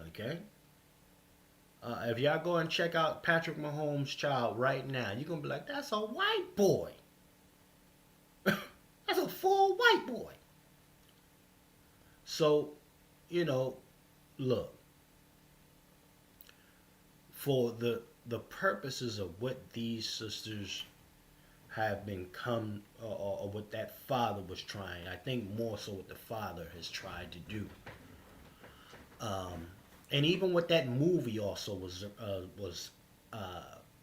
Okay? If y'all go and check out Patrick Mahomes' child right now, you're going to be like, that's a white boy. That's a full white boy. So, look, for the purposes of what these sisters have been or what that father was trying, I think more so what the father has tried to do. And even what that movie also was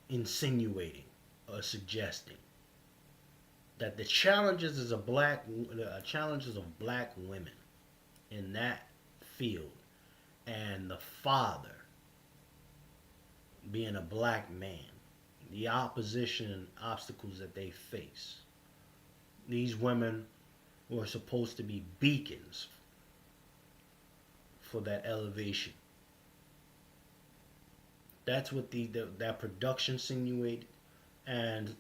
insinuating or suggesting that the challenges of black women in that field, and the father being a black man, the opposition and obstacles that they face. These women were supposed to be beacons for that elevation. That's what that production insinuated. And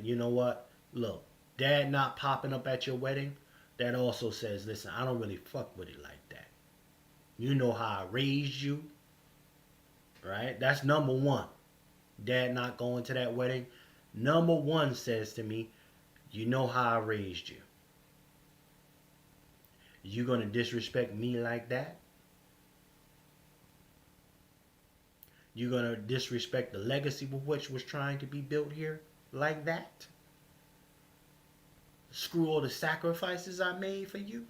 you know what? Look, dad not popping up at your wedding, that also says, listen, I don't really fuck with it like that. You know how I raised you, right? That's number one. Dad not going to that wedding. Number one says to me, you know how I raised you. You gonna disrespect me like that? You gonna disrespect the legacy of which was trying to be built here like that? Screw all the sacrifices I made for you?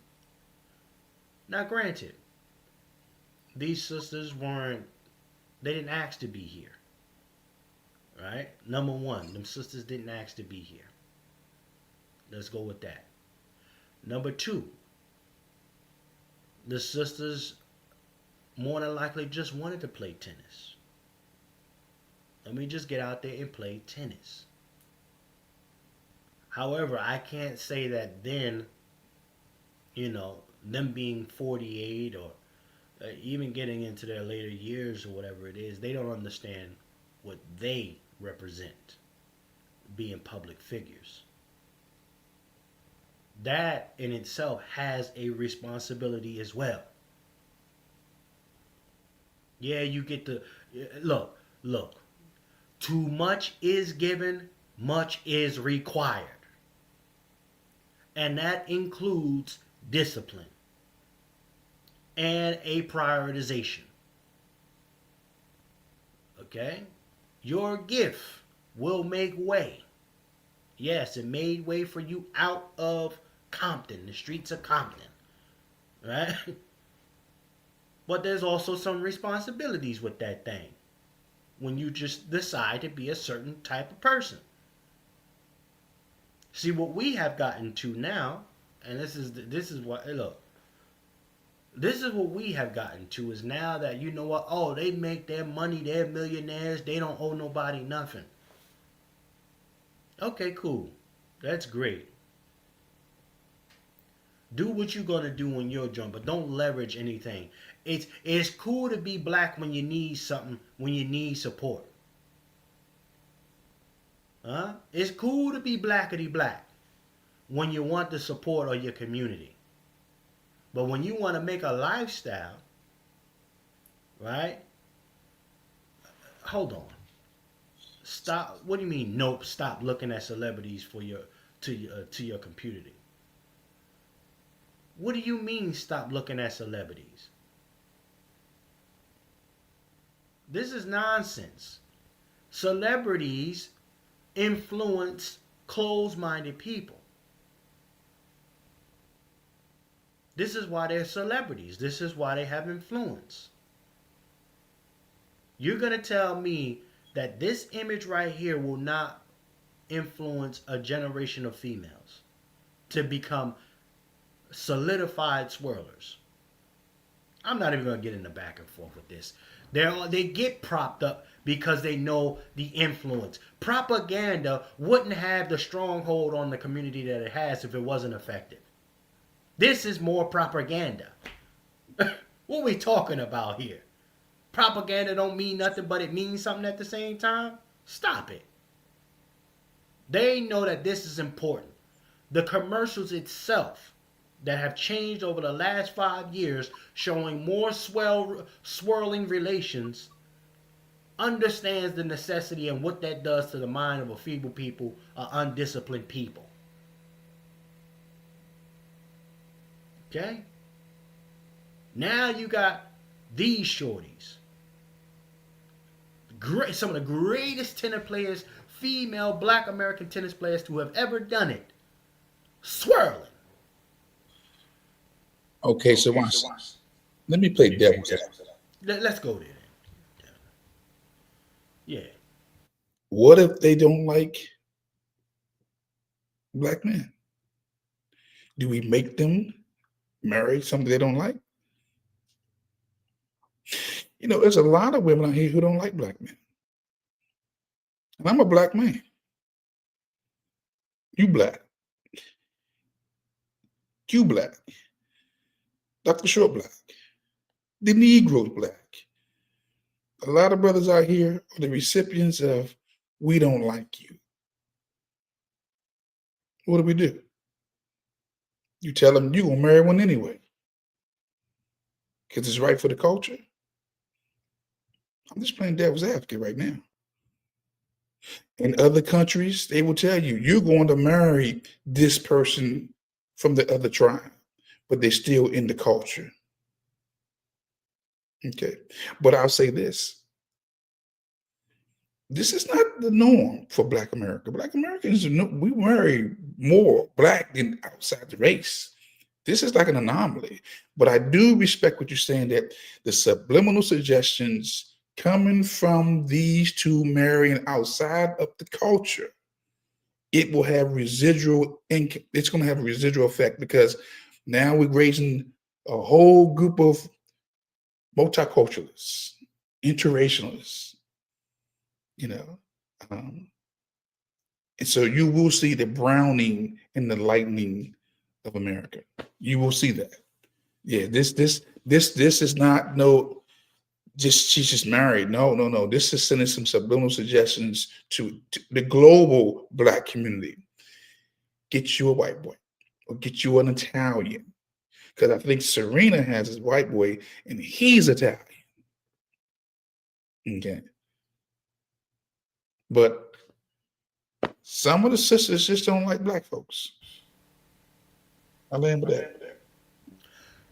Now granted, these sisters they didn't ask to be here. Right? Number one, them sisters didn't ask to be here. Let's go with that. Number two, the sisters more than likely just wanted to play tennis. Let me just get out there and play tennis. However, I can't say that then, them being 48 or even getting into their later years or whatever it is, they don't understand what they represent, being public figures. That in itself has a responsibility as well. Yeah, you get to look. Too much is given, much is required. And that includes discipline and a prioritization. Okay? Your gift will make way. Yes, it made way for you out of Compton, the streets of Compton. Right? But there's also some responsibilities with that thing when you just decide to be a certain type of person. See, what we have gotten to now, and this is what, look, this is what we have gotten to, is now that, you know what, oh, they make their money, they're millionaires, they don't owe nobody nothing. Okay, cool. That's great. Do what you're going to do in your job, but don't leverage anything. It's cool to be black when you need something, when you need support. Huh? It's cool to be blackety black when you want the support of your community. But when you want to make a lifestyle, right? Hold on. Stop. What do you mean? Nope. Stop looking at celebrities to your community. What do you mean? Stop looking at celebrities. This is nonsense. celebrities influence closed-minded people. This is why they're celebrities. This is why they have influence. You're going to tell me that this image right here will not influence a generation of females to become solidified swirlers. I'm not even going to get into back and forth with this. They get propped up because they know the influence. Propaganda wouldn't have the stronghold on the community that it has if it wasn't effective. This is more propaganda. What are we talking about here? Propaganda don't mean nothing, but it means something at the same time? Stop it. They know that this is important. The commercials itself that have changed over the last 5 years, showing more swirling relations, understands the necessity and what that does to the mind of a feeble people, undisciplined people. Okay? Now you got these shorties. Great, some of the greatest tennis players, female black American tennis players to have ever done it. Swirling. Okay, so watch. Let me play devil's advocate. Let's go there. Yeah. What if they don't like black men? Do we make them marry something they don't like? You know, there's a lot of women out here who don't like black men. And I'm a black man. You black. You black. Dr. Short black. The Negro black. A lot of brothers out here are the recipients of, we don't like you. What do? You tell them you're going to marry one anyway. Because it's right for the culture. I'm just playing devil's advocate right now. In other countries, they will tell you, you're going to marry this person from the other tribe, but they're still in the culture. Okay. But I'll say this. This is not the norm for Black America. Black Americans, we marry more black than outside the race. This is like an anomaly. But I do respect what you're saying, that the subliminal suggestions coming from these two marrying outside of the culture, it will have residual income. It's going to have a residual effect, because now we're raising a whole group of multiculturalists, interracialists, you know. And so you will see the browning and the lightening of America. You will see that. Yeah, this is not she's just married. No. This is sending some subliminal suggestions to the global black community. Get you a white boy, or get you an Italian. Because I think Serena has a white boy and he's Italian. Okay. But some of the sisters just don't like black folks. I land with that.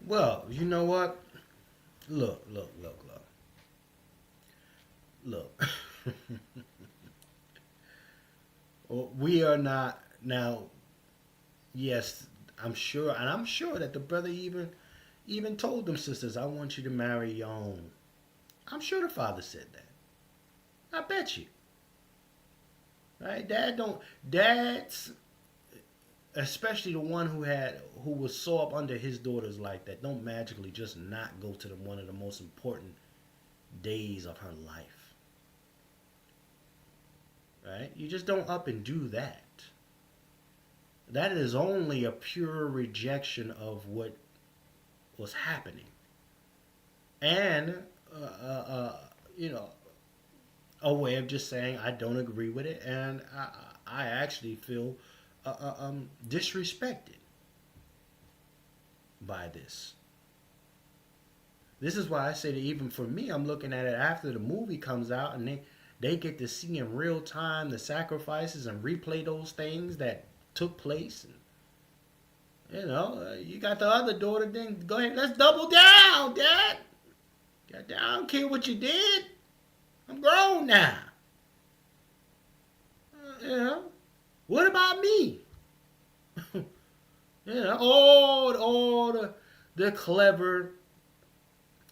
Well, you know what? Look. We are not now. Yes, I'm sure that the brother even told them sisters, "I want you to marry your own." I'm sure the father said that. I bet you. Right? Dads, especially the one who was so up under his daughters like that, don't magically just not go to one of the most important days of her life. Right? You just don't up and do that. That is only a pure rejection of what was happening. And, a way of just saying, I don't agree with it, and I actually feel disrespected by this. This is why I say that even for me, I'm looking at it after the movie comes out, and they get to see in real time the sacrifices and replay those things that took place. And, you got the other daughter, then go ahead, let's double down, Dad. I don't care what you did. I'm grown now. You know, what about me? You know, all the clever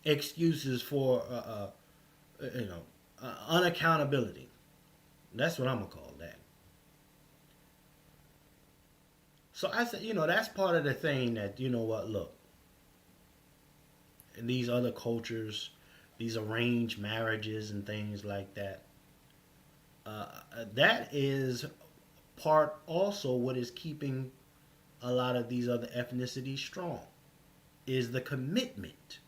excuses for unaccountability. That's what I'm gonna call that. So I said, that's part of the thing that what, look, in these other cultures, these arranged marriages and things like that. That is part also what is keeping a lot of these other ethnicities strong is the commitment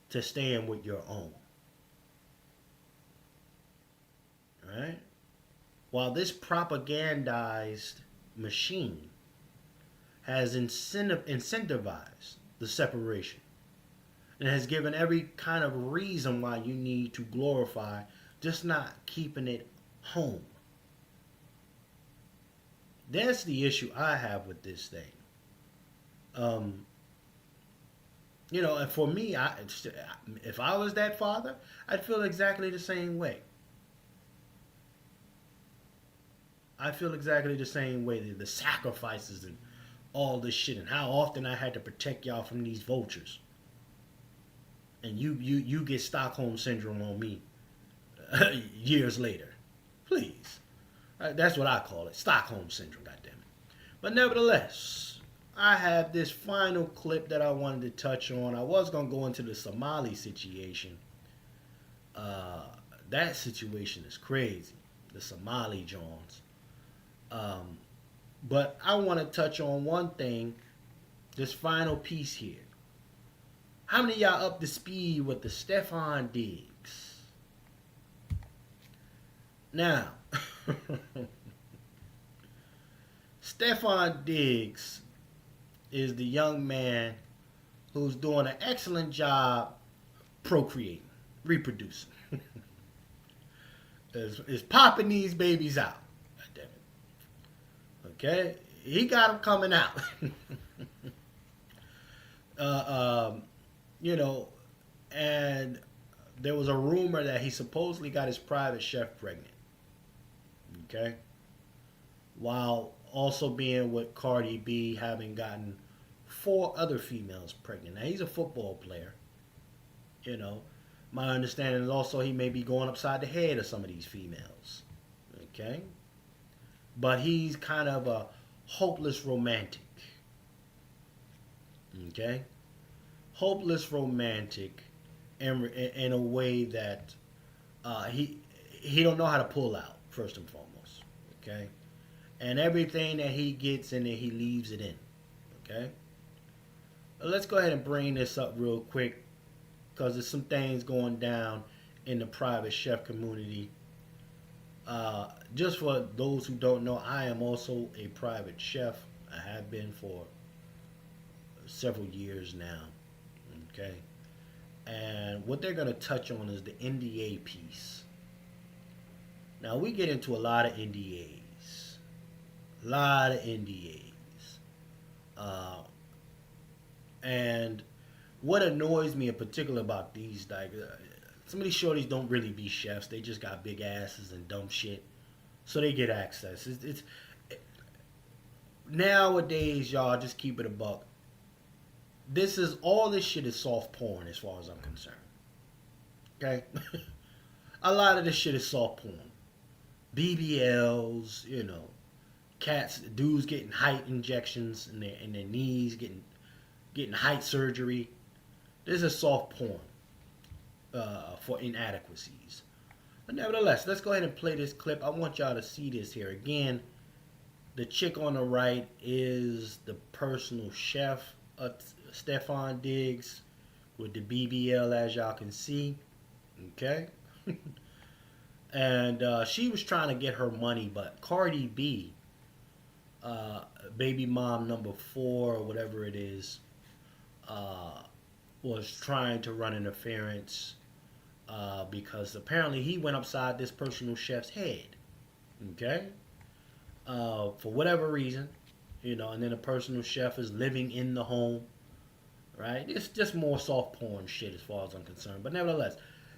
to staying with your own. Right? While this propagandized machine has incentivized the separation and has given every kind of reason why you need to glorify just not keeping it home. That's the issue I have with this thing. And for me, if I was that father, I'd feel exactly the same way. I feel exactly the same way. The sacrifices and all this shit, and how often I had to protect y'all from these vultures. And you get Stockholm syndrome on me years later. Please. That's what I call it. Stockholm syndrome, goddammit. But nevertheless, I have this final clip that I wanted to touch on. I was going to go into the Somali situation. That situation is crazy. The Somali Johns. But I want to touch on one thing. This final piece here. How many of y'all up to speed with the Stefan Diggs? Now, Stefan Diggs is the young man who's doing an excellent job procreating, reproducing. is popping these babies out. Damn it. Okay? He got them coming out. And there was a rumor that he supposedly got his private chef pregnant. Okay? While also being with Cardi B, having gotten 4 other females pregnant. Now, he's a football player. My understanding is also he may be going upside the head of some of these females. Okay? But he's kind of a hopeless romantic. Okay? Hopeless romantic in a way that he don't know how to pull out, first and foremost. Okay? And everything that he gets in it, he leaves it in. Okay? Let's go ahead and bring this up real quick, because there's some things going down in the private chef community. Just for those who don't know, I am also a private chef. I have been for several years now. Okay? And what they're going to touch on is the NDA piece. Now, we get into a lot of NDAs. A lot of NDAs. And what annoys me in particular about these, like, some of these shorties don't really be chefs. They just got big asses and dumb shit. So they get access. Nowadays, y'all, just keep it a buck. All this shit is soft porn as far as I'm concerned. Okay? A lot of this shit is soft porn. BBLs, cats, dudes getting height injections in their knees, getting height surgery. This is soft porn for inadequacies. But nevertheless, let's go ahead and play this clip. I want y'all to see this here. Again, the chick on the right is the personal chef of Stefan Diggs with the BBL, as y'all can see. Okay? And she was trying to get her money, but Cardi B, baby mom number 4 or whatever it is, was trying to run interference because apparently he went upside this personal chef's head. Okay? For whatever reason, and then the personal chef is living in the home. Right? It's just more soft porn shit as far as I'm concerned. But nevertheless,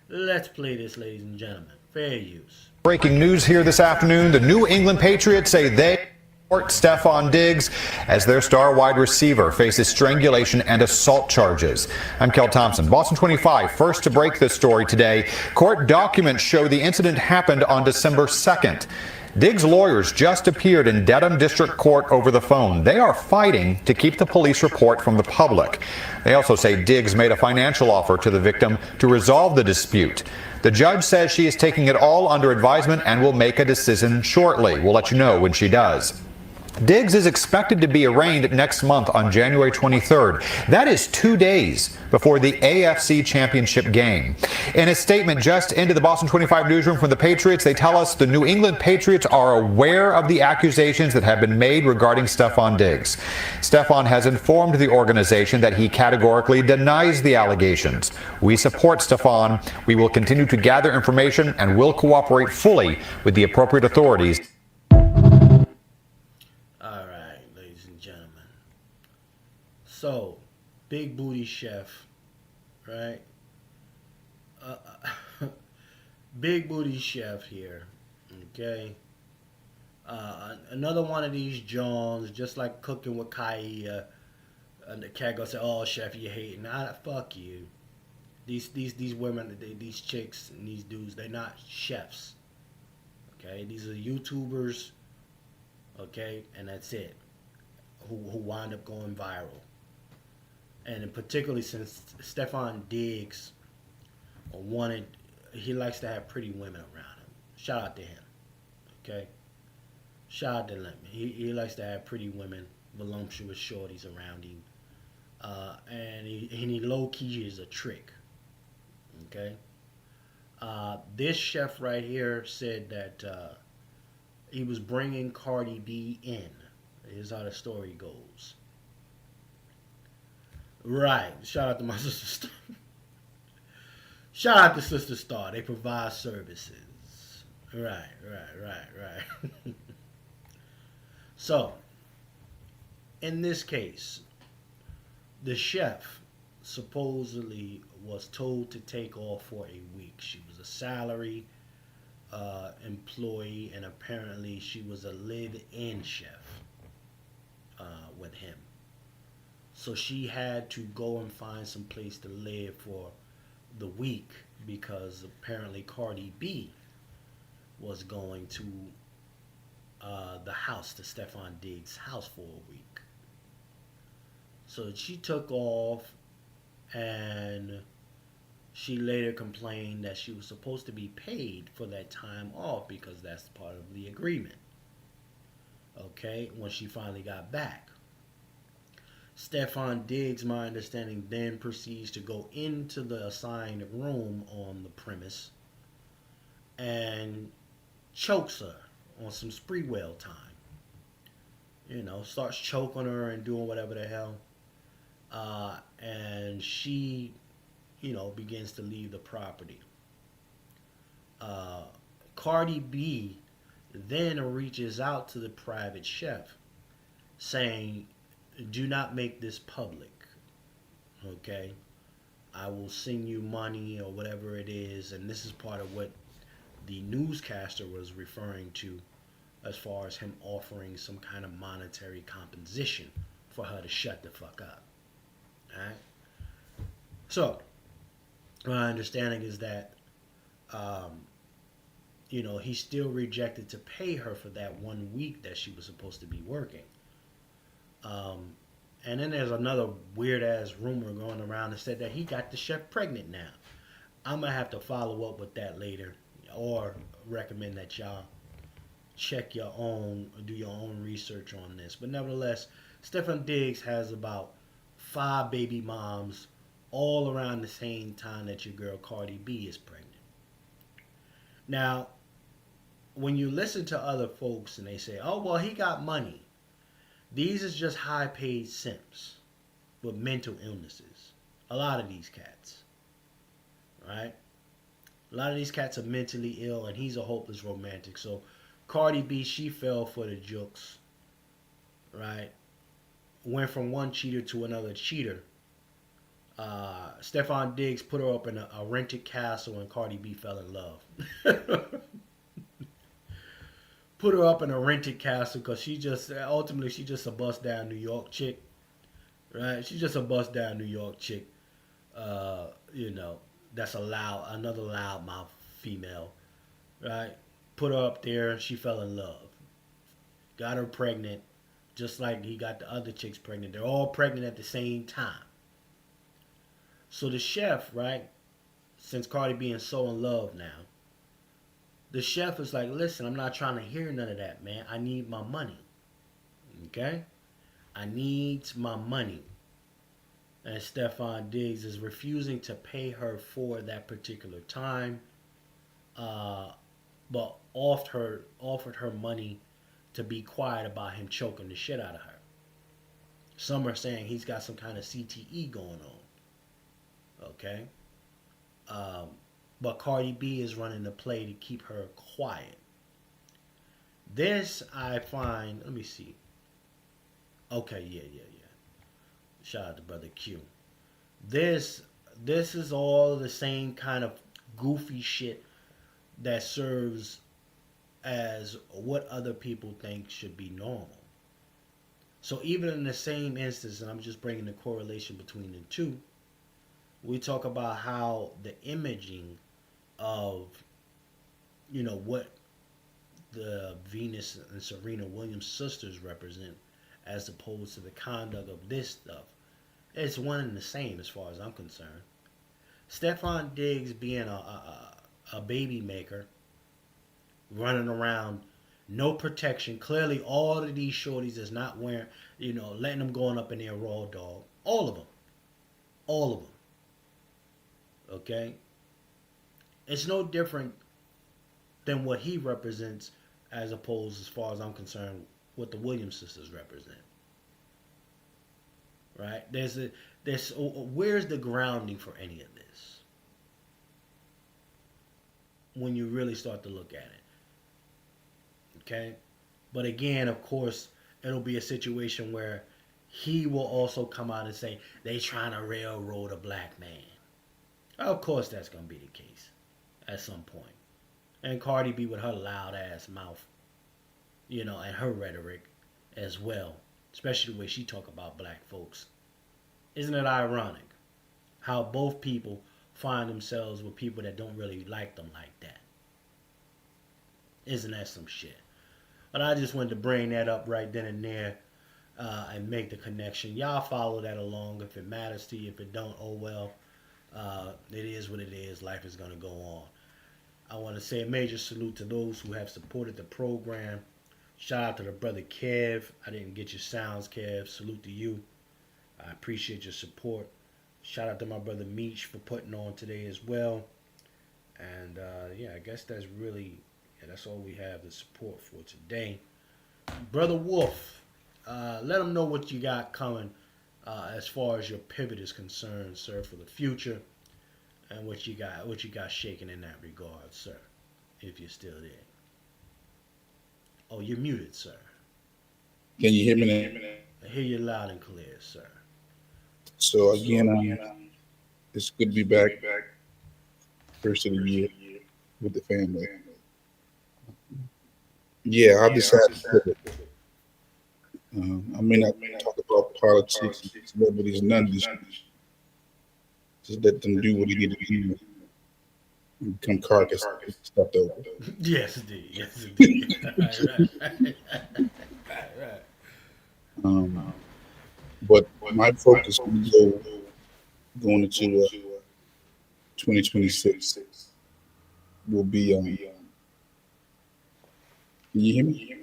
let's play this, ladies and gentlemen. Fair use. Breaking news here this afternoon. The New England Patriots say they support Stephon Diggs as their star wide receiver faces strangulation and assault charges. I'm Kel Thompson, Boston 25, first to break this story today. Court documents show the incident happened on December 2nd. Diggs' lawyers just appeared in Dedham District Court over the phone. They are fighting to keep the police report from the public. They also say Diggs made a financial offer to the victim to resolve the dispute. The judge says she is taking it all under advisement and will make a decision shortly. We'll let you know when she does. Diggs is expected to be arraigned next month on January 23rd. That is 2 days before the AFC Championship game. In a statement just into the Boston 25 newsroom from the Patriots, they tell us the New England Patriots are aware of the accusations that have been made regarding Stephon Diggs. Stephon has informed the organization that he categorically denies the allegations. We support Stephon. We will continue to gather information and will cooperate fully with the appropriate authorities. So, big booty chef, right? Big booty chef here, okay? Another one of these Jones, just like cooking with Kaya, and the cat gonna say, "Oh, chef, you hating?" Nah, fuck you. These women, these chicks and these dudes, they're not chefs, okay? These are YouTubers, okay, and that's it. Who wind up going viral. And particularly since Stephon Diggs he likes to have pretty women around him. Shout out to him, okay? Shout out to him. He likes to have pretty women, voluptuous shorties around him. And he low-key is a trick, okay? This chef right here said that he was bringing Cardi B in. Here's how the story goes. Right. Shout out to my sister Star. Shout out to Sister Star. They provide services. Right. So, in this case, the chef supposedly was told to take off for a week. She was a salary employee, and apparently she was a live-in chef with him. So she had to go and find some place to live for the week because apparently Cardi B was going to the house, to Stephon Diggs' house for a week. So she took off, and she later complained that she was supposed to be paid for that time off because that's part of the agreement. Okay, when she finally got back. Stephon Diggs, my understanding, then proceeds to go into the assigned room on the premise and chokes her on some spree whale time. Starts choking her and doing whatever the hell. And she, begins to leave the property. Cardi B then reaches out to the private chef saying, "Do not make this public, okay? I will send you money," or whatever it is. And this is part of what the newscaster was referring to as far as him offering some kind of monetary compensation for her to shut the fuck up. All right? So, my understanding is that, he still rejected to pay her for that 1 week that she was supposed to be working. And then there's another weird-ass rumor going around that said that he got the chef pregnant now. I'm going to have to follow up with that later, or recommend that y'all check your own, do your own research on this. But nevertheless, Stephon Diggs has about 5 baby moms all around the same time that your girl Cardi B is pregnant. Now, when you listen to other folks and they say, "Oh, well, he got money," these is just high-paid simps with mental illnesses. A lot of these cats, right? A lot of these cats are mentally ill, and he's a hopeless romantic. So Cardi B, she fell for the jokes, right? Went from one cheater to another cheater. Stephon Diggs put her up in a rented castle, and Cardi B fell in love. put her up in a rented castle because she just a bust down New York chick, right? She's just a bust down New York chick. You know, that's another loudmouth female, right? Put her up there. She fell in love, got her pregnant, just like he got the other chicks pregnant. They're all pregnant at the same time. So the chef, right? Since Cardi being so in love now, the chef is like, listen, I'm not trying to hear none of that, man. I need my money. Okay? I need my money. And Stefan Diggs is refusing to pay her for that particular time, but offered her money to be quiet about him choking the shit out of her. Some are saying he's got some kind of CTE going on. Okay? But Cardi B is running the play to keep her quiet. This I find, let me see. Okay, yeah. Shout out to Brother Q. This is all the same kind of goofy shit that serves as what other people think should be normal. So even in the same instance, and I'm just bringing the correlation between the two, we talk about how the imaging of, what the Venus and Serena Williams sisters represent as opposed to the conduct of this stuff. It's one and the same as far as I'm concerned. Stefan Diggs being a baby maker, running around, no protection. Clearly, all of these shorties is not wearing, letting them going up in their raw dog. All of them. All of them. Okay? It's no different than what he represents as opposed, as far as I'm concerned, what the Williams sisters represent. Right? Where's the grounding for any of this? When you really start to look at it. Okay? But again, of course, it'll be a situation where he will also come out and say, they trying to railroad a black man. Of course that's going to be the case at some point. And Cardi B with her loud ass mouth, and her rhetoric as well. Especially the way she talk about black folks. Isn't it ironic how both people find themselves with people that don't really like them like that? Isn't that some shit? But I just wanted to bring that up right then and there and make the connection. Y'all follow that along if it matters to you. If it don't, oh well. It is what it is. Life is going to go on. I want to say a major salute to those who have supported the program. Shout out to the brother Kev. I didn't get your sounds, Kev. Salute to you. I appreciate your support. Shout out to my brother Meech for putting on today as well. And I guess that's all we have the support for today. Brother Wolf, let them know what you got coming as far as your pivot is concerned, sir, for the future, and what you got shaking in that regard, sir, if you're still there. Oh, you're muted, sir. Can you hear me now? I hear you loud and clear, sir. So again, it's good to be back. First of the year with the family. Yeah, I'll decide to pivot. I may not talk about politics and celebrities, none of this. Just let them do what they need to do. Become carcass stuffed over. Yes, indeed. Yes, indeed. Right. But my focus will going into 2026 will be can you hear me?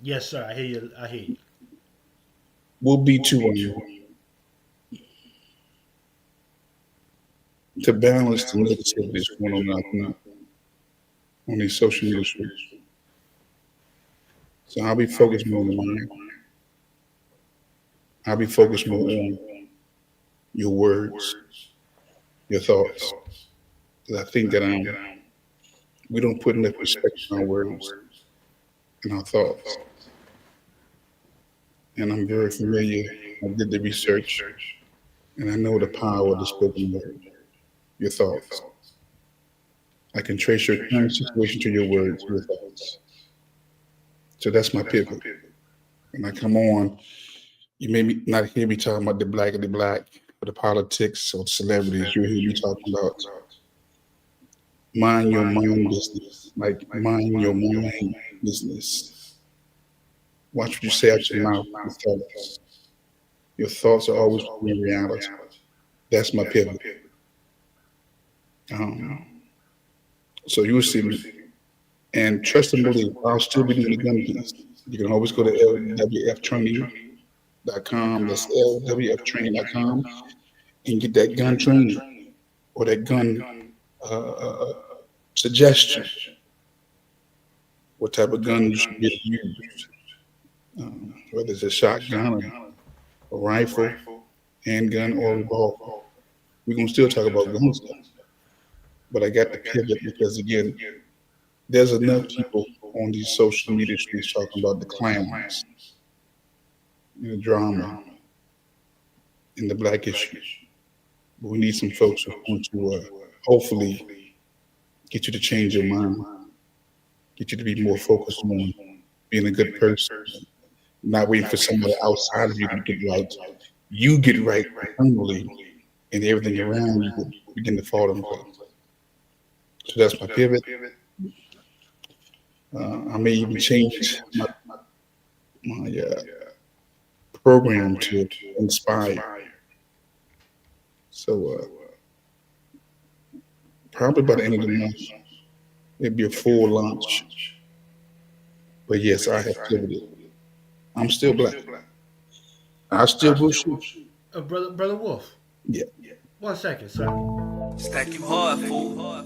Yes, sir. I hear you. Will be to balance the negativity that's going on these social media streets. So I'll be focused more on the mind. I'll be focused more on your words, your thoughts. Because I think that we don't put enough respect on our words and our thoughts. And I'm very familiar. I did the research, and I know the power of the spoken word, your thoughts. I can trace your current situation to your words, your thoughts. So that's my pivot. When I come on, you may not hear me talking about the black of the black, or the politics or the celebrities. You'll hear me talking about mind your mind business, like mind your mind business. Watch what you say out your mouth, your thoughts. Your thoughts are always in reality. That's my pivot. Um, so you will see me. And trust and believe, I'll still be doing the gun piece. You can always go to lwftraining.com. That's lwftraining.com and get that gun training or that gun suggestion. What type of gun you should get used, whether it's a shotgun, a rifle, handgun, or revolver. We're gonna still talk about gun stuff, but I got to pivot because again, there's enough people on these social media streets talking about the clowns and the drama and the black issue. But we need some folks who want to hopefully get you to change your mind, get you to be more focused on being a good person, not waiting for somebody outside of you to get right. You get right internally, and everything around you will begin to fall in place. So that's my pivot. I may even change my program to inspire. So probably by the end of the month, it'll be a full launch. But yes, I have pivoted. I'm still black. I still will shoot. Brother Wolf. Yeah. 1 second, sir. Stack you hard, fool.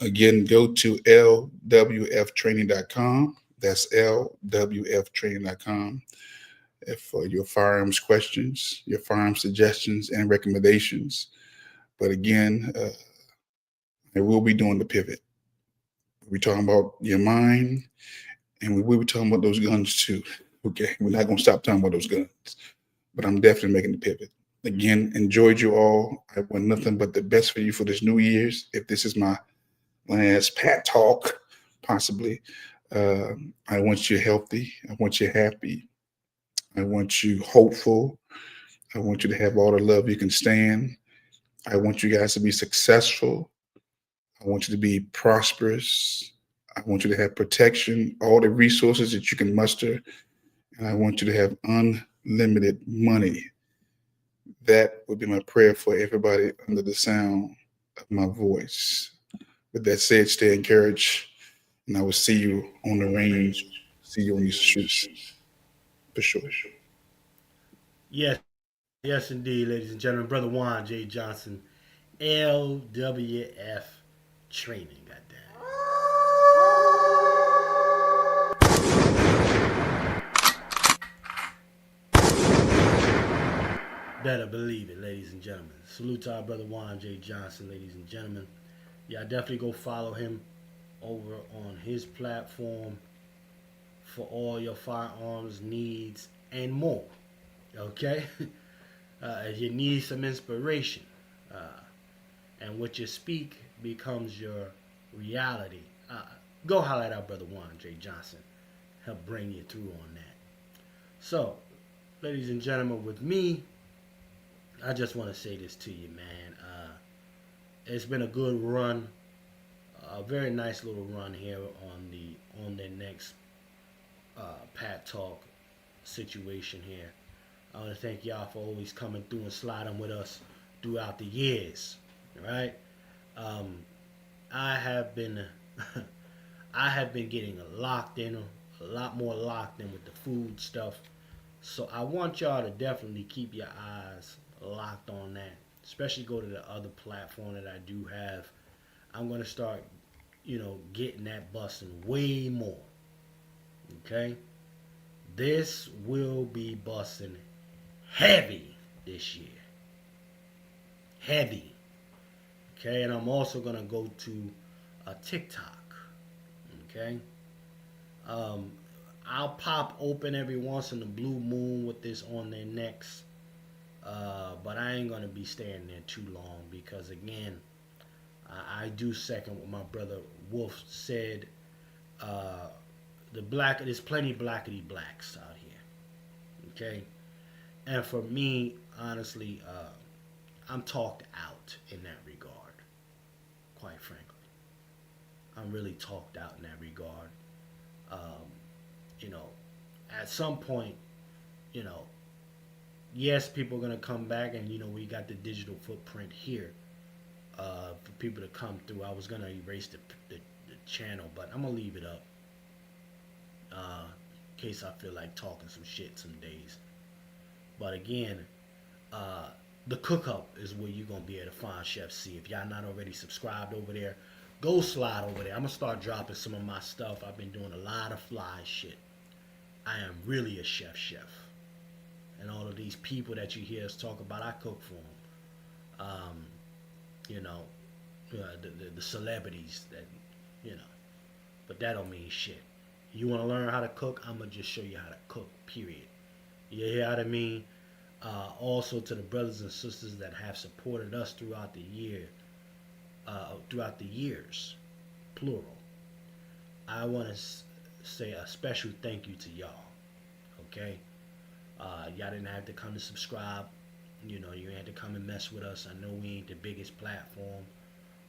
Again, go to lwftraining.com. That's lwftraining.com for your firearms questions, your firearms suggestions, and recommendations. But again, I will be doing the pivot. We're talking about your mind, and we will be talking about those guns too. Okay, we're not going to stop talking about those guns, but I'm definitely making the pivot. Again, enjoyed you all. I want nothing but the best for you for this New Year's. If this is my last Pat Talk, possibly, I want you healthy. I want you happy. I want you hopeful. I want you to have all the love you can stand. I want you guys to be successful. I want you to be prosperous. I want you to have protection, all the resources that you can muster. And I want you to have unlimited money. That would be my prayer for everybody under the sound of my voice. With that said, stay encouraged, and I will see you on the range, see you on these streets, for sure. Yes, yes, indeed, ladies and gentlemen. Brother Juan J. Johnson, LWF Training. Goddamn. Better believe it, ladies and gentlemen. Salute to our brother Juan J. Johnson, ladies and gentlemen. Yeah, definitely go follow him over on his platform for all your firearms needs and more. Okay? If you need some inspiration, and what you speak becomes your reality, go holler at our brother Juan J. Johnson. Help bring you through on that. So, ladies and gentlemen, with me, I just want to say this to you, man. It's been a good run, a very nice little run here on the next Pat Talk situation here. I want to thank y'all for always coming through and sliding with us throughout the years. All right. I have been getting locked in, a lot more locked in with the food stuff. So I want y'all to definitely keep your eyes locked on that. Especially go to the other platform that I do have. I'm gonna start, getting that busting way more. Okay? This will be busting heavy this year. Heavy. Okay, and I'm also gonna go to a TikTok. Okay, I'll pop open every once in the blue moon with this on their necks, but I ain't gonna be staying there too long because again, I do second what my brother Wolf said. There's plenty blackety blacks out here. Okay, and for me, honestly, I'm talked out in that regard. Quite frankly, I'm really talked out in that regard. At some point, yes, people are gonna come back, and we got the digital footprint here for people to come through. I was gonna erase the channel, but I'm gonna leave it up in case I feel like talking some shit some days. But again, the Cook Up is where you're going to be able to find Chef C. If y'all not already subscribed over there, go slide over there. I'm going to start dropping some of my stuff. I've been doing a lot of fly shit. I am really a chef. And all of these people that you hear us talk about, I cook for them. The celebrities that, but that don't mean shit. You want to learn how to cook? I'm going to just show you how to cook, period. You hear what I mean? Also to the brothers and sisters that have supported us throughout the years, plural. I want to say a special thank you to y'all. Okay, y'all didn't have to come to subscribe. You ain't had to come and mess with us. I know we ain't the biggest platform,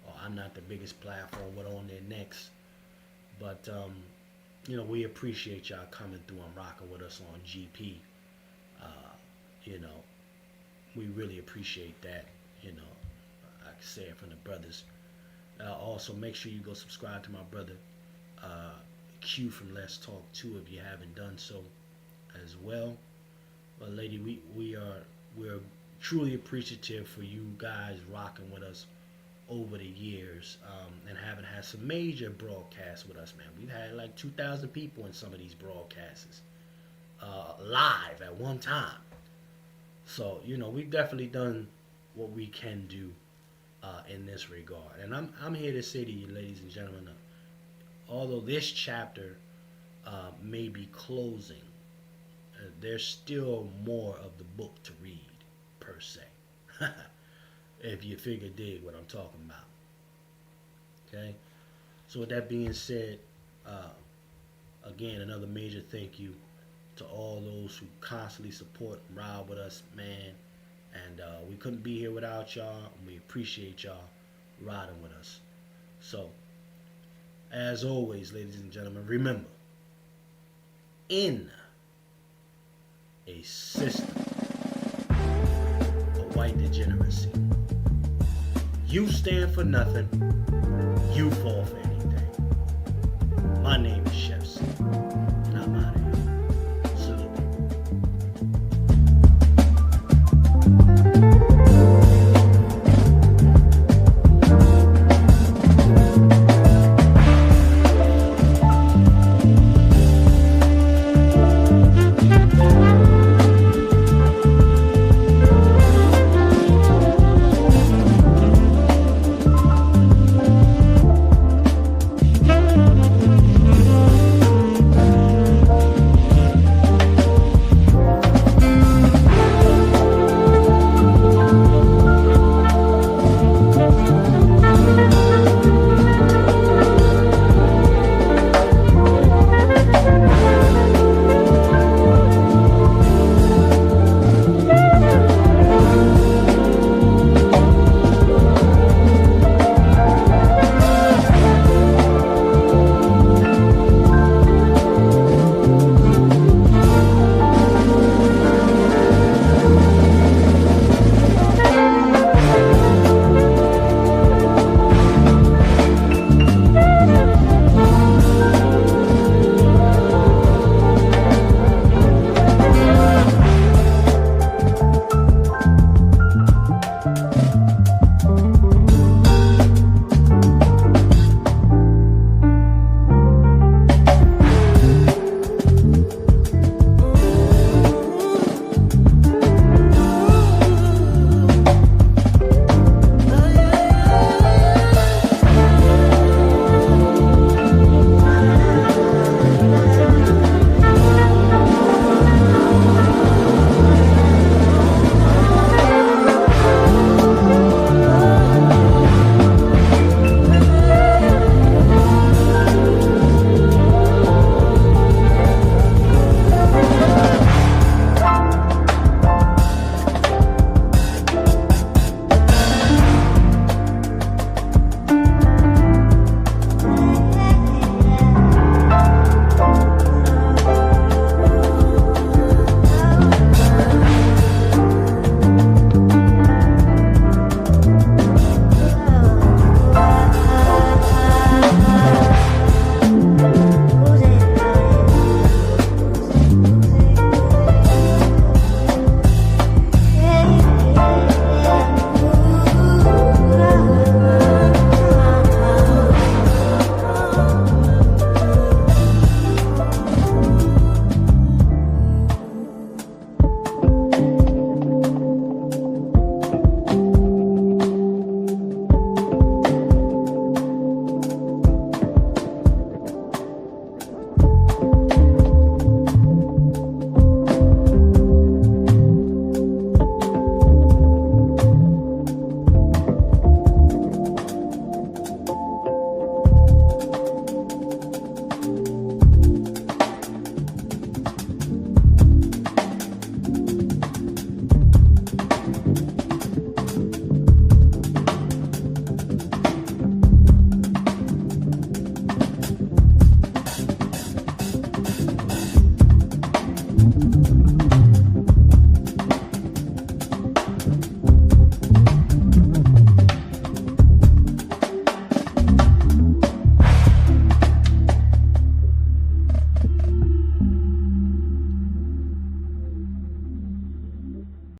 or I'm not the biggest platform with on their necks, but we appreciate y'all coming through and rocking with us on GP. We really appreciate that. I can say it from the brothers. Also, make sure you go subscribe to my brother Q from Let's Talk 2 if you haven't done so as well. But lady, we're truly appreciative for you guys rocking with us over the years and having had some major broadcasts with us, man. We've had like 2,000 people in some of these broadcasts live at one time. So, we've definitely done what we can do in this regard. And I'm here to say to you, ladies and gentlemen, although this chapter may be closing, there's still more of the book to read, per se. If you dig what I'm talking about. Okay? So with that being said, again, another major thank you to all those who constantly support and ride with us, man. And we couldn't be here without y'all, and we appreciate y'all riding with us. So, as always, ladies and gentlemen, remember, in a system of white degeneracy, you stand for nothing, you fall for anything. My name is Chef C.